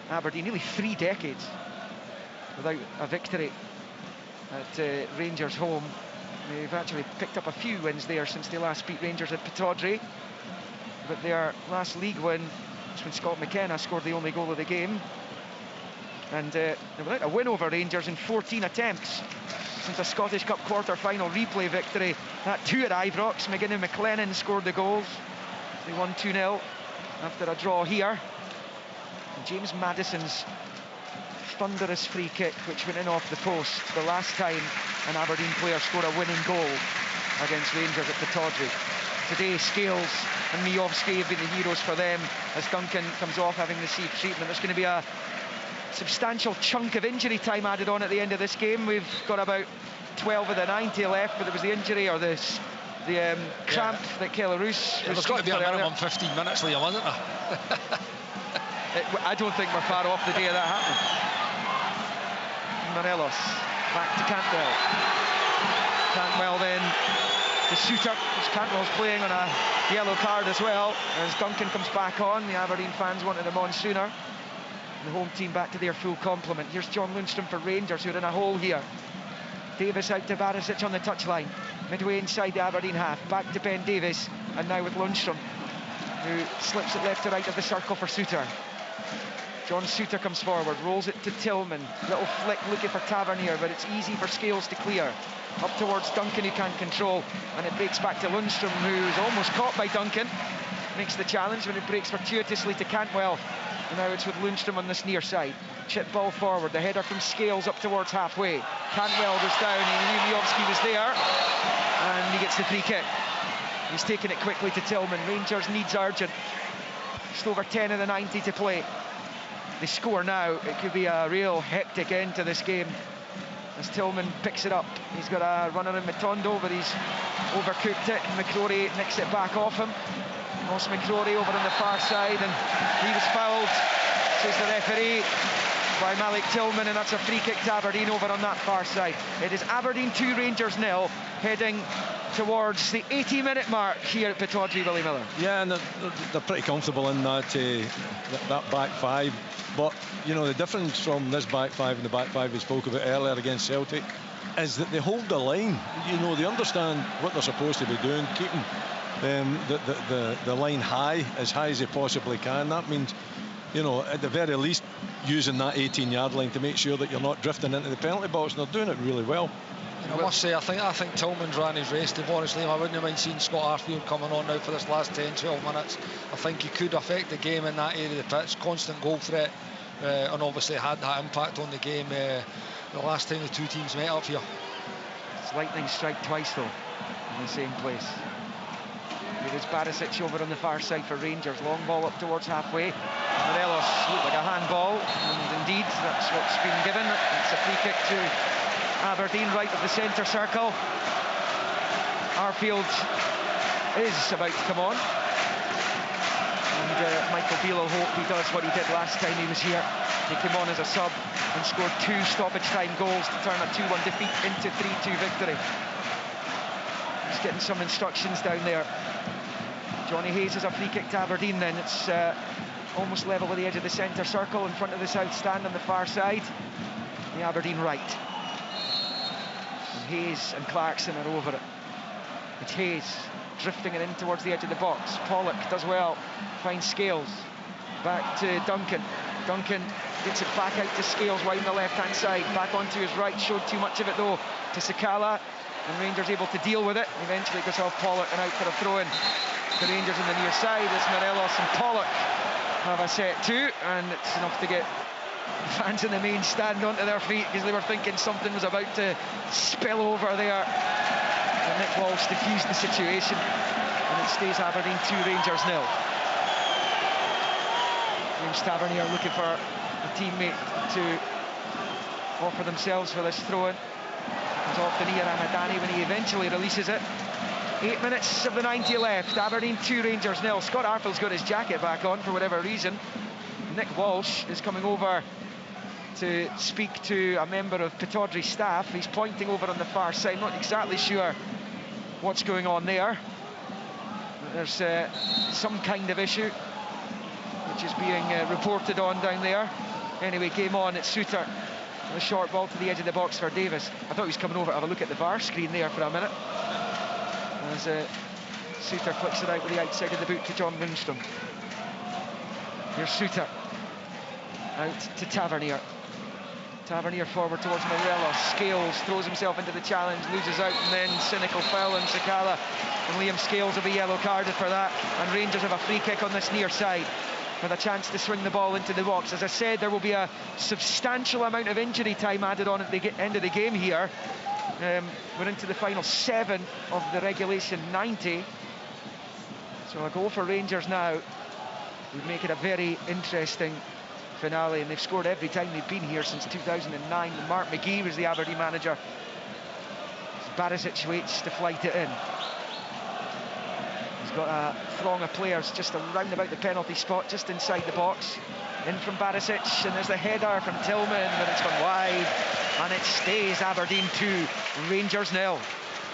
Aberdeen, nearly 3 decades without a victory at Rangers home. They've actually picked up a few wins there since they last beat Rangers at Pittodrie. But their last league win was when Scott McKenna scored the only goal of the game. And they're without a win over Rangers in 14 attempts since a Scottish Cup quarter-final replay victory. That 2 at Ibrox. McGinn and McLennan scored the goals. They won 2-0 after a draw here. And James Maddison's thunderous free kick which went in off the post the last time an Aberdeen player scored a winning goal against Rangers at Pittodrie. Today, Scales and Miovski have been the heroes for them as Duncan comes off having received treatment. There's going to be a substantial chunk of injury time added on at the end of this game. We've got about 12 of the 90 left, but there was the injury or the cramp that Kelarus... There's got to be a minimum 15 minutes, Liam, isn't there? I don't think we're far off the day of that happening. Morelos back to Cantwell. Cantwell then to Suter, because Cantwell's playing on a yellow card as well. As Duncan comes back on, the Aberdeen fans wanted him on sooner. The home team back to their full complement. Here's John Lundstrom for Rangers, who are in a hole here. Davis out to Barisic on the touchline. Midway inside the Aberdeen half. Back to Ben Davies, and now with Lundstrom, who slips it left to right of the circle for Suter. John Suter comes forward, rolls it to Tillman. Little flick looking for Tavernier, but it's easy for Scales to clear. Up towards Duncan, who can't control, and it breaks back to Lundstrom, who's almost caught by Duncan. Makes the challenge, but it breaks fortuitously to Cantwell. And now it's with Lundstrom on this near side. Chip ball forward, the header from Scales up towards halfway. Cantwell goes down, he knew Miovski was there, and he gets the free kick. He's taken it quickly to Tillman. Rangers needs urgent. Just over 10 of the 90 to play. They score now, it could be a real hectic end to this game as Tillman picks it up. He's got a runner in Matondo, but he's overcooked it. McCrory nicks it back off him. Ross McCrory over on the far side, and he was fouled, says the referee, by Malik Tillman, and that's a free kick to Aberdeen over on that far side. It is Aberdeen 2, Rangers 0, heading towards the 80-minute mark here at Pittodrie, Willie Miller. Yeah, and they're pretty comfortable in that back five. But, you know, the difference from this back five and the back five we spoke about earlier against Celtic is that they hold the line. You know, they understand what they're supposed to be doing, keeping the line high as they possibly can. That means, you know, at the very least, using that 18-yard line to make sure that you're not drifting into the penalty box, and they're doing it really well. I must say, I think Tillman's ran his race. To be honest, I wouldn't mind seeing Scott Arfield coming on now for this last 10-12 minutes. I think he could affect the game in that area of the pitch. Constant goal threat, and obviously had that impact on the game the last time the two teams met up here. It's lightning strike twice though in the same place. Here is Barisic over on the far side for Rangers. Long ball up towards halfway. Morelos looked like a handball, and indeed that's what's been given. It's a free kick to Aberdeen right of the centre circle. Arfield is about to come on, and Michael Beale will hope he does what he did last time he was here. He came on as a sub and scored 2 stoppage time goals to turn a 2-1 defeat into 3-2 victory. He's getting some instructions down there. Johnny Hayes has a free kick to Aberdeen then. It's almost level with the edge of the centre circle in front of the south stand on the far side. The Aberdeen right. And Hayes and Clarkson are over it. It's Hayes drifting it in towards the edge of the box. Pollock does well, finds Scales. Back to Duncan. Duncan gets it back out to Scales right on the left-hand side. Back onto his right, showed too much of it though to Sakala. And Rangers able to deal with it. Eventually goes off Pollock and out for a throw-in. The Rangers on the near side as Morelos and Pollock have a set two, and it's enough to get fans in the main stand onto their feet because they were thinking something was about to spill over there. And Nick Walsh diffused the situation, and it stays Aberdeen 2, Rangers 0. James Tavernier looking for a teammate to offer themselves for this throw-in. Comes off the knee of Ramadani when he eventually releases it. 8 minutes of the 90 left. Aberdeen 2, Rangers 0. Scott Arfield's got his jacket back on for whatever reason. Nick Walsh is coming over to speak to a member of Pittodrie staff. He's pointing over on the far side. Not exactly sure what's going on there. There's some kind of issue which is being reported on down there. Anyway, game on. It's Suter. A short ball to the edge of the box for Davis. I thought he was coming over to have a look at the VAR screen there for a minute. As Suter flicks it out with the outside of the boot to John Lundstrom. Here's Suter. Out to Tavernier. Tavernier forward towards Morelos. Scales throws himself into the challenge, loses out, and then cynical foul on Sakala. And Liam Scales will be yellow carded for that. And Rangers have a free kick on this near side. with a chance to swing the ball into the box. As I said, there will be a substantial amount of injury time added on at the end of the game here. We're into the final 7 of the regulation 90. So a goal for Rangers now would make it a very interesting finale, and they've scored every time they've been here since 2009. And Mark McGee was the Aberdeen manager. Barisic waits to flight it in. He's got a throng of players just around about the penalty spot, just inside the box. In from Barisic, and there's the header from Tillman, but it's gone wide, and it stays Aberdeen 2, Rangers 0.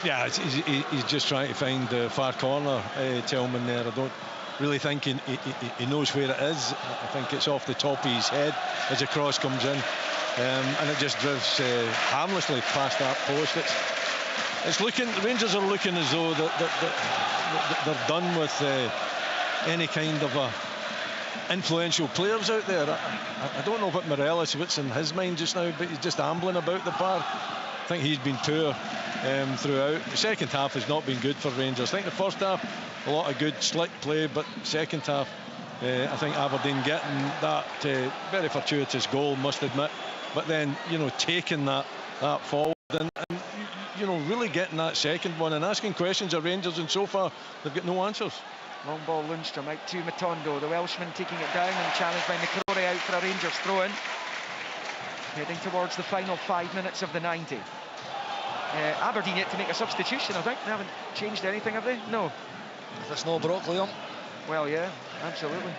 Yeah, he's just trying to find the far corner, Tillman there. I don't really think he knows where it is. I think it's off the top of his head as the cross comes in, and it just drifts harmlessly past that post. It's looking, Rangers are looking as though they're done with any kind of influential players out there. I don't know what Morelos, what's in his mind just now, but he's just ambling about the park. I think he's been poor throughout. The second half has not been good for Rangers. I think the first half, a lot of good slick play, but second half, I think Aberdeen getting that very fortuitous goal, must admit, but then, you know, taking that forward and you know, really getting that second one and asking questions of Rangers, and so far they've got no answers. Long ball, Lundstrom out to Matondo, the Welshman taking it down and challenged by McCrory out for a Rangers throw-in. Heading towards the final 5 minutes of the 90. Aberdeen yet to make a substitution, I think. They haven't changed anything, have they? No. If it's no Broccoli on. Well, yeah, absolutely.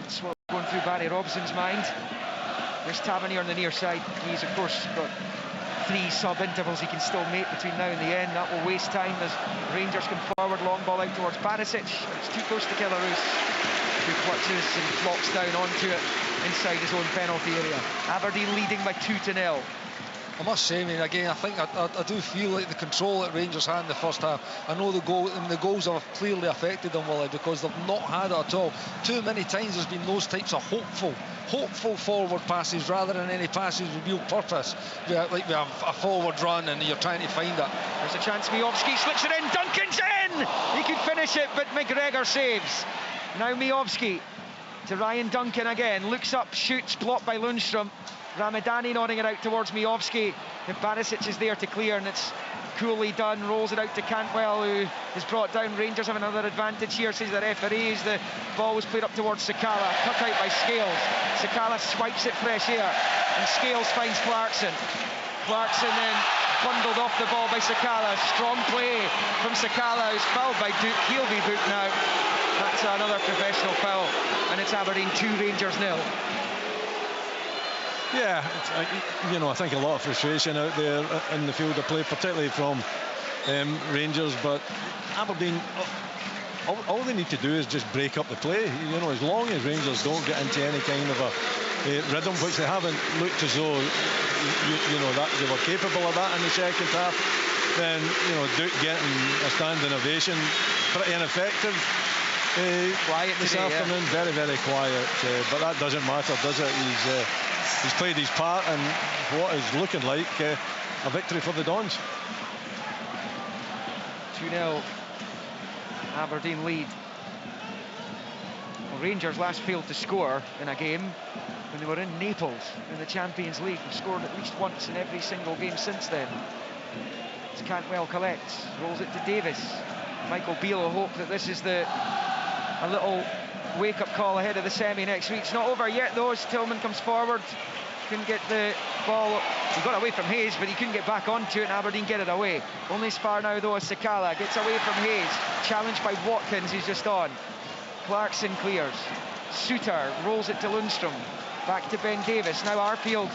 That's what's going through Barry Robson's mind. There's Tavernier on the near side. He's, of course, got 3 sub-intervals he can still make between now and the end. That will waste time as Rangers come forward. Long ball out towards Barisic. It's too close to Kelarus, who clutches and flops down onto it inside his own penalty area. Aberdeen leading by 2-0. I must say, I mean, again, I think I do feel like the control that Rangers had in the first half. I know the goals have clearly affected them, Willie, because they've not had it at all. Too many times there's been those types of hopeful forward passes rather than any passes with real purpose. Like we have a forward run and you're trying to find it. There's a chance. Miovski slips it in. Duncan's in. He could finish it, but McGregor saves. Now Miovski to Ryan Duncan again. Looks up, shoots, blocked by Lundstrom. Ramadani nodding it out towards Miovski. Barisic is there to clear, and it's coolly done. Rolls it out to Cantwell, who is brought down. Rangers have another advantage here, says the referee. As the ball was played up towards Sakala, cut out by Scales. Sakala swipes it fresh air, and Scales finds Clarkson. Clarkson then bundled off the ball by Sakala. Strong play from Sakala, who's fouled by Duke. He'll be booked now. That's another professional foul, and it's Aberdeen 2, Rangers 0. Yeah, you know, I think a lot of frustration out there in the field of play, particularly from Rangers, but Aberdeen, all they need to do is just break up the play. You know, as long as Rangers don't get into any kind of a rhythm, which they haven't looked as though, you know, that they were capable of that in the second half, then, you know, Duke getting a standing ovation, pretty ineffective. Quiet this today, afternoon, yeah. very quiet, but that doesn't matter, does it? He's played his part, and what is looking like a victory for the Dons. 2-0 Aberdeen lead. Well, Rangers last failed to score in a game when they were in Naples in the Champions League. They've scored at least once in every single game since then. As Cantwell collects, rolls it to Davis. Michael Beale will hope that this is a little wake-up call ahead of the semi next week. It's not over yet though, as Tillman comes forward. Couldn't get the ball. He got away from Hayes, but he couldn't get back onto it, and Aberdeen get it away. Only as far now though as Sakala gets away from Hayes. Challenged by Watkins, who's just on. Clarkson clears. Suter rolls it to Lundstrom. Back to Ben Davis. Now Arfield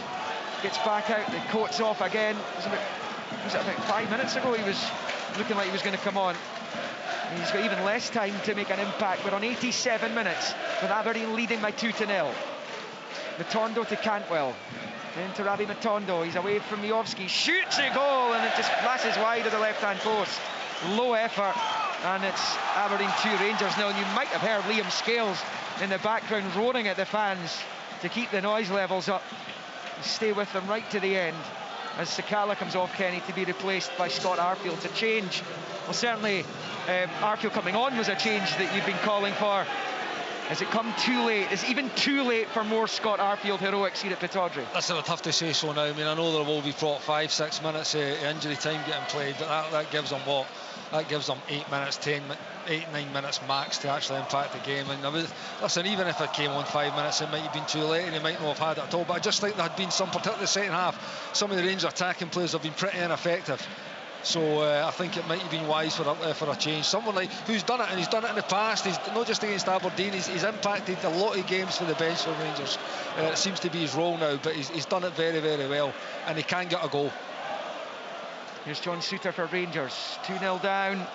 gets back out. The coat's off again. Was it about 5 minutes ago he was looking like he was going to come on? He's got even less time to make an impact. We're on 87 minutes with Aberdeen leading by 2-0. Matondo to Cantwell. Then to Ravi Matondo. He's away from Miovski. Shoots a goal, and it just flashes wide of the left-hand post. Low effort, and it's Aberdeen 2, Rangers 0. And you might have heard Liam Scales in the background roaring at the fans to keep the noise levels up. Stay with them right to the end, as Sakala comes off, Kenny, to be replaced by Scott Arfield. It's a change. Well, certainly Arfield coming on was a change that you've been calling for. Has it come too late? Is it even too late for more Scott Arfield heroics here at Pittodrie? Listen, I'd have to say so now. I mean, I know there will be 5-6 minutes injury time getting played, but that gives them what? That gives them 8 minutes, 8-9 minutes max to actually impact the game. And listen, even if it came on 5 minutes, it might have been too late and they might not have had it at all. But I just think there had been some, particularly the second half, some of the Rangers attacking players have been pretty ineffective. So I think it might have been wise for a change. Someone like who's done it, and he's done it in the past. He's not just against Aberdeen. He's impacted a lot of games for the bench for Rangers. It seems to be his role now, but he's done it very, very well, and he can get a goal. Here's John Souttar for Rangers. 2-0 down.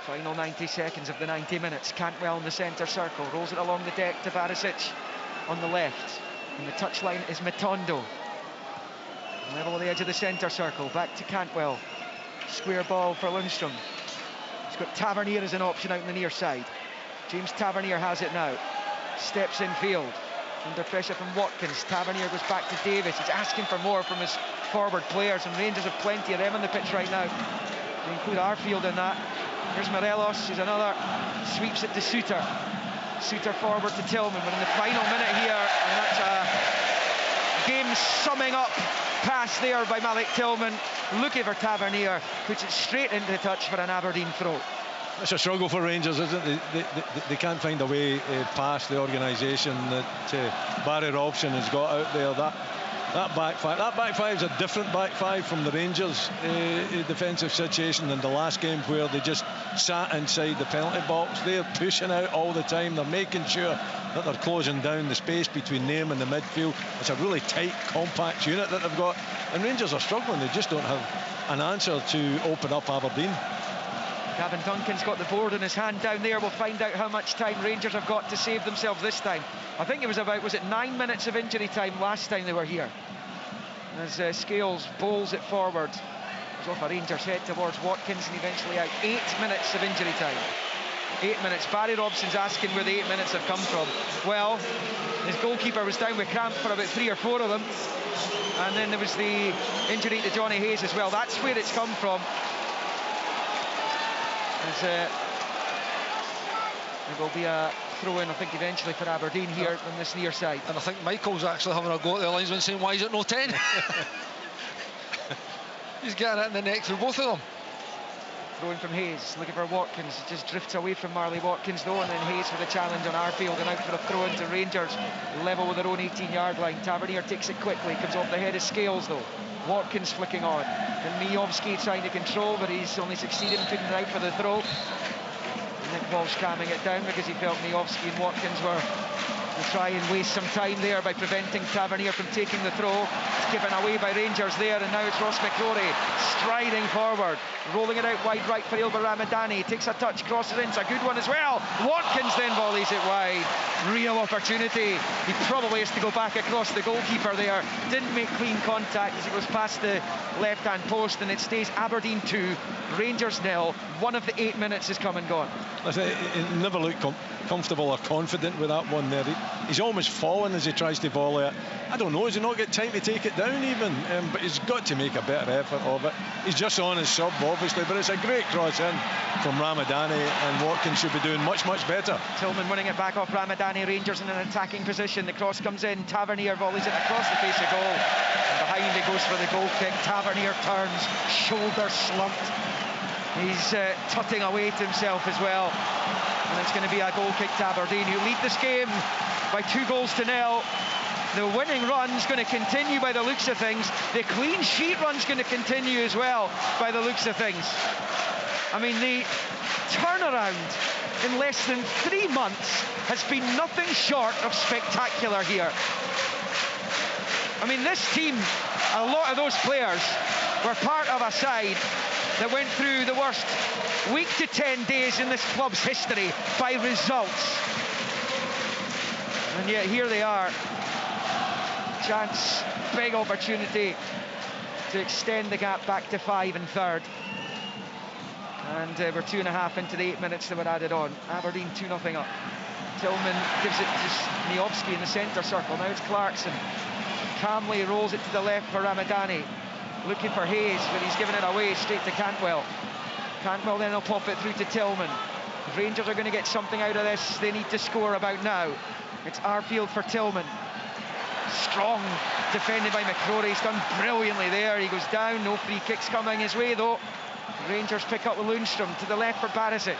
Final 90 seconds of the 90 minutes. Cantwell in the centre circle. Rolls it along the deck to Barisic on the left. And the touchline is Matondo. Level of the edge of the centre circle. Back to Cantwell. Square ball for Lundstrom. He's got Tavernier as an option out on the near side. James Tavernier has it now. Steps in field. Under pressure from Watkins. Tavernier goes back to Davis. He's asking for more from his forward players, and Rangers have plenty of them on the pitch right now. They include Arfield in that. Here's Morelos. He's another. Sweeps it to Souttar. Souttar forward to Tillman. We're in the final minute here, and that's a game summing up pass there by Malik Tillman. Looking for Tavernier. Puts it straight into the touch for an Aberdeen throw. It's a struggle for Rangers, isn't it? They can't find a way past the organisation that Barry Robson has got out there. That back five is a different back five from the Rangers defensive situation than the last game, where they just sat inside the penalty box. They're pushing out all the time. They're making sure that they're closing down the space between them and the midfield. It's a really tight, compact unit that they've got, and Rangers are struggling. They just don't have an answer to open up Aberdeen. Gavin Duncan's got the board in his hand down there. We'll find out how much time Rangers have got to save themselves this time. I think it was 9 minutes of injury time last time they were here. As Scales bowls it forward. It's off a Rangers head towards Watkins, and eventually out. 8 minutes of injury time. 8 minutes. Barry Robson's asking where the 8 minutes have come from. Well, his goalkeeper was down with cramp for about 3 or 4 of them. And then there was the injury to Johnny Hayes as well. That's where it's come from. There will be a throw-in, I think, eventually for Aberdeen here on this near side. And I think Michael's actually having a go at the linesman, saying, why is it no 10? He's getting it in the neck through both of them. Throwing from Hayes, looking for Watkins. It just drifts away from Marley Watkins though, and then Hayes for the challenge on Arfield, and out for a throw into Rangers, level with their own 18-yard line. Tavernier takes it quickly, comes off the head of Scales though. Watkins flicking on, and Miovski trying to control, but he's only succeeded in putting it out for the throw. Nick Walsh calming it down because he felt Miovski and Watkins were to try and waste some time there by preventing Tavernier from taking the throw. It's given away by Rangers there, and now it's Ross McCrory striding forward, rolling it out wide right for Ilber Ramadani. Takes a touch, crosses in, it's a good one as well. Watkins then volleys it wide. Real opportunity. He probably has to go back across the goalkeeper there. Didn't make clean contact as it goes past the left-hand post, and it stays Aberdeen 2, Rangers 0. One of the 8 minutes has come and gone. He never looked comfortable or confident with that one there. He's almost fallen as he tries to volley it. I don't know, has he not got time to take it down even? But he's got to make a better effort of it. He's just on his sub, obviously, but it's a great cross in from Ramadani, and Watkins should be doing much, much better. Tillman winning it back off Ramadani. Rangers in an attacking position. The cross comes in. Tavernier volleys it across the face of goal. And behind it goes for the goal kick. Tavernier turns, shoulder slumped. He's tutting away to himself as well. And it's going to be a goal kick to Aberdeen, who lead this game by 2-0. The winning run's going to continue by the looks of things. The clean sheet run's going to continue as well by the looks of things. I mean, the turnaround in less than 3 months has been nothing short of spectacular here. I mean, this team, a lot of those players were part of a side that went through the worst week to 10 days in this club's history by results. And yet here they are. Chance, big opportunity to extend the gap back to 5 and 3rd. And we're 2.5 into the 8 minutes that were added on. Aberdeen 2-0 up. Tillman gives it to Miovski in the centre circle. Now it's Clarkson. Calmly rolls it to the left for Ramadani. Looking for Hayes, but he's given it away straight to Cantwell. Cantwell then will pop it through to Tillman. If Rangers are going to get something out of this, they need to score about now. It's Arfield for Tillman. Strong defended by McCrory. He's done brilliantly there. He goes down. No free kicks coming his way though. Rangers pick up with Lundstrom to the left for Barisic.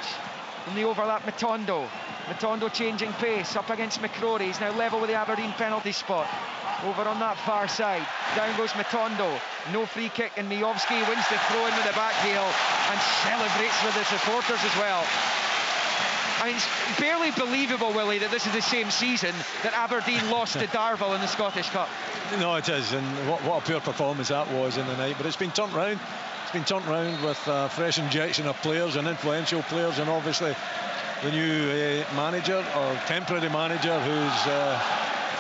In the overlap, Matondo. Matondo changing pace up against McCrory. He's now level with the Aberdeen penalty spot. Over on that far side. Down goes Matondo. No free kick, and Mijovski wins the throw-in with the back heel and celebrates with his supporters as well. I mean, it's barely believable, Willie, that this is the same season that Aberdeen lost to Darvel in the Scottish Cup. No, it is, and what a poor performance that was in the night. But it's been turned round. It's been turned round with a fresh injection of players and influential players, and obviously the new manager or temporary manager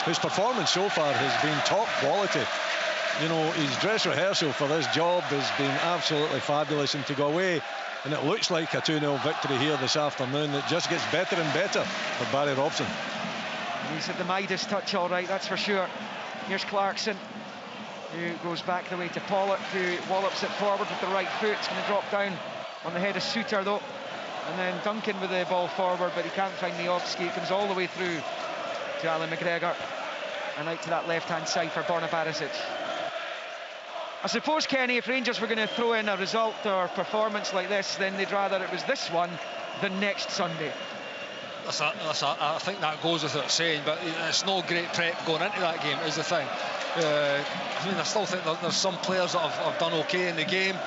whose performance so far has been top quality. You know, his dress rehearsal for this job has been absolutely fabulous, and to go away and it looks like a 2-0 victory here this afternoon. It just gets better and better for Barry Robson. He's at the Midas touch all right, that's for sure. Here's Clarkson, who goes back the way to Pollock, who wallops it forward with the right foot. It's going to drop down on the head of Suter though, and then Duncan with the ball forward, but he can't find Mijovski. It comes all the way through to Alan McGregor and out to that left-hand side for Borna Barisic. I suppose, Kenny, if Rangers were going to throw in a result or performance like this, then they'd rather it was this one than next Sunday. I think that goes without saying, but it's no great prep going into that game, is the thing. I mean, I still think there's some players that have done okay in the game,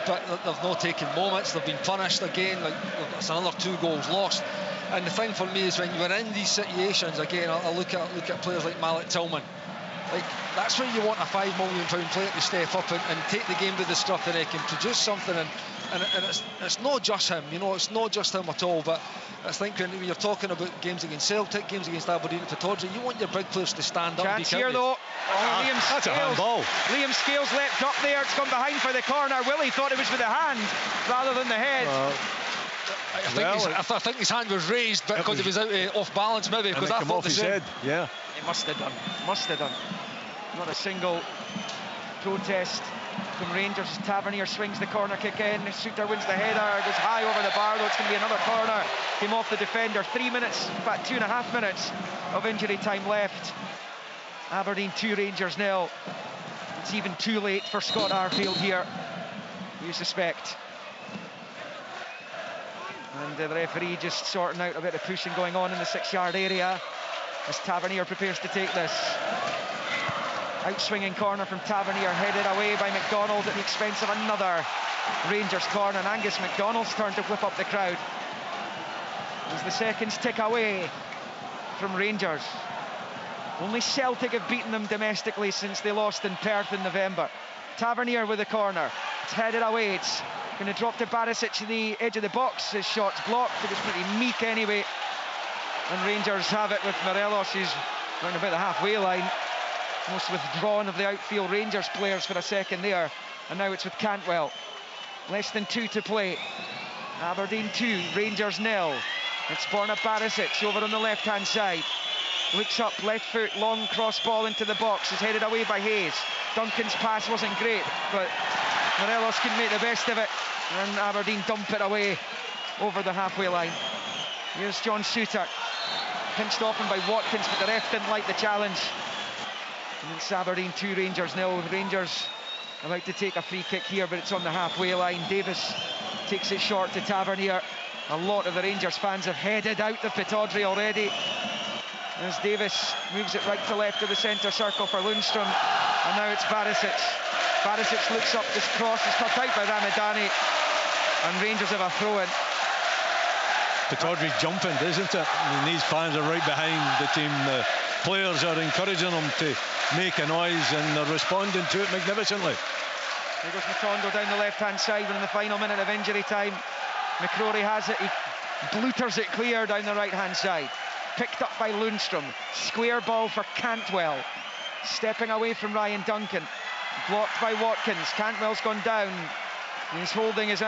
but they've not taken moments. They've been punished again. Like, it's another 2 goals lost. And the thing for me is when you're in these situations, again, I look at players like Mallet Tillman. Like, that's where you want a £5 million player to step up and take the game to the scruff of the neck and produce something. And it's not just him, you know, it's not just him at all. But I think when you're talking about games against Celtic, games against Aberdeen, Pittodrie, you want your big players to stand up. Chance here though. Liam That's Scales. a handball. Liam Scales leapt up there. It's gone behind for the corner. Willie thought it was with the hand rather than the head. I think his hand was raised, but because he was out off balance, maybe. Because I thought the same. Yeah. He must have done. Not a single protest from Rangers. Tavernier swings the corner kick in. Suter wins the header, goes high over the bar, though it's going to be another corner. Came off the defender. 3 minutes, in fact 2.5 minutes of injury time left. Aberdeen 2, Rangers 0. It's even too late for Scott Arfield here, you suspect. And the referee just sorting out a bit of pushing going on in the 6-yard area as Tavernier prepares to take this. Outswinging corner from Tavernier, headed away by McDonald at the expense of another Rangers corner, and Angus McDonald's turn to whip up the crowd as the seconds tick away from Rangers. Only Celtic have beaten them domestically since they lost in Perth in November. Tavernier with the corner, it's headed away, it's going to drop to Barisic to the edge of the box. His shot's blocked, it was pretty meek anyway, and Rangers have it with Morelos, who's around about the halfway line. Most withdrawn of the outfield Rangers players for a second there, and now it's with Cantwell. Less than 2 to play. Aberdeen 2, Rangers 0. It's Borna Barisic over on the left-hand side. Looks up, left foot, long cross ball into the box. Is headed away by Hayes. Duncan's pass wasn't great, but Morelos can make the best of it, and Aberdeen dump it away over the halfway line. Here's John Suter. Pinched off him by Watkins, but the ref didn't like the challenge. And it's Aberdeen 2, Rangers 0. Rangers about to take a free kick here, but it's on the halfway line. Davis takes it short to Tavernier. A lot of the Rangers fans have headed out of Pittodrie already, as Davis moves it right to left of the centre circle for Lundstrom. And now it's Barisic. Barisic looks up, this cross is cut out by Ramadani, and Rangers have a throw-in. Pittodrie's jumping, isn't it? I mean, these fans are right behind the team. The players are encouraging them to make a noise, and they're responding to it magnificently. There goes Matondo down the left-hand side in the final minute of injury time. McCrory has it, he blooters it clear down the right-hand side. Picked up by Lundstrom. Square ball for Cantwell. Stepping away from Ryan Duncan. Blocked by Watkins. Cantwell's gone down. He's holding his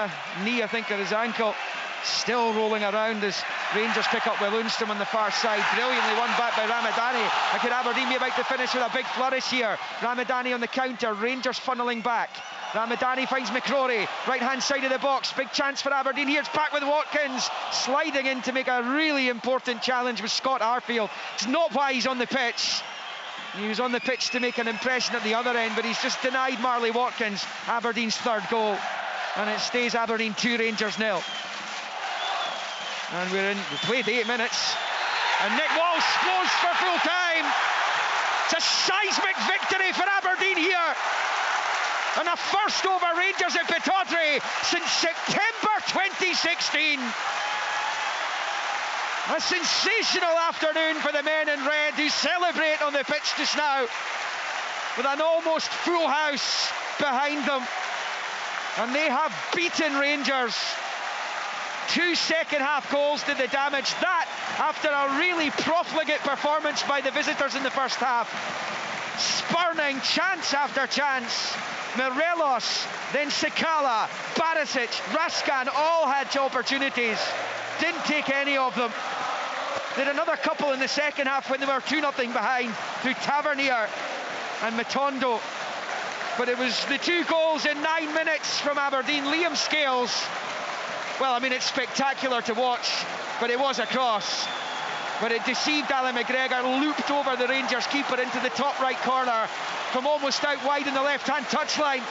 knee, I think, or his ankle. Still rolling around as Rangers pick up with Lundstrom on the far side. Brilliantly won back by Ramadani. I could Aberdeen be about to finish with a big flourish here. Ramadani on the counter, Rangers funneling back. Ramadani finds McCrory, right-hand side of the box. Big chance for Aberdeen here. It's back with Watkins, sliding in to make a really important challenge with Scott Arfield. It's not why he's on the pitch. He was on the pitch to make an impression at the other end, but he's just denied Marley Watkins Aberdeen's third goal. And it stays Aberdeen 2, Rangers 0. And we played 8 minutes. And Nick Walsh goes for full time. It's a seismic victory for Aberdeen here. And a first over Rangers at Pittodrie since September 2016. A sensational afternoon for the men in red, who celebrate on the pitch just now with an almost full house behind them. And they have beaten Rangers. 2 second-half goals did the damage. That after a really profligate performance by the visitors in the first half. Spurning chance after chance. Morelos, then Sakala, Barisic, Raskan all had opportunities. Didn't take any of them. Did another couple in the second half when they were 2-0 behind through Tavernier and Matondo. But it was the 2 goals in 9 minutes from Aberdeen. Liam Scales, well, I mean, it's spectacular to watch, but it was a cross. But it deceived Alan McGregor, looped over the Rangers keeper into the top right corner from almost out wide in the left-hand touchline.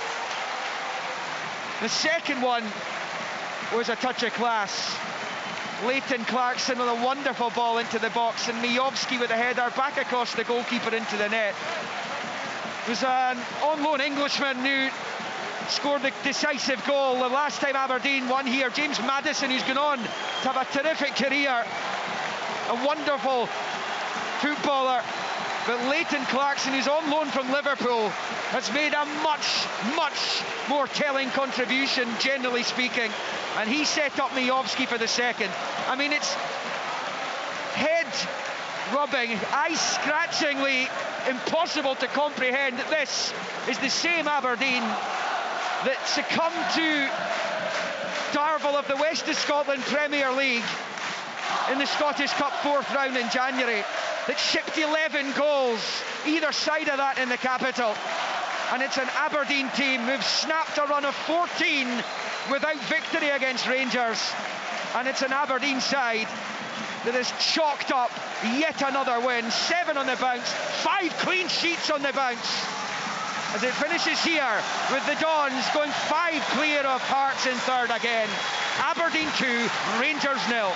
The second one was a touch of class. Leighton Clarkson with a wonderful ball into the box, and Mijovski with a header back across the goalkeeper into the net. It was an on-loan Englishman who scored the decisive goal the last time Aberdeen won here. James Maddison, who's gone on to have a terrific career, a wonderful footballer. But Leighton Clarkson, who's on loan from Liverpool, has made a much more telling contribution, generally speaking. And he set up Mijovski for the second. I mean, it's head-rubbing, eye-scratchingly impossible to comprehend that this is the same Aberdeen that succumbed to Darvel of the West of Scotland Premier League in the Scottish Cup 4th round in January, that shipped 11 goals either side of that in the capital. And it's an Aberdeen team who've snapped a run of 14 without victory against Rangers. And it's an Aberdeen side that has chalked up yet another win. 7 on the bounce, 5 clean sheets on the bounce. As it finishes here with the Dons going 5 clear of Hearts in third again. Aberdeen 2, Rangers 0.